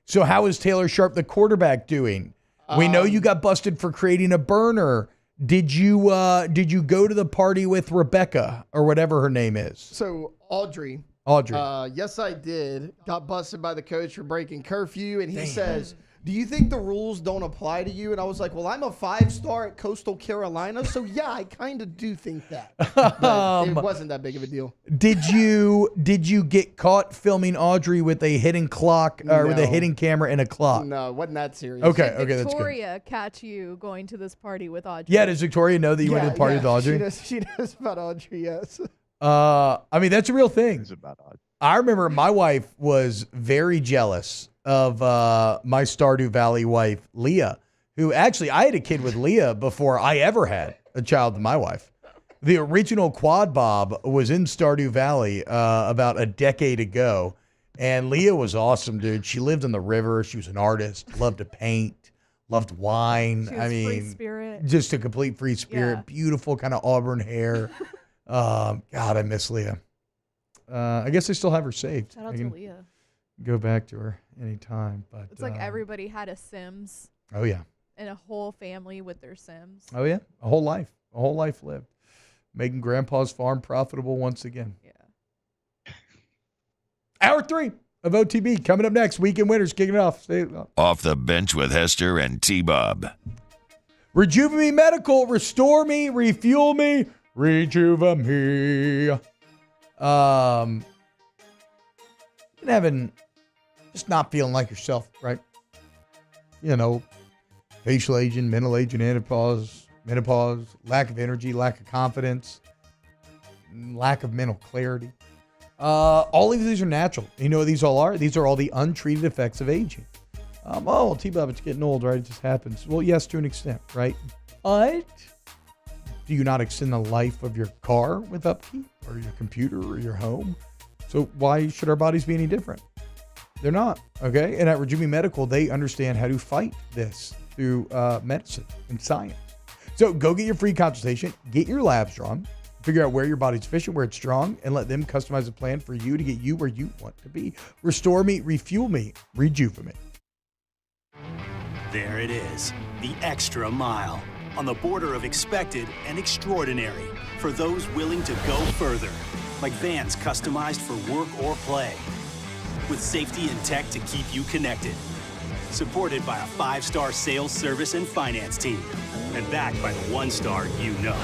So how is Taylor Sharp, the quarterback, doing? We know you got busted for creating a burner. Did you go to the party with Rebecca or whatever her name is? So Audrey. Yes, I did. Got busted by the coach for breaking curfew, and he says, "Do you think the rules don't apply to you?" And I was like, "Well, I'm a 5-star at Coastal Carolina, so yeah, I kind of do think that." But it wasn't that big of a deal. Did you get caught filming Audrey with a hidden clock or with a hidden camera and a clock? No, it wasn't that serious. Okay, Did that's good. Victoria catch you going to this party with Audrey? Yeah, does Victoria know that you went to the party with Audrey? She knows about Audrey, yes. I mean, that's a real thing. It's about Audrey. I remember my wife was very jealous of my Stardew Valley wife, Leah, who actually, I had a kid with Leah before I ever had a child with my wife. The original Quad Bob was in Stardew Valley about a decade ago, and Leah was awesome, dude. She lived on the river. She was an artist, loved to paint, loved wine. She was free spirit. Just a complete free spirit. Yeah. Beautiful kind of auburn hair. God, I miss Leah. I guess I still have her saved. Shout out I to can Leah. go back to her anytime. But It's like everybody had a Sims. Oh yeah. And a whole family with their Sims. Oh yeah. A whole life lived. Making Grandpa's farm profitable once again. Yeah. Hour 3 of OTB coming up next. Weekend winners kicking it off. Stay Off the bench with Hester and T-Bob. Rejuve Me Medical. Restore me. Refuel me. Rejuve me. Been having just not feeling like yourself, right? You know, facial aging, mental aging, menopause, lack of energy, lack of confidence, lack of mental clarity. All of these are natural. You know what these all are? These are all the untreated effects of aging. T-Bob, it's getting old, right? It just happens. Well, yes, to an extent, right? But do you not extend the life of your car with upkeep or your computer or your home? So why should our bodies be any different? They're not, okay? And at Rejuve Me Medical, they understand how to fight this through medicine and science. So go get your free consultation, get your labs drawn, figure out where your body's deficient, where it's strong, and let them customize a plan for you to get you where you want to be. Restore me, refuel me, rejuve me. There it is, the extra mile. On the border of expected and extraordinary for those willing to go further. Like vans customized for work or play. With safety and tech to keep you connected. Supported by a 5-star sales, service, and finance team. And backed by the 1-star you know.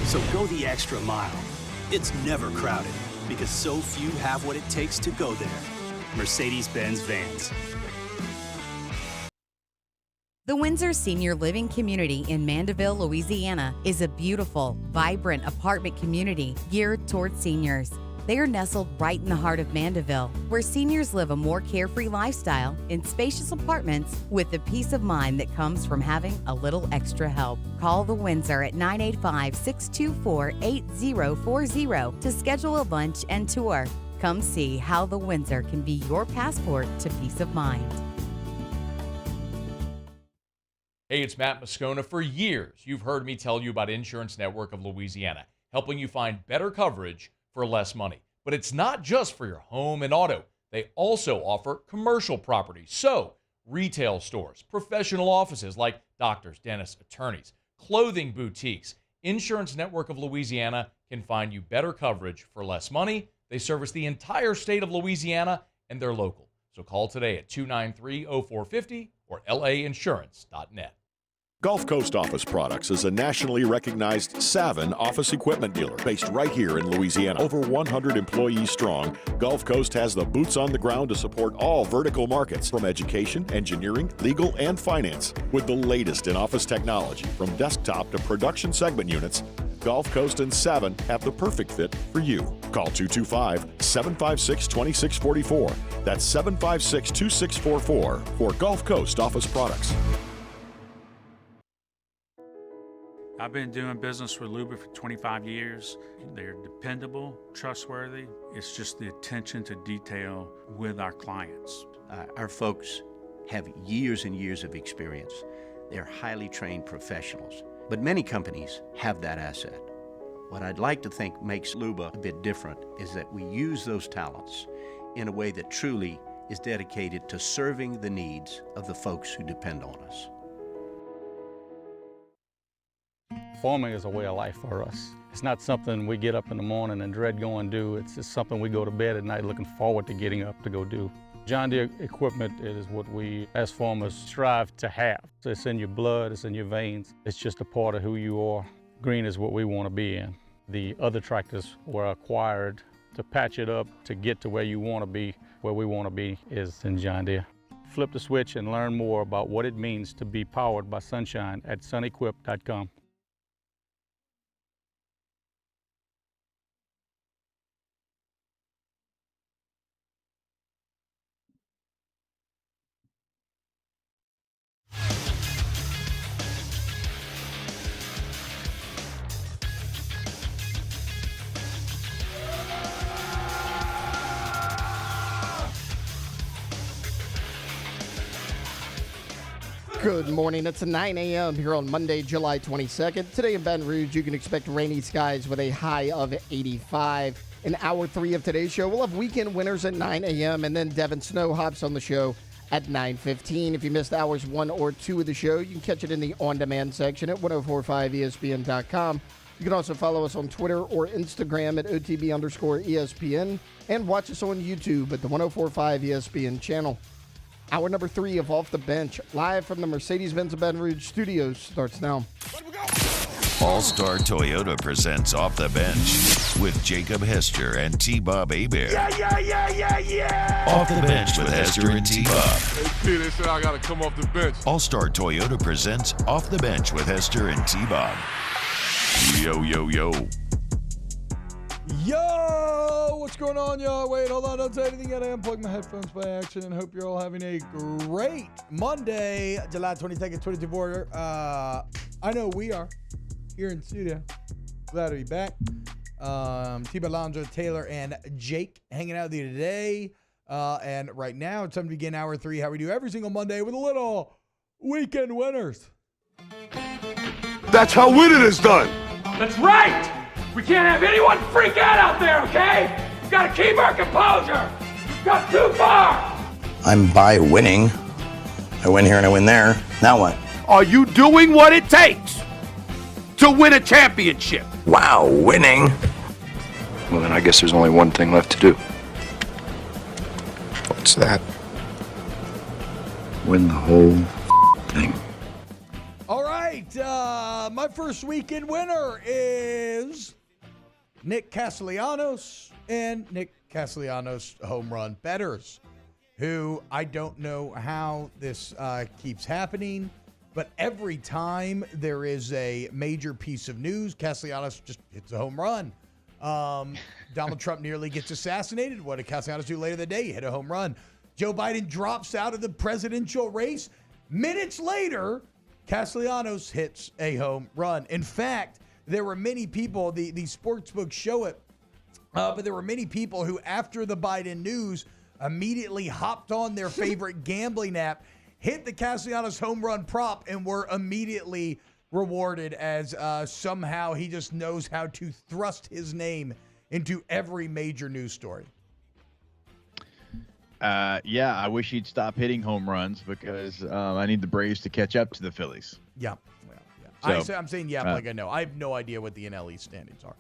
So go the extra mile. It's never crowded because so few have what it takes to go there. Mercedes-Benz Vans. The Windsor Senior Living Community in Mandeville, Louisiana is a beautiful, vibrant apartment community geared toward seniors. They are nestled right in the heart of Mandeville, where seniors live a more carefree lifestyle in spacious apartments with the peace of mind that comes from having a little extra help. Call the Windsor at 985-624-8040 to schedule a lunch and tour. Come see how the Windsor can be your passport to peace of mind. Hey, it's Matt Moscona. For years, you've heard me tell you about Insurance Network of Louisiana, helping you find better coverage for less money. But it's not just for your home and auto. They also offer commercial property. So, retail stores, professional offices like doctors, dentists, attorneys, clothing boutiques. Insurance Network of Louisiana can find you better coverage for less money. They service the entire state of Louisiana, and they're local. So call today at 293-0450 or lainsurance.net. Gulf Coast Office Products is a nationally recognized Savin office equipment dealer based right here in Louisiana. Over 100 employees strong, Gulf Coast has the boots on the ground to support all vertical markets from education, engineering, legal, and finance. With the latest in office technology from desktop to production segment units, Gulf Coast and Savin have the perfect fit for you. Call 225-756-2644. That's 756-2644 for Gulf Coast Office Products. I've been doing business with Luba for 25 years. They're dependable, trustworthy. It's just the attention to detail with our clients. Our folks have years and years of experience. They're highly trained professionals. But many companies have that asset. What I'd like to think makes Luba a bit different is that we use those talents in a way that truly is dedicated to serving the needs of the folks who depend on us. Farming is a way of life for us. It's not something we get up in the morning and dread going do. It's just something we go to bed at night looking forward to getting up to go do. John Deere equipment is what we as farmers strive to have. So it's in your blood, it's in your veins. It's just a part of who you are. Green is what we want to be in. The other tractors were acquired to patch it up to get to where you want to be. Where we want to be is in John Deere. Flip the switch and learn more about what it means to be powered by sunshine at sunequip.com. Good morning. It's 9 a.m. here on Monday, July 22nd. Today in Baton Rouge, you can expect rainy skies with a high of 85. In hour 3 of today's show, we'll have weekend winners at 9 a.m. and then Devin Snow hops on the show at 9:15. If you missed hours 1 or 2 of the show, you can catch it in the on-demand section at 1045ESPN.com. You can also follow us on Twitter or Instagram at OTB_ESPN and watch us on YouTube at the 1045 ESPN channel. Hour number 3 of Off the Bench, live from the Mercedes-Benz of Baton Rouge studios, starts now. All-Star Toyota presents Off the Bench with Jacob Hester and T-Bob Hebert. Yeah. Off the Bench with Hester and T-Bob. Hey, P, they said I got to come off the bench. All-Star Toyota presents Off the Bench with Hester and T-Bob. Yo, yo, yo. Yo, what's going on, y'all? Wait, hold on. Don't say anything yet. I unplugged my headphones by accident. Hope you're all having a great Monday, July 22nd, 2024. I know we are here in studio. Glad to be back. T-Bob, Alonzo, Taylor, and Jake hanging out with you today. And right now, it's time to begin hour 3, how we do every single Monday with a little weekend winners. That's how winning is done. That's right! We can't have anyone freak out there, okay? We've got to keep our composure. We've got too far. I'm by winning. I win here and I win there. Now what? Are you doing what it takes to win a championship? Wow, winning. Well, then I guess there's only one thing left to do. What's that? Win the whole thing. All right, my first weekend winner is Nick Castellanos and Nick Castellanos home run bettors, who I don't know how this keeps happening, but every time there is a major piece of news, Castellanos just hits a home run. Donald Trump nearly gets assassinated. What did Castellanos do later in the day? He hit a home run. Joe Biden drops out of the presidential race. Minutes later, Castellanos hits a home run. In fact, there were many people, the sportsbooks show it, but there were many people who, after the Biden news, immediately hopped on their favorite gambling app, hit the Castellanos home run prop, and were immediately rewarded as somehow he just knows how to thrust his name into every major news story. Yeah, I wish he'd stop hitting home runs because I need the Braves to catch up to the Phillies. Yeah. Well, yeah. So, I'm saying like I know. I have no idea what the NL East standings are.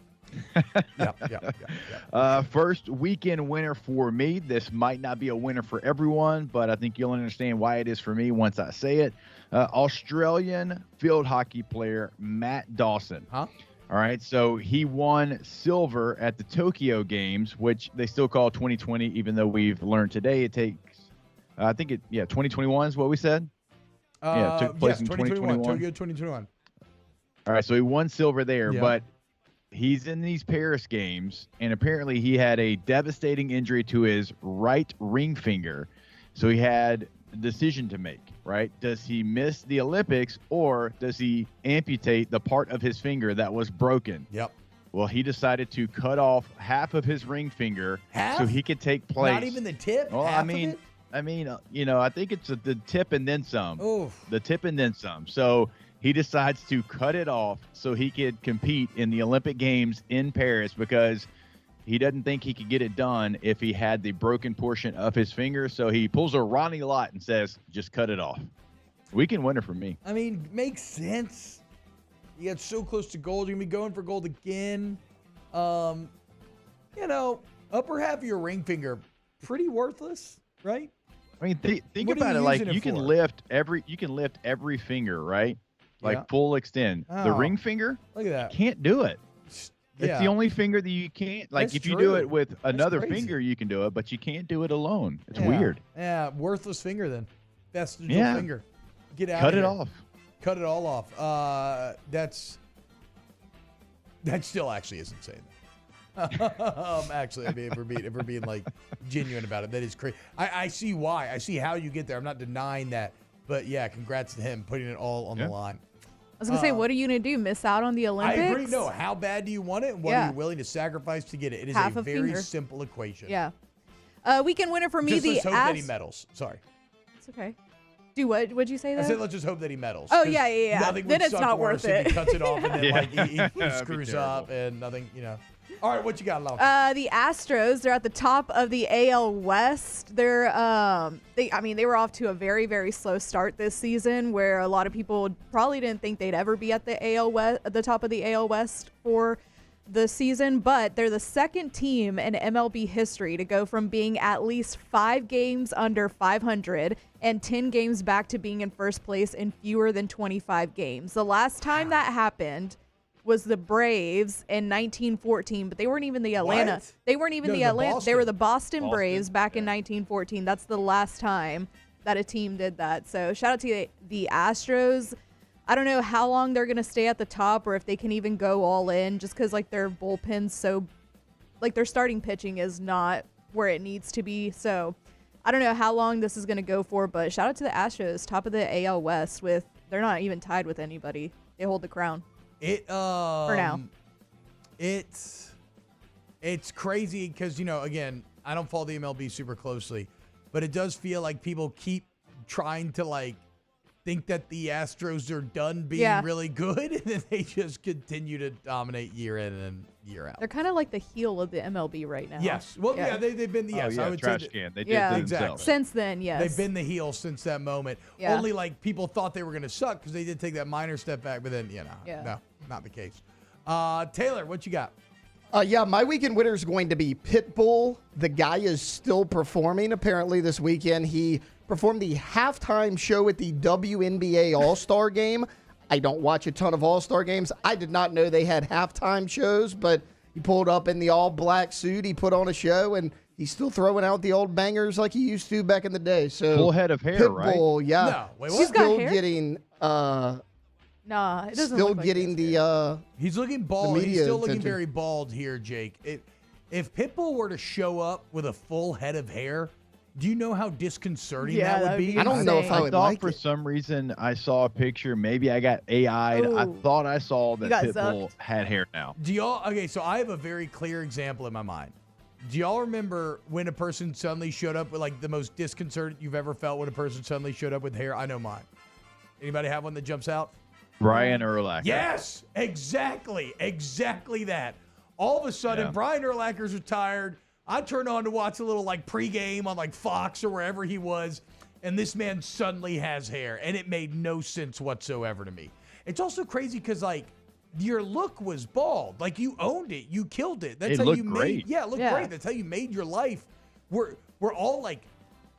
First weekend winner for me. This might not be a winner for everyone, but I think you'll understand why it is for me once I say it. Australian field hockey player Matt Dawson. Huh? All right, so he won silver at the Tokyo Games, which they still call 2020, even though we've learned today it takes, 2021 is what we said? It took place in 2021. Tokyo 2021. All right, so he won silver there, Yeah. but he's in these Paris Games, and apparently he had a devastating injury to his right ring finger, so he had a decision to make. Right? Does he miss the Olympics or does he amputate the part of his finger that was broken? Yep. Well, he decided to cut off half of his ring finger so he could take place. Not even the tip? Well, Half I mean, of it? I think it's the tip and then some. Oof. The tip and then some. So he decides to cut it off so he could compete in the Olympic Games in Paris because he doesn't think he could get it done if he had the broken portion of his finger. So he pulls a Ronnie Lott and says, just cut it off. Weekend winner for me. I mean, makes sense. You got so close to gold. You're going to be going for gold again. Upper half of your ring finger, pretty worthless, right? I mean, think What are about you it. Like using it you can for? lift every finger, right? Like Yeah. full extend. The Oh, ring finger, Look at that. you can't do it. It's Yeah. the only finger that you can't. Like That's if you true. do it with That's another crazy. finger, you can do it, but you can't do it alone. It's Yeah. weird. Yeah, worthless finger then. Vestigial Yeah. finger. Get out Cut of it here. off. Cut it all off. That still actually isn't saying that. Actually, I mean, if we're being like genuine about it, that is crazy. I see why. I see how you get there. I'm not denying that. But yeah, congrats to him putting it all on the line. I was going to say, what are you going to do? Miss out on the Olympics? I agree. No, how bad do you want it? And what Yeah. are you willing to sacrifice to get it? It is Half a a very finger. simple equation. Yeah. Weekend winner for me, Just the let's hope that he medals. Sorry. It's okay. Do what? What'd you say I there? said let's just hope that he medals. Oh, 'cause yeah. Nothing Then would it's suck not worse worth if he it. cuts it off and then Yeah. like he That'd be screws terrible. up and nothing, All right, what you got, Lon? The Astros, they're at the top of the AL West. They're they were off to a very, very slow start this season where a lot of people probably didn't think they'd ever be at the AL West, at the top of the AL West for the season, but they're the second team in MLB history to go from being at least 5 games under 500 and 10 games back to being in first place in fewer than 25 games. The last time that happened was the Braves in 1914, but they weren't even the Atlanta. What? They weren't even No, the the Atlanta. They were the Boston Boston, Braves back in 1914. That's the last time that a team did that. So shout out to the Astros. I don't know how long they're going to stay at the top or if they can even go all in just because like their bullpen's so like their starting pitching is not where it needs to be. So I don't know how long this is going to go for, but shout out to the Astros, top of the AL West with they're not even tied with anybody. They hold the crown. For now. It's crazy because, again, I don't follow the MLB super closely, but it does feel like people keep trying to think that the Astros are done being really good, and then they just continue to dominate year in and year out. They're kind of like the heel of the MLB right now. Yes. Well, yeah, they've been the Oh, I would trash say can. They did Yeah. it Exactly. themselves. Since then, yes. they've been the heel since that moment. Yeah. Only people thought they were going to suck because they did take that minor step back, but then, no, not the case. Taylor, what you got? My weekend winner is going to be Pitbull. The guy is still performing. Apparently this weekend he performed the halftime show at the WNBA All-Star Game. I don't watch a ton of All-Star games. I did not know they had halftime shows, but he pulled up in the all-black suit. He put on a show, and he's still throwing out the old bangers like he used to back in the day. So Full head of hair, right? Pitbull, yeah. No, wait, what? He's got Still hair? getting Nah, it doesn't Still look like getting this. the He's looking bald. media He's still looking attention. very bald here, Jake. If Pitbull were to show up with a full head of hair, do you know how disconcerting Yeah, that would that'd be? be I don't know if I I would thought like for it. some reason I saw a picture. Maybe I got AI'd. I Ooh. thought I saw that got Pitbull zucked. had hair now. Do y'all? Okay, so I have a very clear example in my mind. Do y'all remember when a person suddenly showed up with like the most disconcerted you've ever felt when a person suddenly showed up with hair? I know mine. Anybody have one that jumps out? Brian Urlacher. Yes, exactly that. All of a sudden, Yeah. Brian Urlacher's retired. I turned on to watch a little like pregame on like Fox or wherever he was, and this man suddenly has hair, and it made no sense whatsoever to me. It's also crazy because like your look was bald, like you owned it, you killed it. That's It how looked you great. made. Yeah, it looked great. That's how you made your life. We're all like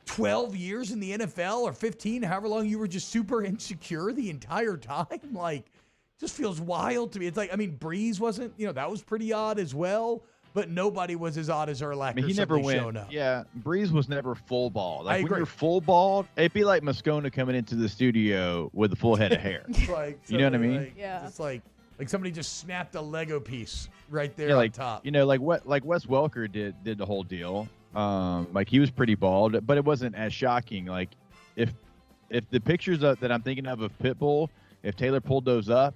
12 years in the NFL or 15, however long you were just super insecure the entire time. Like, just feels wild to me. It's like, I mean, Breeze wasn't, that was pretty odd as well, but nobody was as odd as Urlacher. I mean, he never suddenly went. showing up. Yeah, Breeze was never full bald. I Like when agree. you're full bald, it'd be like Moscona coming into the studio with a full head of hair. Like, You know what I somebody, mean? Like, Yeah. It's like somebody just snapped a Lego piece right there Yeah, on like top. like Wes Welker did the whole deal. Like he was pretty bald, but it wasn't as shocking. Like if the pictures that I'm thinking of Pitbull, if Taylor pulled those up,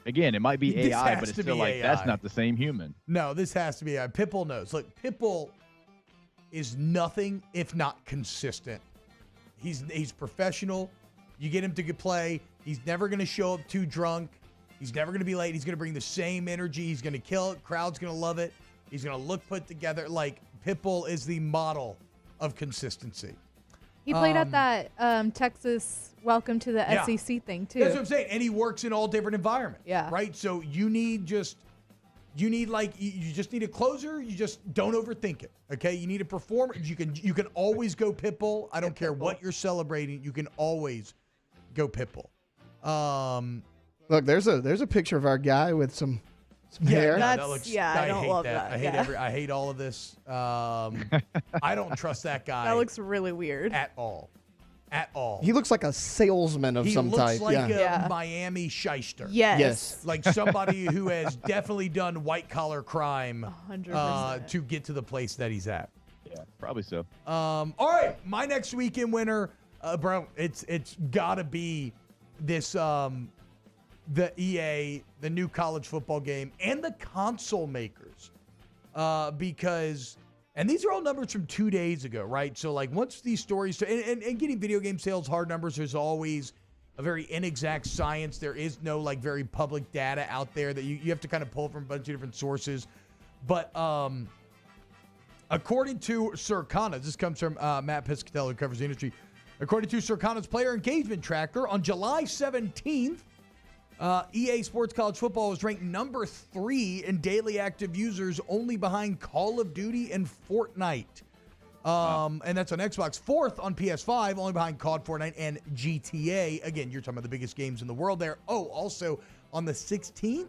again, it might be This AI, has but it's to still be like AI. that's not the same human. No, this has to be AI. Pitbull knows. Look, Pitbull is nothing if not consistent. He's professional. You get him to play. He's never going to show up too drunk. He's never going to be late. He's going to bring the same energy. He's going to kill it. Crowd's going to love it. He's going to look put together. Like, Pitbull is the model of consistency. He played at that Texas Welcome to the Yeah. SEC thing too. That's what I'm saying. And he works in all different environments. Yeah. Right? So you just need a closer. You just don't overthink it. Okay? You need a performer. You can always go Pitbull. I don't care what you're celebrating. You can always go Pitbull. Look, there's a picture of our guy with some hair. No, that looks, I don't hate love that. that. I hate all of this. I don't trust that guy. That looks really weird. At all. At all. He looks like a salesman of some type. He looks like yeah. a Miami shyster. Yes. Like somebody who has definitely done white collar crime 100%. to get to the place that he's at. Yeah, probably so. All right, my next weekend winner, bro. It's gotta be this the EA, the new college football game, and the console makers, because. And these are all numbers from 2 days ago, right? So, like, once these stories, and getting video game sales hard numbers, there's always a very inexact science. There is no, like, very public data out there that you have to kind of pull from a bunch of different sources. But according to Circana, this comes from Matt Piscatello, who covers the industry. According to Circana's player engagement tracker, on July 17th, EA Sports College Football was ranked number 3 in daily active users, only behind Call of Duty and Fortnite. And that's on Xbox. 4th on PS5, only behind COD, Fortnite, and GTA. Again, you're talking about the biggest games in the world there. Oh, also on the 16th,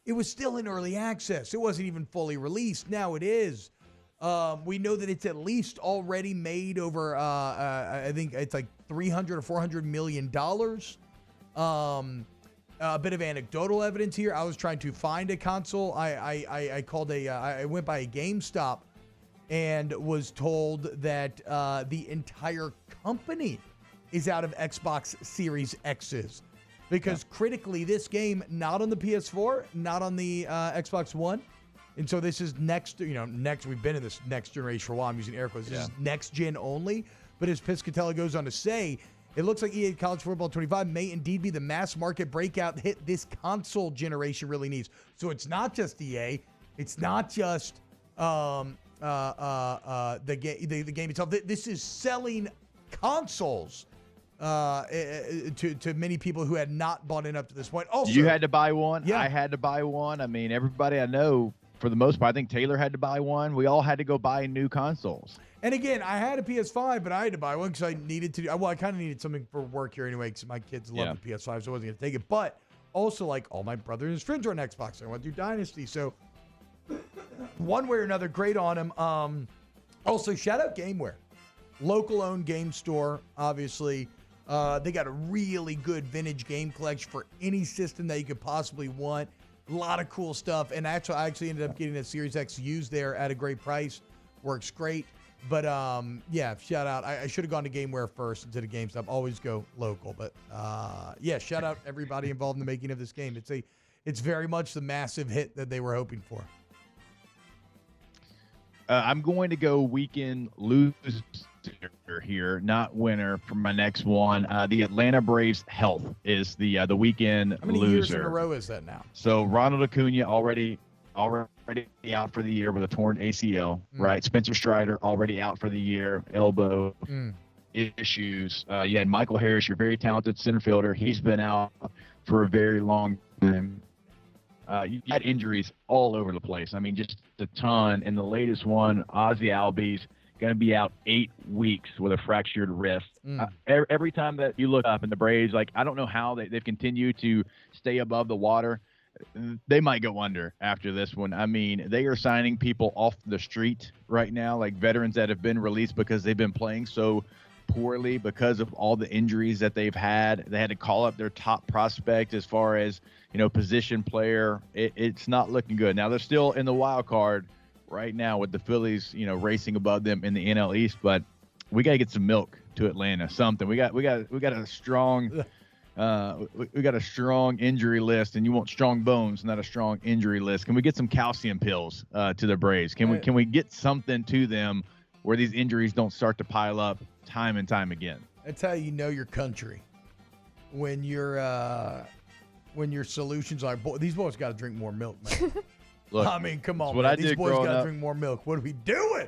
it was still in early access. It wasn't even fully released. Now it is. We know that it's at least already made over, I think it's like $300 or $400 million. A bit of anecdotal evidence here. I was trying to find a console. I called I went by a GameStop and was told that the entire company is out of Xbox Series X's because critically this game not on the PS4, not on the Xbox One, and so this is next. We've been in this next generation for a while. I'm using air quotes. This is next gen only. But as Piscatello goes on to say, it looks like EA College Football 25 may indeed be the mass market breakout hit this console generation really needs. So it's not just EA. It's not just the game itself. This is selling consoles to many people who had not bought in up to this point. Also, You had to buy one. Yeah. I had to buy one. I mean, everybody I know, for the most part, I think Taylor had to buy one. We all had to go buy new consoles. And again, I had a PS5, but I had to buy one because I needed to. Well, I kind of needed something for work here anyway because my kids love the PS5, so I wasn't going to take it. But also, like, all my brothers and his friends are on Xbox. I went through Dynasty. So one way or another, great on him. Also, shout out Gameware. Local-owned game store, obviously. They got a really good vintage game collection for any system that you could possibly want. A lot of cool stuff. And I actually ended up getting a Series X used there at a great price. Works great. But, shout out. I should have gone to GameWare first instead of GameStop. Always go local. But, shout out everybody involved in the making of this game. It's very much the massive hit that they were hoping for. I'm going to go weekend loser here, not winner for my next one. The Atlanta Braves health is the weekend loser. How many years in a row is that now? So Ronald Acuna already out for the year with a torn ACL, right? Spencer Strider already out for the year, elbow issues. You had Michael Harris, your very talented center fielder. He's been out for a very long time. You had injuries all over the place. I mean, just a ton. And the latest one, Ozzie Albies, going to be out 8 weeks with a fractured wrist. Every time that you look up in the Braves, like, I don't know how they've continued to stay above the water. They might go under after this one. I mean, they are signing people off the street right now, like veterans that have been released because they've been playing so poorly because of all the injuries that they've had. They had to call up their top prospect as far as, position player. It's not looking good. Now, they're still in the wild card right now with the Phillies, racing above them in the NL East, but we got to get some milk to Atlanta. Something. We got a strong we got a strong injury list, and you want strong bones, not a strong injury list. Can we get some calcium pills to the Braves? Can we get something to them where these injuries don't start to pile up time and time again? That's how you know your country. When your solutions are, these boys got to drink more milk, man. Look, I mean, come on, what man. I These did boys growing got to up. drink more milk. What are we doing?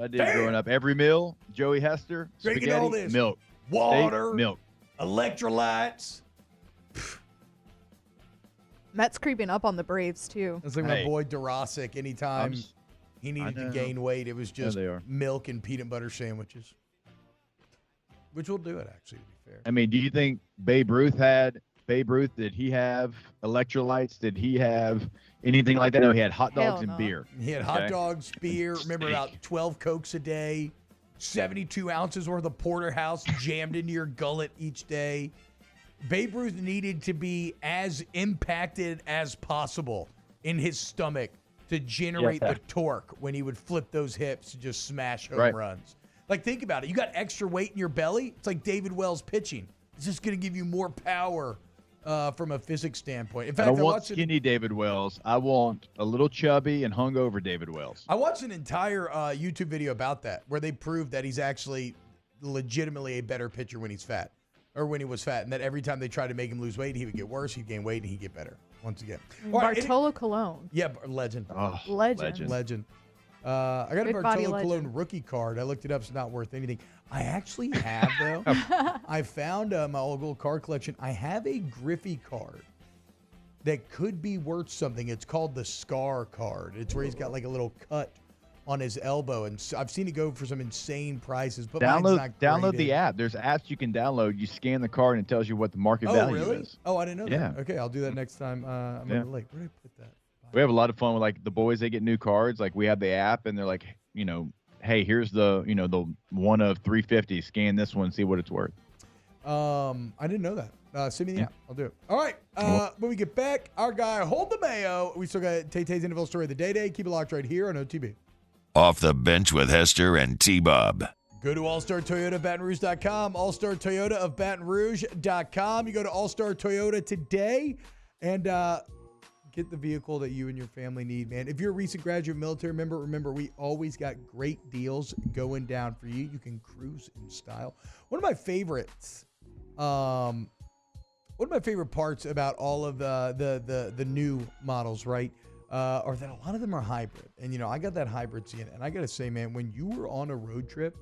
I did growing up. Every meal, Joey Hester, Drinking spaghetti, all this. milk, Water, steak, milk, electrolytes. Mets creeping up on the Braves, too. It's like my boy Durasic. Anytime he needed to gain weight, it was just milk and peanut butter sandwiches. Which will do it, actually, to be fair. I mean, do you think Babe Ruth, did he have electrolytes? Did he have anything like that? No, he had hot dogs and beer. He had hot dogs, beer, remember about 12 Cokes a day, 72 ounces worth of porterhouse jammed into your gullet each day. Babe Ruth needed to be as impacted as possible in his stomach to generate the torque when he would flip those hips to just smash home runs. Like, think about it. You got extra weight in your belly. It's like David Wells pitching. It's just going to give you more power from a physics standpoint. In fact, I don't want skinny David Wells. I want a little chubby and hungover David Wells. I watched an entire YouTube video about that where they proved that he's actually legitimately a better pitcher when he's fat, or when he was fat, and that every time they tried to make him lose weight, he would get worse, he'd gain weight, and he'd get better once again. Bartolo Colon. Yeah, legend. Oh, Legend. I got a Bartolo Colon rookie card. I looked it up. It's not worth anything. I actually have, though. I found my old gold card collection. I have a Griffey card that could be worth something. It's called the Scar card. It's where he's got like a little cut on his elbow, and I've seen it go for some insane prices. But download the app. There's apps you can download. You scan the card, and it tells you what the market value is. Oh, I didn't know that. Yeah. Okay, I'll do that next time. I'm gonna like, where did I put that? We have a lot of fun with like the boys. They get new cards. Like we have the app, and they're like, hey, here's the the one of 350. Scan this one, see what it's worth. I didn't know that. Send me the app. I'll do it. All right. When we get back, our guy Hold the Mayo. We still got Tay-Tay's NFL story of the day. Keep it locked right here on OTB. Off the bench with Hester and T-Bob. Go to All-Star Toyota of Baton Rouge.com, All-Star Toyota of Baton Rouge.com. You go to All-Star Toyota today and get the vehicle that you and your family need, man. If you're a recent graduate military member, remember we always got great deals going down for you. You can cruise in style. One of my favorites, one of my favorite parts about all of the new models, right, are that a lot of them are hybrid. And, I got that hybrid seeing, and I got to say, man, when you were on a road trip,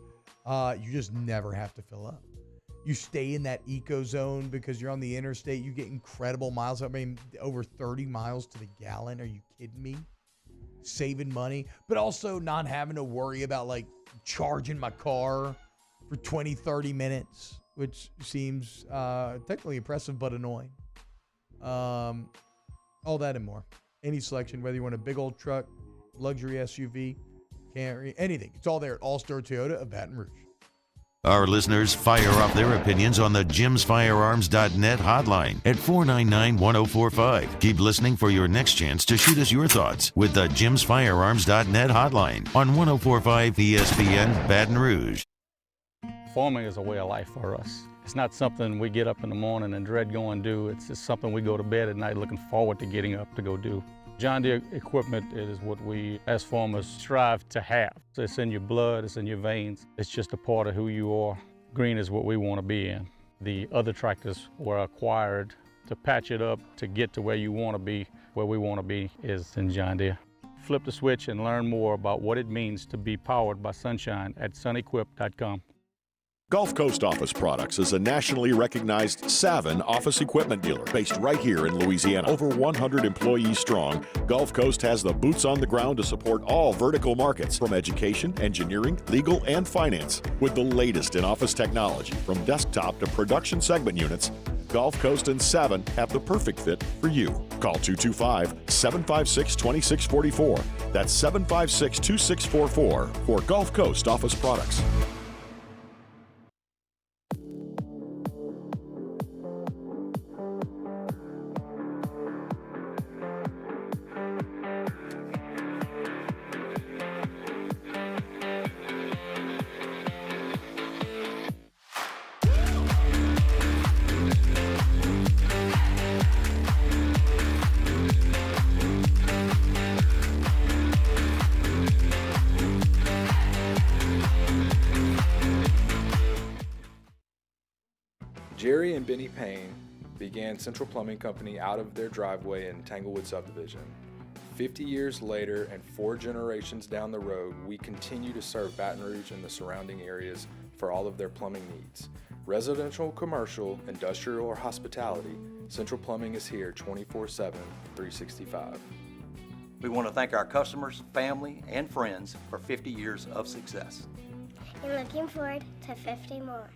you just never have to fill up. You stay in that eco zone because you're on the interstate. You get incredible miles. I mean, over 30 miles to the gallon. Are you kidding me? Saving money, but also not having to worry about like charging my car for 20, 30 minutes, which seems technically impressive but annoying. All that and more. Any selection, whether you want a big old truck, luxury SUV, Camry, anything. It's all there at All-Star Toyota of Baton Rouge. Our listeners fire off their opinions on the jimsfirearms.net hotline at 499-1045. Keep listening for your next chance to shoot us your thoughts with the jimsfirearms.net hotline on 1045 ESPN Baton Rouge. Farming is a way of life for us. It's not something we get up in the morning and dread going do. It's just something we go to bed at night looking forward to getting up to go do. John Deere equipment, it is what we as farmers strive to have. It's in your blood, it's in your veins. It's just a part of who you are. Green is what we want to be in. The other tractors were acquired to patch it up to get to where you want to be. Where we want to be is in John Deere. Flip the switch and learn more about what it means to be powered by sunshine at sunequip.com. Gulf Coast Office Products is a nationally recognized Savin office equipment dealer based right here in Louisiana. Over 100 employees strong, Gulf Coast has the boots on the ground to support all vertical markets, from education, engineering, legal, and finance. With the latest in office technology, from desktop to production segment units, Gulf Coast and Savin have the perfect fit for you. Call 225-756-2644. That's 756-2644 for Gulf Coast Office Products. Jerry and Benny Payne began Central Plumbing Company out of their driveway in Tanglewood subdivision. 50 years later and 4 generations down the road, we continue to serve Baton Rouge and the surrounding areas for all of their plumbing needs. Residential, commercial, industrial, or hospitality, Central Plumbing is here 24/7, 365. We want to thank our customers, family, and friends for 50 years of success. And looking forward to 50 more.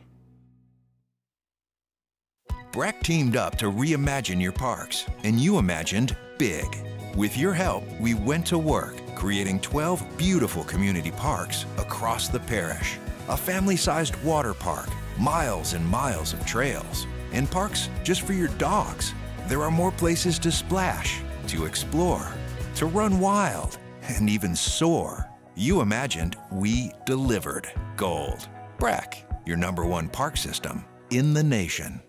Breck teamed up to reimagine your parks, and you imagined big. With your help, we went to work, creating 12 beautiful community parks across the parish. A family-sized water park, miles and miles of trails, and parks just for your dogs. There are more places to splash, to explore, to run wild, and even soar. You imagined, we delivered. Gold. Breck, your #1 park system in the nation.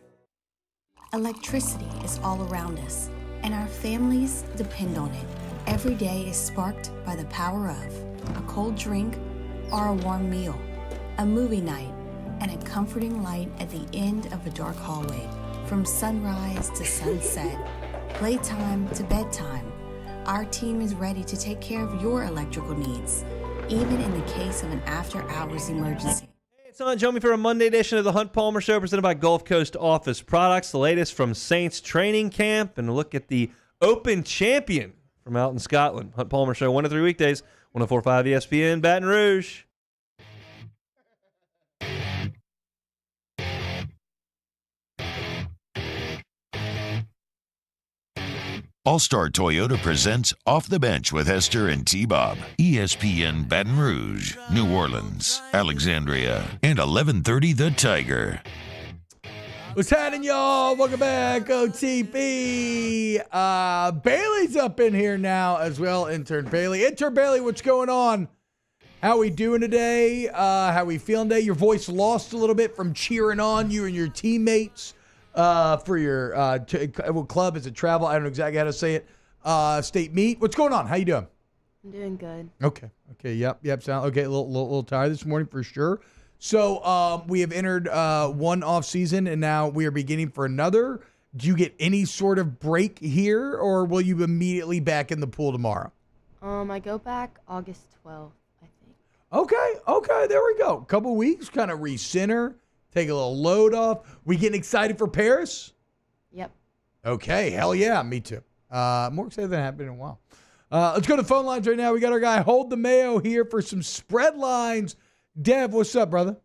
Electricity is all around us, and our families depend on it. Every day is sparked by the power of a cold drink or a warm meal, a movie night, and a comforting light at the end of a dark hallway. From sunrise to sunset, playtime to bedtime, our team is ready to take care of your electrical needs, even in the case of an after-hours emergency. Join me for a Monday edition of the Hunt Palmer Show, presented by Gulf Coast Office Products. The latest from Saints training camp, and a look at the Open champion from out in Scotland. Hunt Palmer Show, 1 to 3 weekdays, 104.5 ESPN, Baton Rouge. All-Star Toyota presents Off the Bench with Hester and T-Bob. ESPN Baton Rouge, New Orleans, Alexandria, and 1130 The Tiger. What's happening, y'all? Welcome back, OTB. Bailey's up in here now as well, Intern Bailey. Intern Bailey, what's going on? How we doing today? How we feeling today? Your voice lost a little bit from cheering on you and your teammates. For your club, is it travel? I don't know exactly how to say it. State meet. What's going on? How you doing? I'm doing good. Okay. Yep. Sound okay. A little tired this morning for sure. So we have entered one off season, and now we are beginning for another. Do you get any sort of break here, or will you immediately back in the pool tomorrow? I go back August 12th, I think. Okay. There we go. Couple weeks, kind of recenter. Take a little load off. We getting excited for Paris? Yep. Okay, hell yeah, me too. More excited than I have been in a while. Let's go to the phone lines right now. We got our guy Hold the Mayo here for some spread lines. Dev, what's up, brother?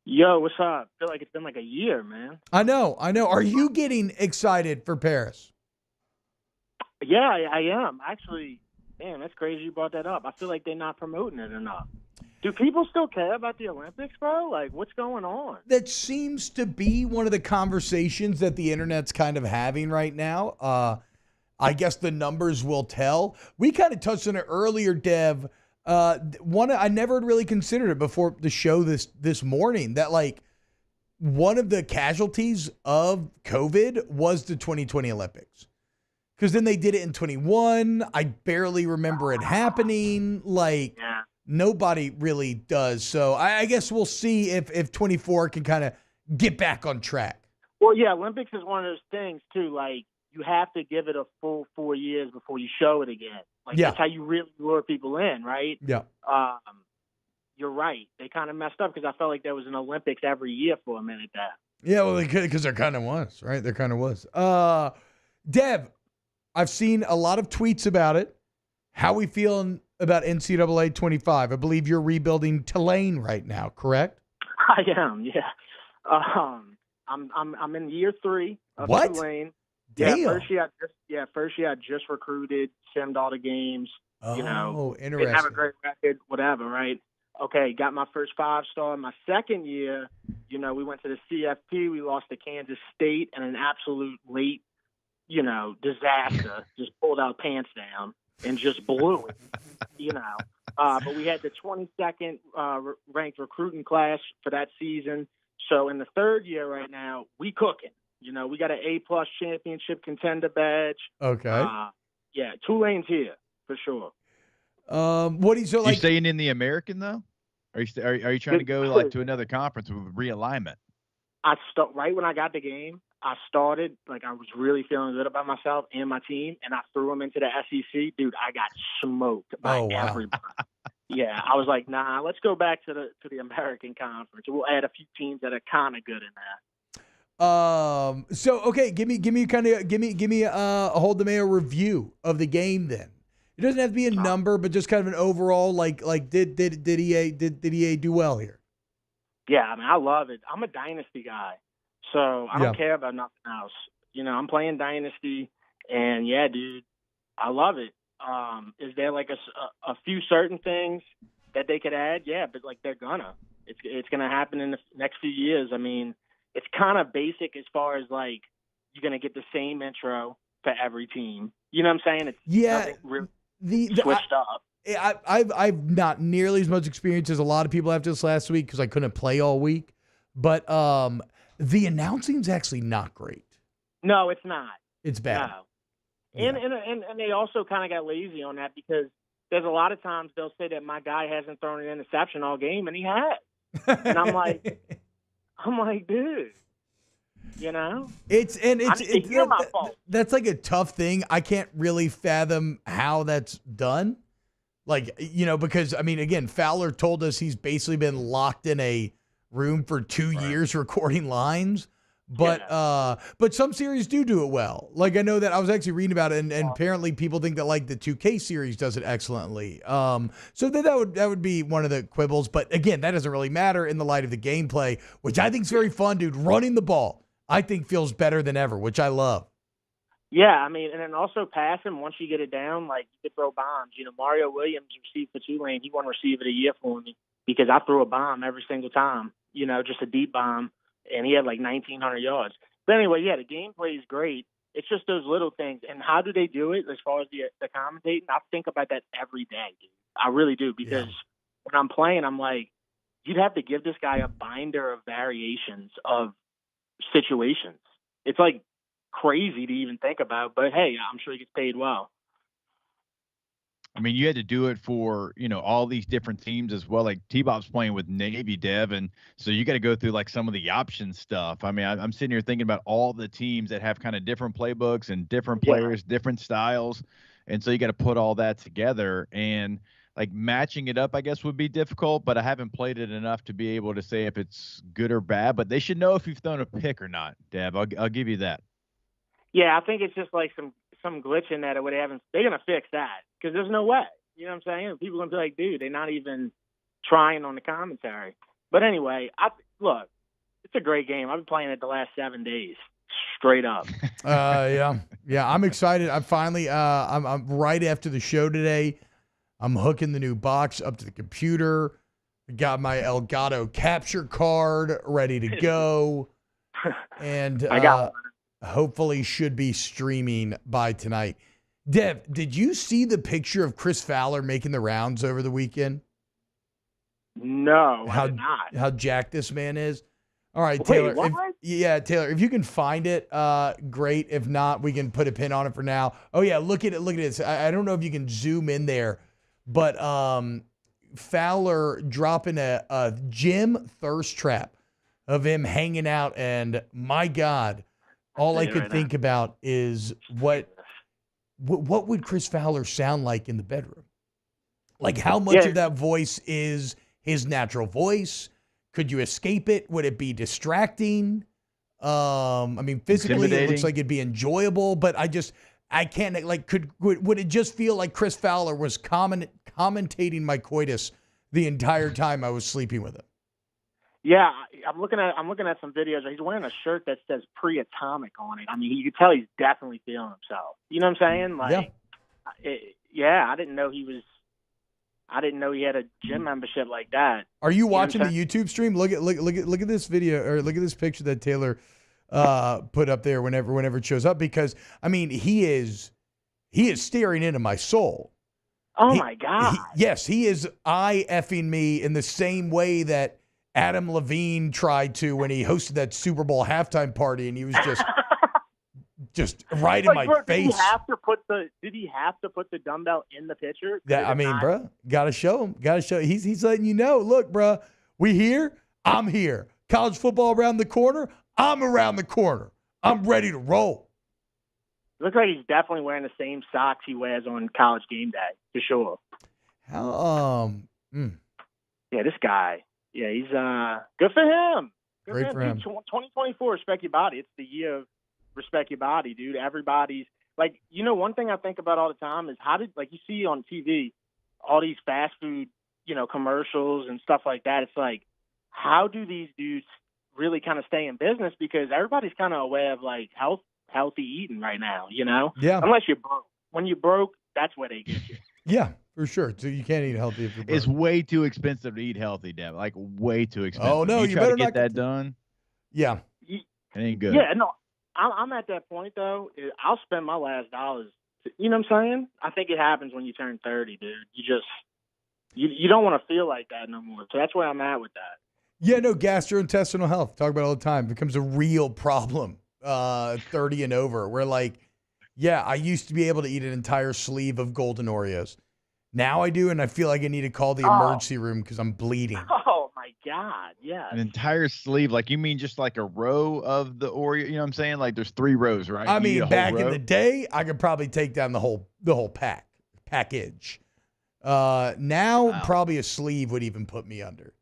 Yo, what's up? I feel like it's been like a year, man. I know. Are you getting excited for Paris? Yeah, I am. Actually, damn, that's crazy you brought that up. I feel like they're not promoting it enough. Do people still care about the Olympics, bro? Like, what's going on? That seems to be one of the conversations that the internet's kind of having right now. I guess the numbers will tell. We kind of touched on it earlier, Dev. I never had really considered it before the show this morning, that like one of the casualties of COVID was the 2020 Olympics. Because then they did it in 21. I barely remember it happening. Like, nobody really does. So I guess we'll see if 24 can kind of get back on track. Well, yeah, Olympics is one of those things, too. Like, you have to give it a full 4 years before you show it again. Like, that's how you really lure people in, right? Yeah. You're right. They kind of messed up because I felt like there was an Olympics every year for a minute there. Yeah, well, they could, because there kind of was, right? There kind of was. Dev, I've seen a lot of tweets about it. How we feeling about NCAA 25? I believe you're rebuilding Tulane right now, correct? I am, yeah. I'm in year 3 of Tulane. Damn. Yeah, first year I just recruited, simmed all the games. Oh, didn't interesting. have a great record, whatever, right? Okay, got my first 5-star. My second year, we went to the CFP. We lost to Kansas State in an absolute late, disaster. Just pulled our pants down and just blew it, But we had the 22nd ranked recruiting class for that season. So in the third year right now, we cooking. We got an A+ championship contender badge. Okay. Yeah, Tulane's here for sure. What do you so like? You staying in the American though? Are you trying to go like to another conference with realignment? Right when I got the game, I started like I was really feeling good about myself and my team, and I threw them into the SEC. Dude, I got smoked by everybody. Yeah, I was like, nah, let's go back to the American Conference. We'll add a few teams that are kind of good in there. So okay, give me a Hold the Mayo review of the game then. It doesn't have to be a number, but just kind of an overall like did EA do well here? Yeah, I mean I love it. I'm a dynasty guy, so I don't care about nothing else. I'm playing dynasty, and yeah, dude, I love it. Is there like a few certain things that they could add? Yeah, but like they're gonna. It's gonna happen in the next few years. I mean, it's kind of basic as far as like you're gonna get the same intro for every team. You know what I'm saying? It's nothing really switched up. I've not nearly as much experience as a lot of people after this last week because I couldn't play all week. But the announcing's actually not great. No, it's not. It's bad. No. And they also kind of got lazy on that because there's a lot of times they'll say that my guy hasn't thrown an interception all game, and he has. And I'm like, dude, it's my fault. That's like a tough thing. I can't really fathom how that's done. Like, because I mean, again, Fowler told us he's basically been locked in a room for 2 years recording lines. But some series do it well. Like I know that I was actually reading about it, and apparently people think that like the 2K series does it excellently. So that would be one of the quibbles. But again, that doesn't really matter in the light of the gameplay, which I think is very fun, dude. Running the ball, I think feels better than ever, which I love. Yeah, I mean, and then also passing once you get it down, like you could throw bombs. Mario Williams received for Tulane. He won Receiver of the Year for me because I threw a bomb every single time. Just a deep bomb. And he had like 1,900 yards. But anyway, yeah, the gameplay is great. It's just those little things. And how do they do it as far as the commentating? I think about that every day, dude. I really do. Because when I'm playing, I'm like, you'd have to give this guy a binder of variations of situations. It's like crazy to even think about. But, hey, I'm sure he gets paid well. I mean, you had to do it for, all these different teams as well. Like T-Bob's playing with Navy, Dev, and so you got to go through like some of the option stuff. I mean, I'm sitting here thinking about all the teams that have kind of different playbooks and different players, different styles. And so you got to put all that together, and like matching it up, I guess, would be difficult, but I haven't played it enough to be able to say if it's good or bad, but they should know if you've thrown a pick or not, Dev. I'll give you that. Yeah, I think it's just like some glitch in that or whatever. They're going to fix that because there's no way. You know what I'm saying? People are going to be like, dude, they're not even trying on the commentary. But anyway, look, it's a great game. I've been playing it the last 7 days, straight up. Yeah, I'm excited. I'm finally, I'm right after the show today. I'm hooking the new box up to the computer. Got my Elgato capture card ready to go. And I got hopefully should be streaming by tonight. Dev, did you see the picture of Chris Fowler making the rounds over the weekend? No, I did not. How jacked this man is? All right, Wait, Taylor. what? Taylor, if you can find it, great. If not, we can put a pin on it for now. Oh, yeah, look at it. Look at this. I don't know if you can zoom in there, but Fowler dropping a gym thirst trap of him hanging out, and my God, all I could think about is what would Chris Fowler sound like in the bedroom? Like how much of that voice is his natural voice? Could you escape it? Would it be distracting? I mean, physically it looks like it'd be enjoyable, but I can't, like, would it just feel like Chris Fowler was commentating my coitus the entire time I was sleeping with him? Yeah, I'm looking at some videos. He's wearing a shirt that says pre-atomic on it. I mean, you can tell he's definitely feeling himself. You know what I'm saying? Like, I didn't know he had a gym membership like that. Are you watching the YouTube stream? Look at this video, or look at this picture that Taylor put up there whenever it shows up, because I mean he is staring into my soul. Oh my God. Yes, he is eye-effing me in the same way that Adam Levine tried to when he hosted that Super Bowl halftime party, and he was just right in my face. Did he have to put the dumbbell in the pitcher? Bro, gotta show him. He's letting you know. Look, bro, we here. I'm here. College football around the corner. I'm around the corner. I'm ready to roll. It looks like he's definitely wearing the same socks he wears on college game day, for sure. Yeah, this guy. Yeah, he's good for him. Great for him. 2024, respect your body. It's the year of respect your body, dude. Everybody's like, one thing I think about all the time is you see on TV, all these fast food, commercials and stuff like that. It's like, how do these dudes really kind of stay in business? Because everybody's kind of aware of like healthy eating right now, Yeah. Unless you're broke. When you're broke, that's where they get you. Yeah, for sure. So you can't eat healthy if you're broke. It's way too expensive to eat healthy, Devin. Like way too expensive. Oh no, you try better to not get that done. Yeah, it ain't good. Yeah, no, I'm at that point though. I'll spend my last dollars. You know what I'm saying? I think it happens when you turn 30, dude. You don't want to feel like that no more. So that's where I'm at with that. Yeah, no, gastrointestinal health. Talk about it all the time. It becomes a real problem. 30 and over. Where I used to be able to eat an entire sleeve of Golden Oreos. Now I do, and I feel like I need to call the emergency room because I'm bleeding. Oh my God, yeah. An entire sleeve, like you mean just like a row of the Oreo? You know what I'm saying? Like there's 3 rows, right? I mean, back in the day, I could probably take down the whole package. Now probably a sleeve would even put me under.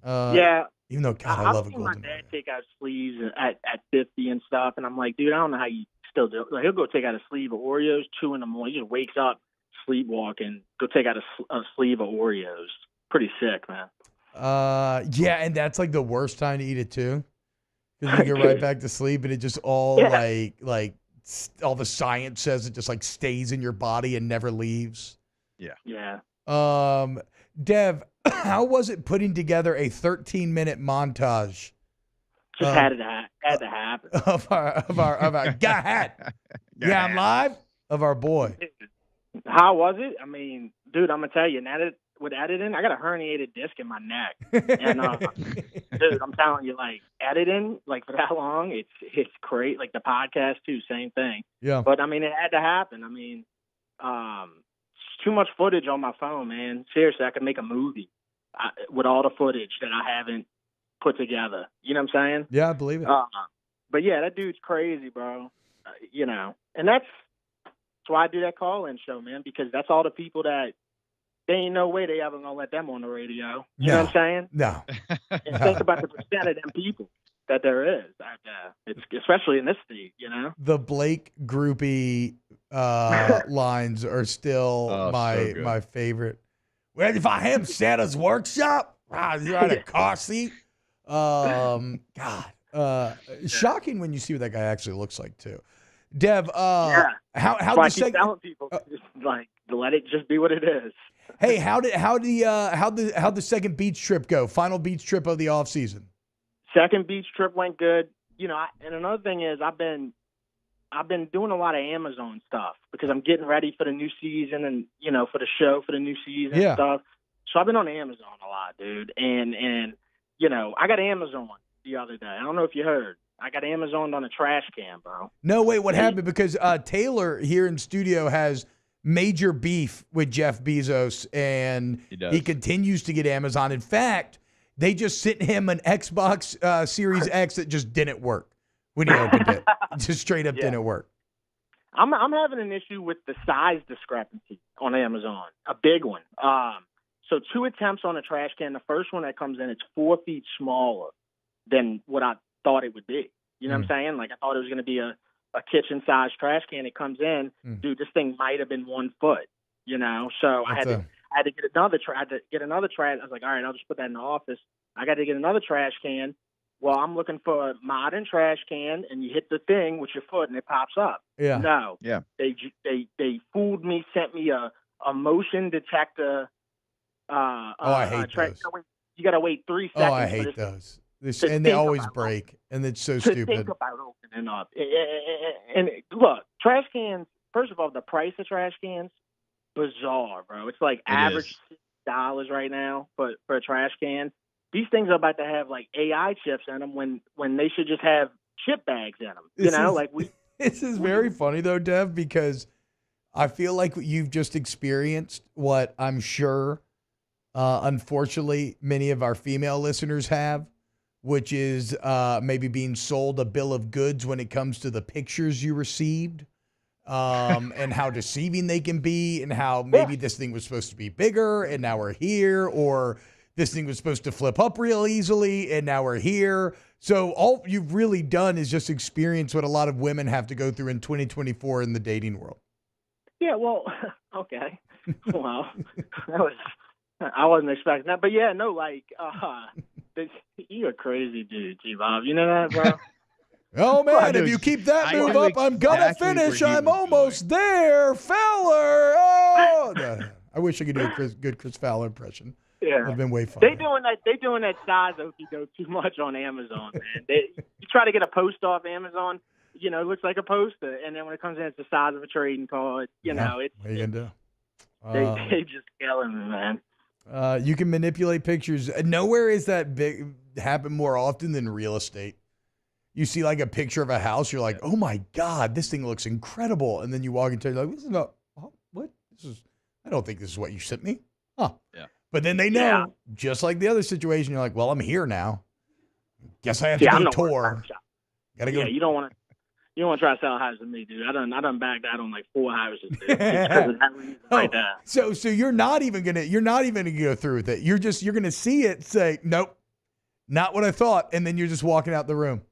Yeah. Even though, God, I love a Golden Oreo. I've seen my dad take out sleeves at 50 and stuff, and I'm like, dude, I don't know how you still do it. Like, he'll go take out a sleeve of Oreos 2 in the morning. He just wakes up, sleepwalking, go take out a sleeve of Oreos. Pretty sick, man. Yeah, and that's like the worst time to eat it too, because you get right back to sleep, and it just all like all the science says it just like stays in your body and never leaves. Yeah. Dev, how was it putting together a 13-minute montage? Just had to happen. Of our guy. Yeah, I'm live of our boy. How was it? I mean, dude, I'm gonna tell you. Now that with editing, I got a herniated disc in my neck, and dude, I'm telling you, like editing, like for that long, it's great. Like the podcast too, same thing. Yeah. But I mean, it had to happen. I mean, it's too much footage on my phone, man. Seriously, I could make a movie with all the footage that I haven't put together. You know what I'm saying? Yeah, I believe it. But yeah, that dude's crazy, bro. And that's why I do that call-in show, man, because that's all the people that there ain't no way they ever gonna let them on the radio. You know what I'm saying? No. And think about the percent of them people that there is. It's especially in this state, The Blake groupie lines are still my favorite. Well, if I am Santa's workshop, you're at a car seat. God. Shocking when you see what that guy actually looks like too. Dev, how I keep telling people, like, let it just be what it is. Hey, how'd the second beach trip go? Final beach trip of the off season. Second beach trip went good. And another thing is I've been doing a lot of Amazon stuff because I'm getting ready for the new season and for the show for the new season and stuff. So I've been on Amazon a lot, dude. And I got Amazon the other day. I don't know if you heard. I got Amazon on a trash can, bro. No, wait, what happened? Because Taylor here in studio has major beef with Jeff Bezos, and he continues to get Amazon. In fact, they just sent him an Xbox Series X that just didn't work when he opened it. Just straight up didn't work. I'm having an issue with the size discrepancy on Amazon, a big one. So 2 attempts on a trash can. The first one that comes in, it's 4 feet smaller than what I thought it would be. You know what I'm saying? Like I thought it was going to be a kitchen-sized trash can. It comes in, dude, this thing might have been 1 foot, So I had to get another trash. I was like, all right, I'll just put that in the office. I got to get another trash can. Well, I'm looking for a modern trash can, and you hit the thing with your foot, and it pops up. Yeah. No. Yeah. They fooled me, sent me a motion detector. I hate those. You got to wait 3 seconds. Oh, I hate those. And they always break, and it's so stupid. Think about opening up. And look, trash cans, first of all, the price of trash cans, bizarre, bro. It's like average $6 right now for a trash can. These things are about to have like AI chips in them when they should just have chip bags in them. This is very funny though, Dev, because I feel like you've just experienced what I'm sure, unfortunately, many of our female listeners have, which is maybe being sold a bill of goods when it comes to the pictures you received, and how deceiving they can be, and how maybe this thing was supposed to be bigger and now we're here, or this thing was supposed to flip up real easily and now we're here. So all you've really done is just experience what a lot of women have to go through in 2024 in the dating world. Yeah, well, okay. Well, I wasn't expecting that. But yeah, no, like, you're a crazy dude, T-Bob. You know that, bro? Oh, man, if you keep that move up, I'm going to finish. I'm almost there, Fowler. Oh, I wish I could do a good Chris Fowler impression. Yeah. It would have been way fun. They doing that size okey-doke too much on Amazon, man. You try to get a post off Amazon, it looks like a poster, and then when it comes in, it's the size of a trading card. It's what are you gonna do? They just killing me, man. You can manipulate pictures. Nowhere is that big happen more often than real estate. You see like a picture of a house, you're like, oh my God, this thing looks incredible, and then you walk into it like, what? I don't think this is what you sent me. Huh? Yeah. But then they know, just like the other situation, you're like, well, I'm here now. Guess I have to go tour. Gotta go. Yeah, you don't want to try to sell a house to me, dude. I done bagged that on like 4 houses, dude. Because of that reason right there. So you're not even gonna go through with it. You're gonna see it, say, nope, not what I thought, and then you're just walking out the room.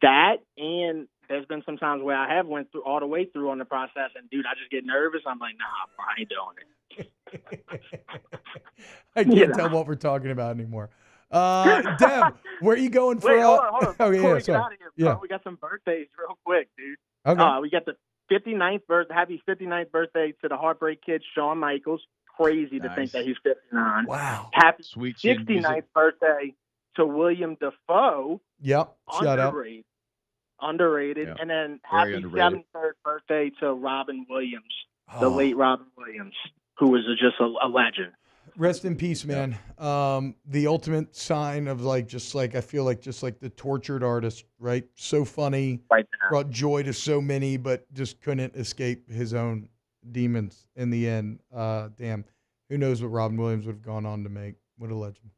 That, and there's been some times where I have went through all the way through on the process, and dude, I just get nervous. I'm like, nah, bro, I ain't doing it. I can't tell what we're talking about anymore. Deb, where are you going for? Wait, hold on. Oh, Before we get out of here, bro, we got some birthdays real quick, dude. Okay. We got the 59th birthday. Happy 59th birthday to the Heartbreak Kid, Shawn Michaels. Crazy to think that he's 59. Wow. Happy Sweet 69th birthday to William Dafoe. Yep. Shout out. Underrated. Yeah. And then Very happy underrated. 73rd birthday to Robin Williams, the late Robin Williams, who was just a legend. Rest in peace, man. The ultimate sign of I feel like the tortured artist, right? So funny, brought joy to so many, but just couldn't escape his own demons in the end. Damn. Who knows what Robin Williams would have gone on to make. What a legend.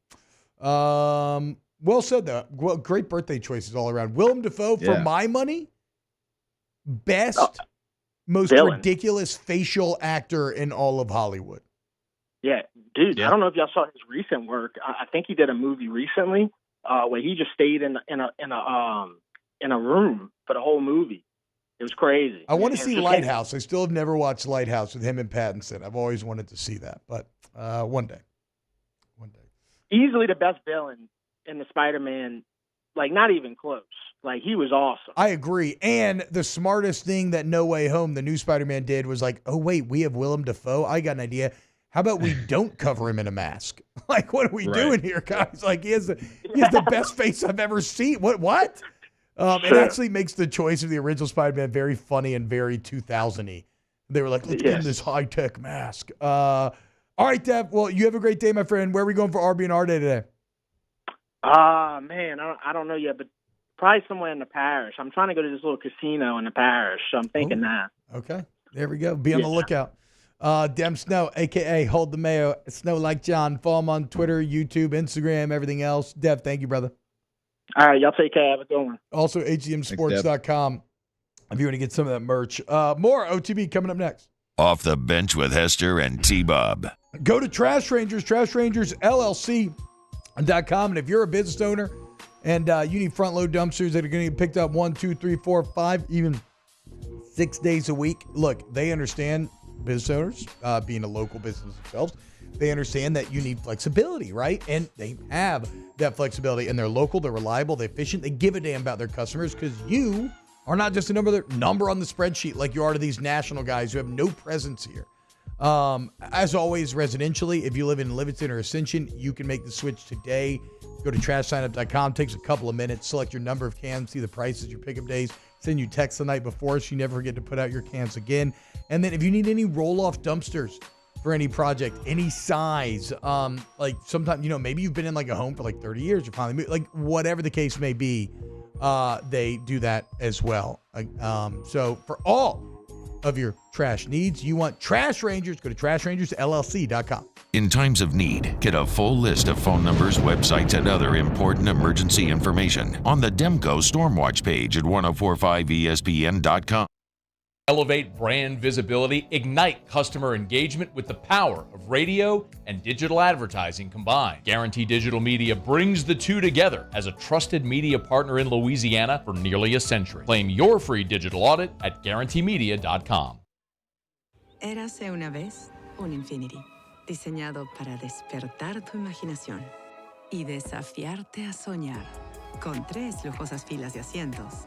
Well said, though. Well, great birthday choices all around. Willem Dafoe, for my money, best, most ridiculous facial actor in all of Hollywood. Yeah, dude. I don't know if y'all saw his recent work. I think he did a movie recently where he just stayed in a room for the whole movie. It was crazy. I want to see Lighthouse. I still have never watched Lighthouse with him and Pattinson. I've always wanted to see that, but one day. Easily the best villain in the Spider-Man, like not even close. Like he was awesome. I agree. And the smartest thing that No Way Home, the new Spider-Man, did was like, oh wait, we have Willem Dafoe. I got an idea. How about we don't cover him in a mask? Like, what are we doing here, guys? Like, he has the best face I've ever seen. What? It actually makes the choice of the original Spider-Man very funny and very 2000-y. They were like, let's give him this high-tech mask. All right, Dev. Well, you have a great day, my friend. Where are we going for RB&R Day today? Man, I don't know yet, but probably somewhere in the parish. I'm trying to go to this little casino in the parish, so I'm thinking that. Okay. There we go. Be on the lookout. Dem Snow, a.k.a. Hold the Mayo, Snow Like John. Follow him on Twitter, YouTube, Instagram, everything else. Dev, thank you, brother. All right, y'all take care. Have a good one. Also, HCMSports.com if you want to get some of that merch. More OTB coming up next. Off the Bench with Hester and T-Bob. Go to Trash Rangers, TrashRangersLLC.com. And if you're a business owner and you need front-load dumpsters that are going to get picked up 1, 2, 3, 4, 5, even 6 days a week, look, they understand business owners, being a local business themselves, they understand that you need flexibility, right? And they have that flexibility, and they're local, they're reliable, they're efficient, they give a damn about their customers, because you are not just a number on the spreadsheet like you are to these national guys who have no presence here. As always, residentially, if you live in Livingston or Ascension, you can make the switch today. Go to trashsignup.com. Takes a couple of minutes. Select your number of cans, see the prices, your pickup days. Send you text the night before so you never forget to put out your cans again. And then if you need any roll-off dumpsters for any project, any size, like sometimes, maybe you've been in like a home for like 30 years, you're finally moved, like whatever the case may be, they do that as well. So for all of your trash needs, you want Trash Rangers, go to trashrangersllc.com. In times of need, get a full list of phone numbers, websites, and other important emergency information on the Demco Stormwatch page at 1045ESPN.com. Elevate brand visibility, ignite customer engagement with the power of radio and digital advertising combined. Guarantee Digital Media brings the two together as a trusted media partner in Louisiana for nearly a century. Claim your free digital audit at guaranteemedia.com. Érase una vez un Infinity, diseñado para despertar tu imaginación y desafiarte a soñar, con 3 lujosas filas de asientos.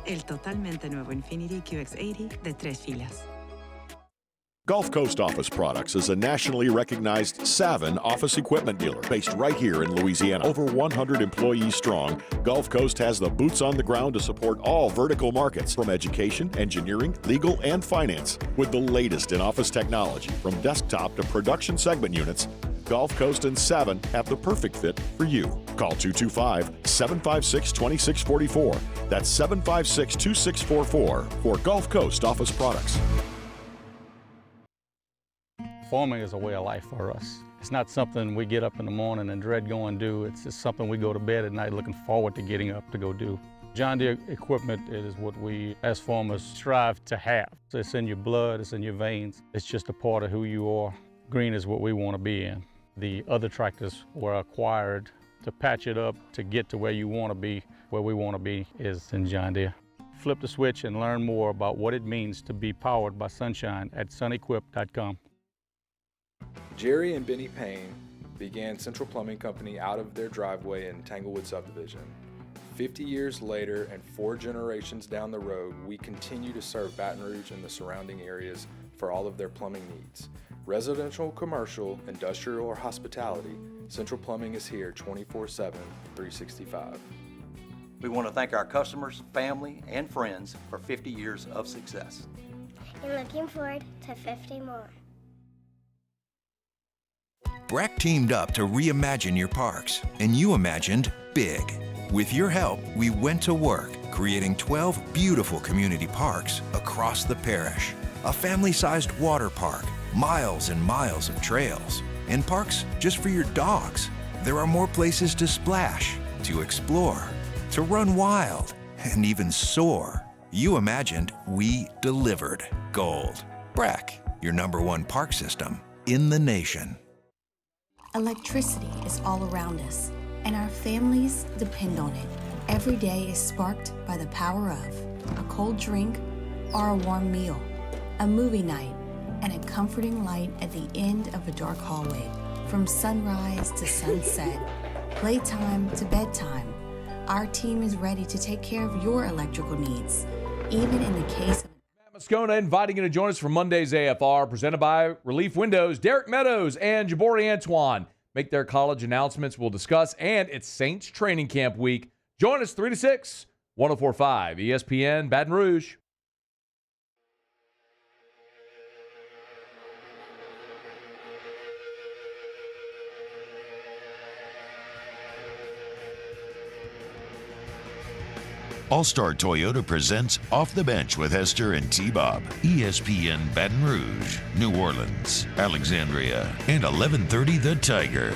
El totalmente nuevo Infinity QX80 de 3 filas. Gulf Coast Office Products is a nationally recognized Savin office equipment dealer based right here in Louisiana. Over 100 employees strong, Gulf Coast has the boots on the ground to support all vertical markets, from education, engineering, legal, and finance. With the latest in office technology, from desktop to production segment units, Gulf Coast and Savin have the perfect fit for you. Call 225-756-2644. That's 756-2644 for Gulf Coast Office Products. Farming is a way of life for us. It's not something we get up in the morning and dread going do. It's just something we go to bed at night looking forward to getting up to go do. John Deere equipment is what we as farmers strive to have. It's in your blood, it's in your veins. It's just a part of who you are. Green is what we want to be in. The other tractors were acquired to patch it up to get to where you want to be. Where we want to be is in John Deere. Flip the switch and learn more about what it means to be powered by sunshine at sunequip.com. Jerry and Benny Payne began Central Plumbing Company out of their driveway in Tanglewood subdivision. 50 years later and 4 generations down the road, we continue to serve Baton Rouge and the surrounding areas for all of their plumbing needs. Residential, commercial, industrial, or hospitality, Central Plumbing is here 24/7, 365. We want to thank our customers, family, and friends for 50 years of success. And looking forward to 50 more. Breck teamed up to reimagine your parks, and you imagined big. With your help, we went to work, creating 12 beautiful community parks across the parish. A family-sized water park, miles and miles of trails, and parks just for your dogs. There are more places to splash, to explore, to run wild, and even soar. You imagined, we delivered gold. Breck, your #1 park system in the nation. Electricity is all around us, and our families depend on it. Every day is sparked by the power of a cold drink or a warm meal, a movie night, and a comforting light at the end of a dark hallway. From sunrise to sunset, playtime to bedtime, our team is ready to take care of your electrical needs, even in the case of Moscona inviting you to join us for Monday's AFR, presented by Relief Windows. Derek Meadows and Jabori Antoine make their college announcements. We'll discuss, and it's Saints training camp week. Join us 3 to 6, 104.5 ESPN Baton Rouge. All-Star Toyota presents Off the Bench with Hester and T-Bob. ESPN Baton Rouge, New Orleans, Alexandria, and 1130 The Tiger.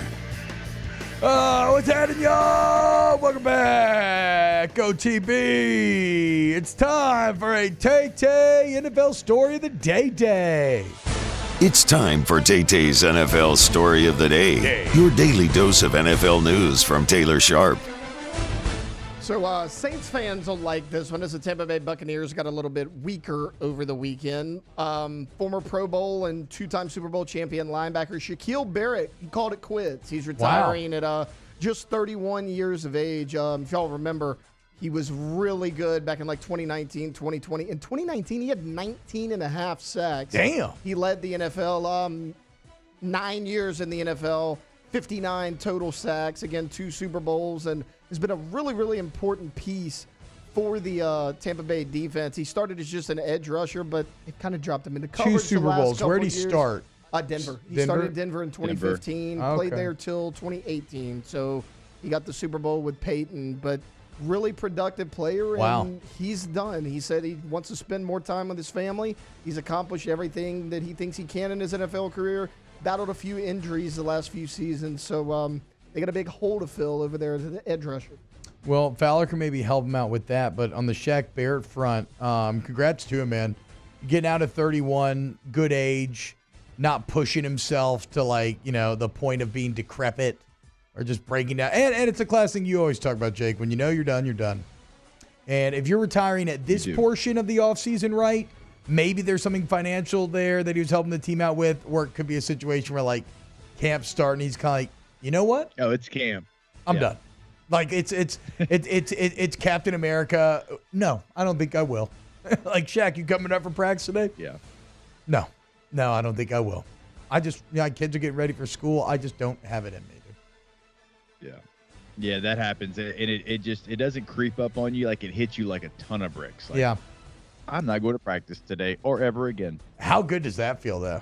What's happening, y'all? Welcome back, OTB. It's time for a Tay-Tay NFL Story of the Day. It's time for Tay-Tay's NFL Story of the Day. Your daily dose of NFL news from Taylor Sharp. So Saints fans will like this one as the Tampa Bay Buccaneers got a little bit weaker over the weekend. Former Pro Bowl and two-time Super Bowl champion linebacker Shaquille Barrett, he called it quits. He's retiring at just 31 years of age. If y'all remember, he was really good back in like 2019, 2020. In 2019, he had 19 and a half sacks. Damn. He led the NFL 9 years in the NFL, 59 total sacks, again, 2 Super Bowls, and has been a really, really important piece for the Tampa Bay defense. He started as just an edge rusher, but it kind of dropped him into coverage. 2 Super Bowls. Where did he start? Denver. He started at Denver in 2015, played Okay. there till 2018. So he got the Super Bowl with Peyton, but really productive player, and he's done. He said he wants to spend more time with his family. He's accomplished everything that he thinks he can in his NFL career. Battled a few injuries the last few seasons, so they got a big hole to fill over there as the edge rusher. Well, Fowler can maybe help him out with that, but on the Shaq Barrett front, congrats to him, man. Getting out of 31, good age, not pushing himself to the point of being decrepit or just breaking down. And it's a class thing you always talk about, Jake. When you know you're done, you're done. And if you're retiring at this portion of the offseason, right, maybe there's something financial there that he was helping the team out with, or it could be a situation where camp's starting, he's kind of like, you know what? Oh, it's camp. I'm done. It's Captain America. No, I don't think I will. Shaq, you coming up for practice today? Yeah. No, I don't think I will. Kids are getting ready for school. I just don't have it in me, dude. Yeah, that happens, and it doesn't creep up on you like it hits you like a ton of bricks. Yeah. I'm not going to practice today or ever again. How good does that feel, though?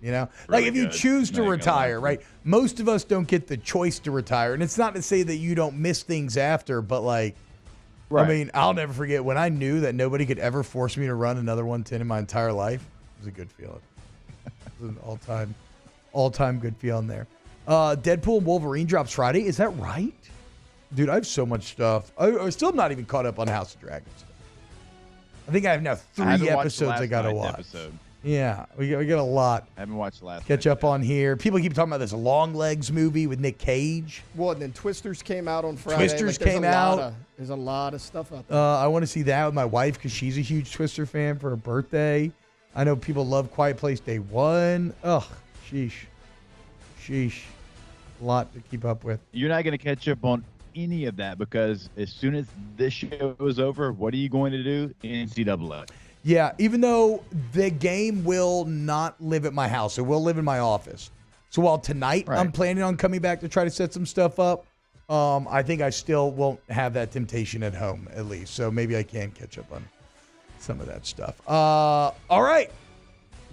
Really if you choose to retire, right? Most of us don't get the choice to retire. And it's not to say that you don't miss things after, but I mean, I'll never forget when I knew that nobody could ever force me to run another 110 in my entire life. It was a good feeling. It was an all-time good feeling there. Deadpool and Wolverine drops Friday. Is that right? Dude, I have so much stuff. I still am not even caught up on House of Dragons. I think I have now 3 episodes I got to watch. Yeah, we got a lot. I haven't watched the last. Catch up on here. People keep talking about this Long Legs movie with Nick Cage. Well, and then Twisters came out on Friday. Twisters came out. There's a lot of stuff out there. I want to see that with my wife because she's a huge Twister fan for her birthday. I know people love Quiet Place Day 1. Ugh, sheesh. A lot to keep up with. You're not going to catch up on any of that because as soon as this show is over, what are you going to do? NCAA. Yeah, even though the game will not live at my house, it will live in my office. So while tonight I'm planning on coming back to try to set some stuff up, I think I still won't have that temptation at home, at least. So maybe I can catch up on some of that stuff. All right.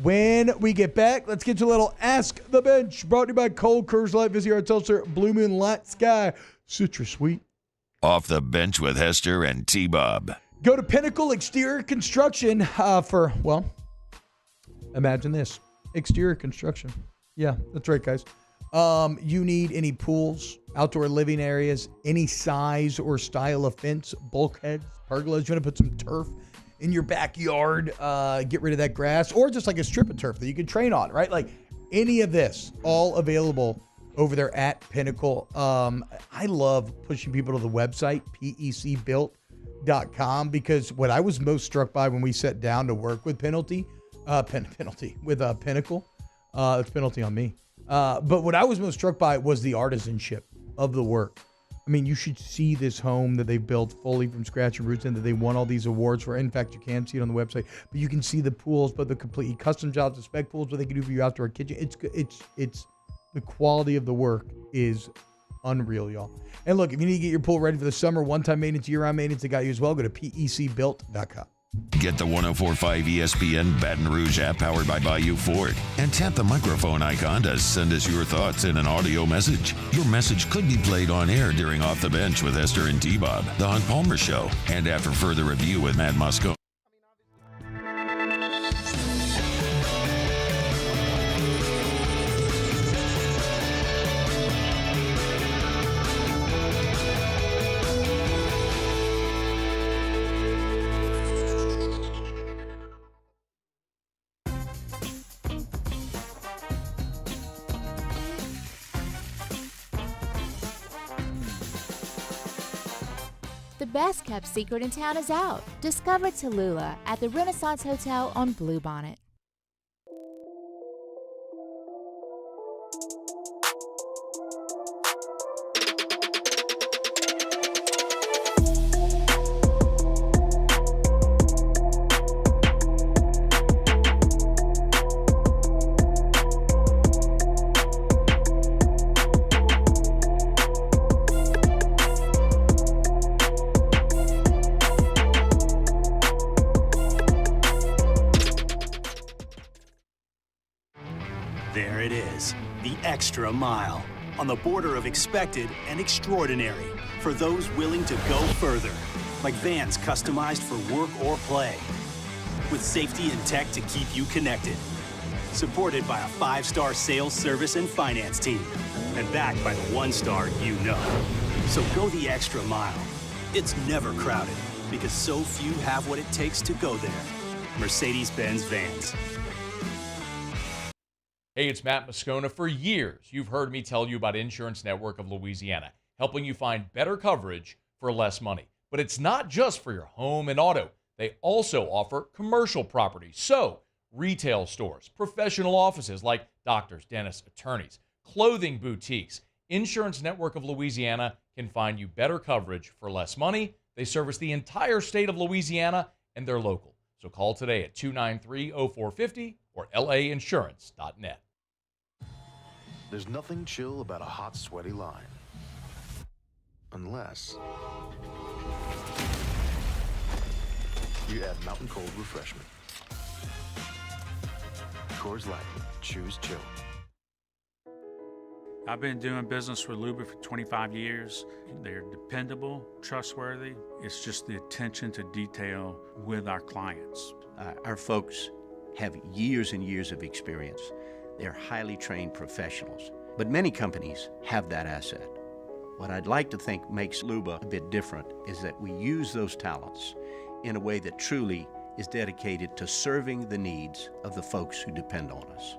When we get back, let's get to a little Ask the Bench, brought to you by Cold Coors Light, Visit Our Tulsa, Blue Moon Light Sky, Citrus Sweet. Off the Bench with Hester and T-Bob. Go to Pinnacle Exterior Construction for, imagine this. Exterior construction. Yeah, that's right, guys. You need any pools, outdoor living areas, any size or style of fence, bulkheads, pergolas. You want to put some turf in your backyard, get rid of that grass, or just like a strip of turf that you can train on, right? Any of this, all available over there at Pinnacle. I love pushing people to the website, PECbuilt.com, because what I was most struck by when we sat down to work with Pinnacle, it's penalty on me. But what I was most struck by was the artisanship of the work. I mean, you should see this home that they built fully from scratch and roots and that they won all these awards for. In fact, you can see it on the website, but you can see the pools, but the completely custom jobs, the spec pools, what they can do for your outdoor kitchen. It's the quality of the work is unreal, y'all. And look, if you need to get your pool ready for the summer, one-time maintenance, year-round maintenance, they got you as well. Go to pecbuilt.com. Get the 104.5 ESPN Baton Rouge app powered by Bayou Ford and tap the microphone icon to send us your thoughts in an audio message. Your message could be played on air during Off the Bench with Hester and T-Bob, The Hunt Palmer Show, and after further review with Matt Mosco. The best kept secret in town is out. Discover Tallulah at the Renaissance Hotel on Bluebonnet. There it is, the extra mile, on the border of expected and extraordinary for those willing to go further, like vans customized for work or play, with safety and tech to keep you connected, supported by a 5-star sales, service, and finance team, and backed by the 1-star you know. So go the extra mile. It's never crowded, because so few have what it takes to go there. Mercedes-Benz Vans. Hey, it's Matt Moscona. For years, you've heard me tell you about Insurance Network of Louisiana, helping you find better coverage for less money. But it's not just for your home and auto. They also offer commercial property. So, retail stores, professional offices like doctors, dentists, attorneys, clothing boutiques. Insurance Network of Louisiana can find you better coverage for less money. They service the entire state of Louisiana, and they're local. So call today at 293-0450 or lainsurance.net. There's nothing chill about a hot, sweaty line. Unless you add Mountain Cold Refreshment. Coors Light. Choose chill. I've been doing business with Luba for 25 years. They're dependable, trustworthy. It's just the attention to detail with our clients. Our folks have years and years of experience. They're highly trained professionals, but many companies have that asset. What I'd like to think makes Luba a bit different is that we use those talents in a way that truly is dedicated to serving the needs of the folks who depend on us.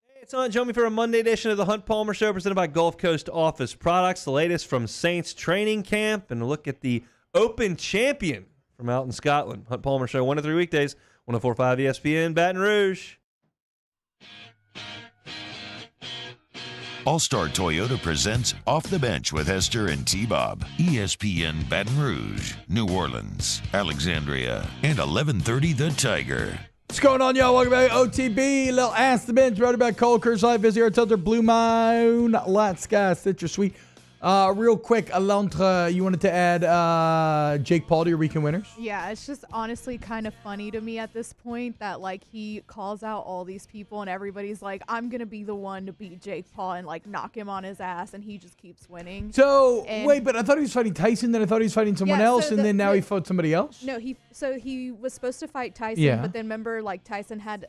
Hey, it's on. Join me for a Monday edition of the Hunt Palmer Show, presented by Gulf Coast Office Products. The latest from Saints training camp, and a look at the Open champion from out in Scotland. Hunt Palmer Show, 1 to 3 weekdays, 104.5 ESPN, Baton Rouge. All-Star Toyota presents Off the Bench with Hester and T-Bob. ESPN Baton Rouge, New Orleans, Alexandria, and 1130 The Tiger. What's going on, y'all? Welcome back to OTB. Little Ask the Bench, brought about Cole Curse Live. Visit our Tilter Blue Moon, Light Sky, Citrus Sweet. Real quick, Alondra, you wanted to add Jake Paul to your weekend winners? Yeah, it's just honestly kind of funny to me at this point that, like, he calls out all these people and everybody's like, I'm going to be the one to beat Jake Paul and, like, knock him on his ass, and he just keeps winning. So, wait, but I thought he was fighting Tyson, then I thought he was fighting someone else, and then now he fought somebody else? No, he was supposed to fight Tyson, but then remember, like, Tyson had,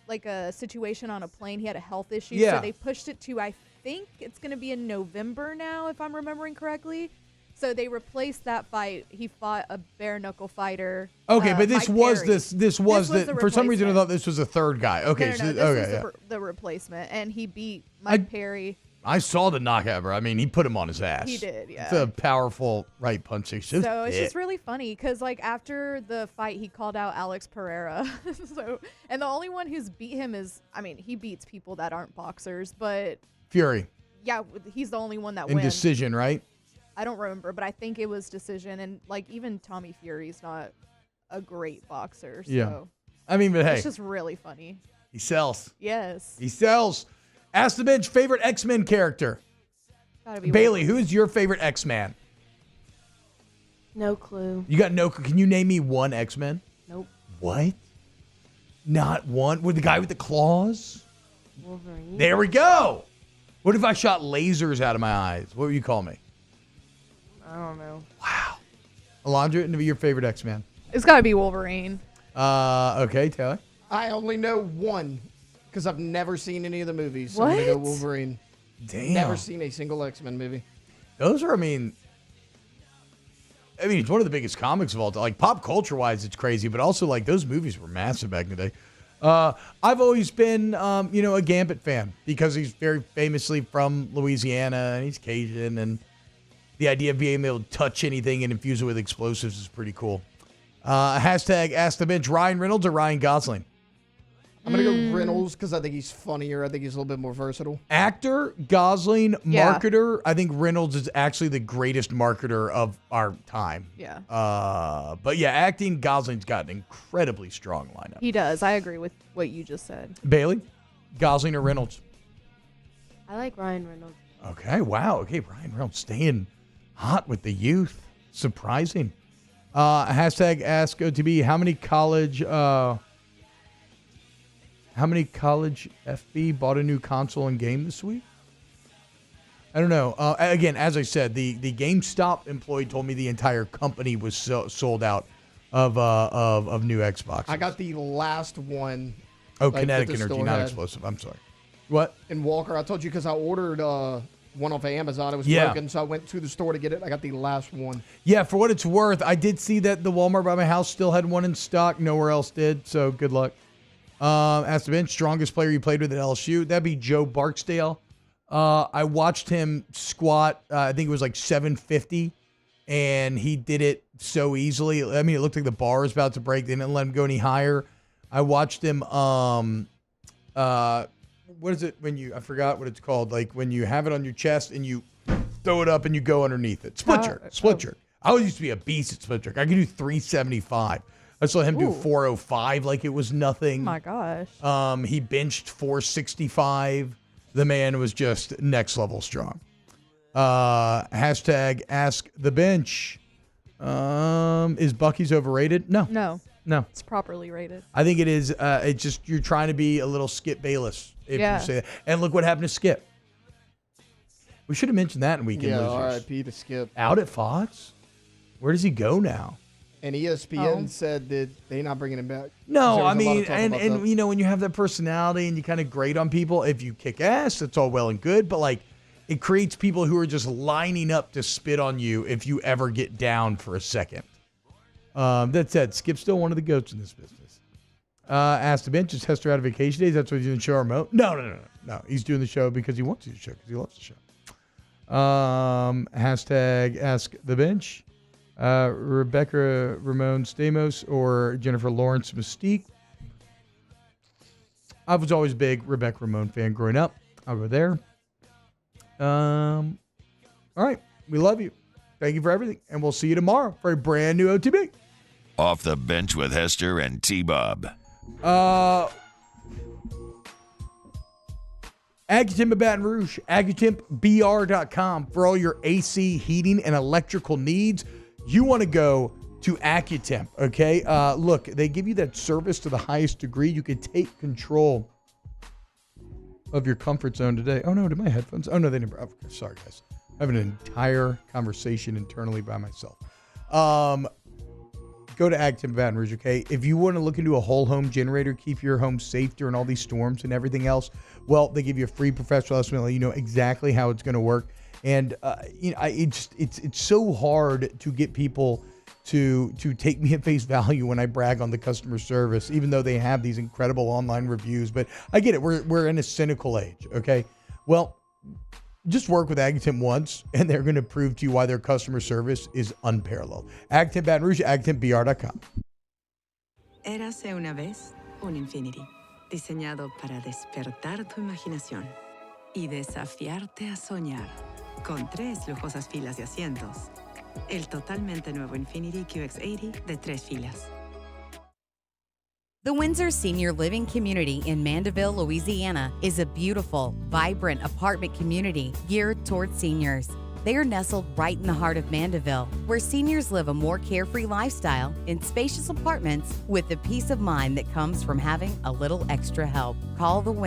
a situation on a plane. He had a health issue, so they pushed it to, I think it's going to be in November now, if I'm remembering correctly. So they replaced that fight. He fought a bare knuckle fighter. Okay, but this was the for some reason I thought this was a third guy. Okay, no, this was the replacement, and he beat Mike Perry. I saw the knockout, bro. I mean, he put him on his ass. He did, yeah. It's a powerful right punch. So it's just really funny because, like, after the fight, he called out Alex Pereira. And the only one who's beat him is, I mean, he beats people that aren't boxers, but Fury. Yeah, he's the only one that in wins. decision, right? I don't remember, but I think it was decision. And, like, even Tommy Fury's not a great boxer. So Yeah. I mean, but hey. it's just really funny. He sells. Yes. He sells. Ask the bench, favorite X-Men character. Gotta be Bailey, who is your favorite X-Man? No clue. You got no. Can you name me one X-Men? Nope. What? Not one? With the guy with the claws? Wolverine. There we go. What if I shot lasers out of my eyes? What would you call me? I don't know. Alondra, and your favorite X-Man? It's got to be Wolverine. Okay, Taylor. I only know one because I've never seen any of the movies. So I'm going to go What? Wolverine. Damn. Never seen a single X-Men movie. Those are, I mean, it's one of the biggest comics of all time. Like, pop culture-wise, it's crazy, but also, like, those movies were massive back in the day. I've always been, a Gambit fan because he's very famously from Louisiana, and he's Cajun, and the idea of being able to touch anything and infuse it with explosives is pretty cool. Hashtag Ask the Bench, Ryan Reynolds or Ryan Gosling? I'm going to go Reynolds because I think he's funnier. I think he's a little bit more versatile. Actor, Gosling, Yeah. marketer. I think Reynolds is actually the greatest marketer of our time. Yeah. But yeah, acting, Gosling's got an incredibly strong lineup. He does. I agree with what you just said. Bailey, Gosling or Reynolds? I like Ryan Reynolds. Okay, wow. Okay, Ryan Reynolds staying hot with the youth. Surprising. Hashtag Ask OTB. How many college FB bought a new console and game this week? I don't know. Again, as I said, the GameStop employee told me the entire company was sold out of new Xboxes. I got the last one. Oh, like, that kinetic the energy, store not had. explosive. I'm sorry. What? In Walker, I told you because I ordered one off of Amazon. It was Yeah. broken, so I went to the store to get it. I got the last one. Yeah, for what it's worth, I did see that the Walmart by my house still had one in stock. Nowhere else did, so good luck. Ask the bench, strongest player you played with at LSU? That'd be Joe Barksdale. I watched him squat, I think it was like 750, and he did it so easily. I mean, it looked like the bar was about to break. They didn't let him go any higher. I watched him, what is it when you, I forgot what it's called, like when you have it on your chest and you throw it up and you go underneath it. Split jerk. I used to be a beast at split jerk. I could do 375. I saw him do 405 like it was nothing. Oh my gosh. He benched 465. The man was just next level strong. Hashtag Ask the Bench. Is Bucky's overrated? No. No. It's properly rated. I think it is. It's just you're trying to be a little Skip Bayless if Yeah. you say that. And look what happened to Skip. We should have mentioned that in Weekend Losers. R.I.P. to Skip. Out at Fox? Where does he go now? And ESPN said that they're not bringing him back. No, There was I a lot mean, of talk and about that. you know, when you have that personality and you kind of grate on people, if you kick ass, that's all well and good. But like, it creates people who are just lining up to spit on you if you ever get down for a second. That said, Skip's still one of the goats in this business. Ask the bench, is Hester out of vacation days? That's what he's doing the show remote? No. He's doing the show because he wants to do the show, because he loves the show. Hashtag Ask the Bench. Rebecca Ramon Stamos or Jennifer Lawrence Mystique. I was always a big Rebecca Ramon fan growing up. I'll go there. All right. We love you. Thank you for everything. And we'll see you tomorrow for a brand new OTB. Off the Bench with Hester and T-Bob. Accutemp of Baton Rouge, AccutempBR.com for all your AC, heating, and electrical needs. You want to go to Accutemp, okay? Look, they give you that service to the highest degree. You can take control of your comfort zone today. Oh, no, did my headphones? Oh, no, they never. Oh, sorry, guys. I'm having an entire conversation internally by myself. Go to Accutemp Baton Rouge, okay? If you want to look into a whole home generator, keep your home safe during all these storms and everything else, well, they give you a free professional estimate. Let you know exactly how it's going to work. And it's so hard to get people to take me at face value when I brag on the customer service, even though they have these incredible online reviews. But I get it. We're in a cynical age, okay? Well, just work with Accutemp once, and they're going to prove to you why their customer service is unparalleled. Accutemp Baton Rouge, AccutempBR.com. Érase una vez un Infinity, diseñado para despertar tu imaginación y desafiarte a soñar con 3 lujosas filas de asientos. El totalmente nuevo Infiniti QX80 de 3 filas. The Windsor Senior Living Community in Mandeville, Louisiana is a beautiful, vibrant apartment community geared towards seniors. They are nestled right in the heart of Mandeville, where seniors live a more carefree lifestyle in spacious apartments with the peace of mind that comes from having a little extra help. Call the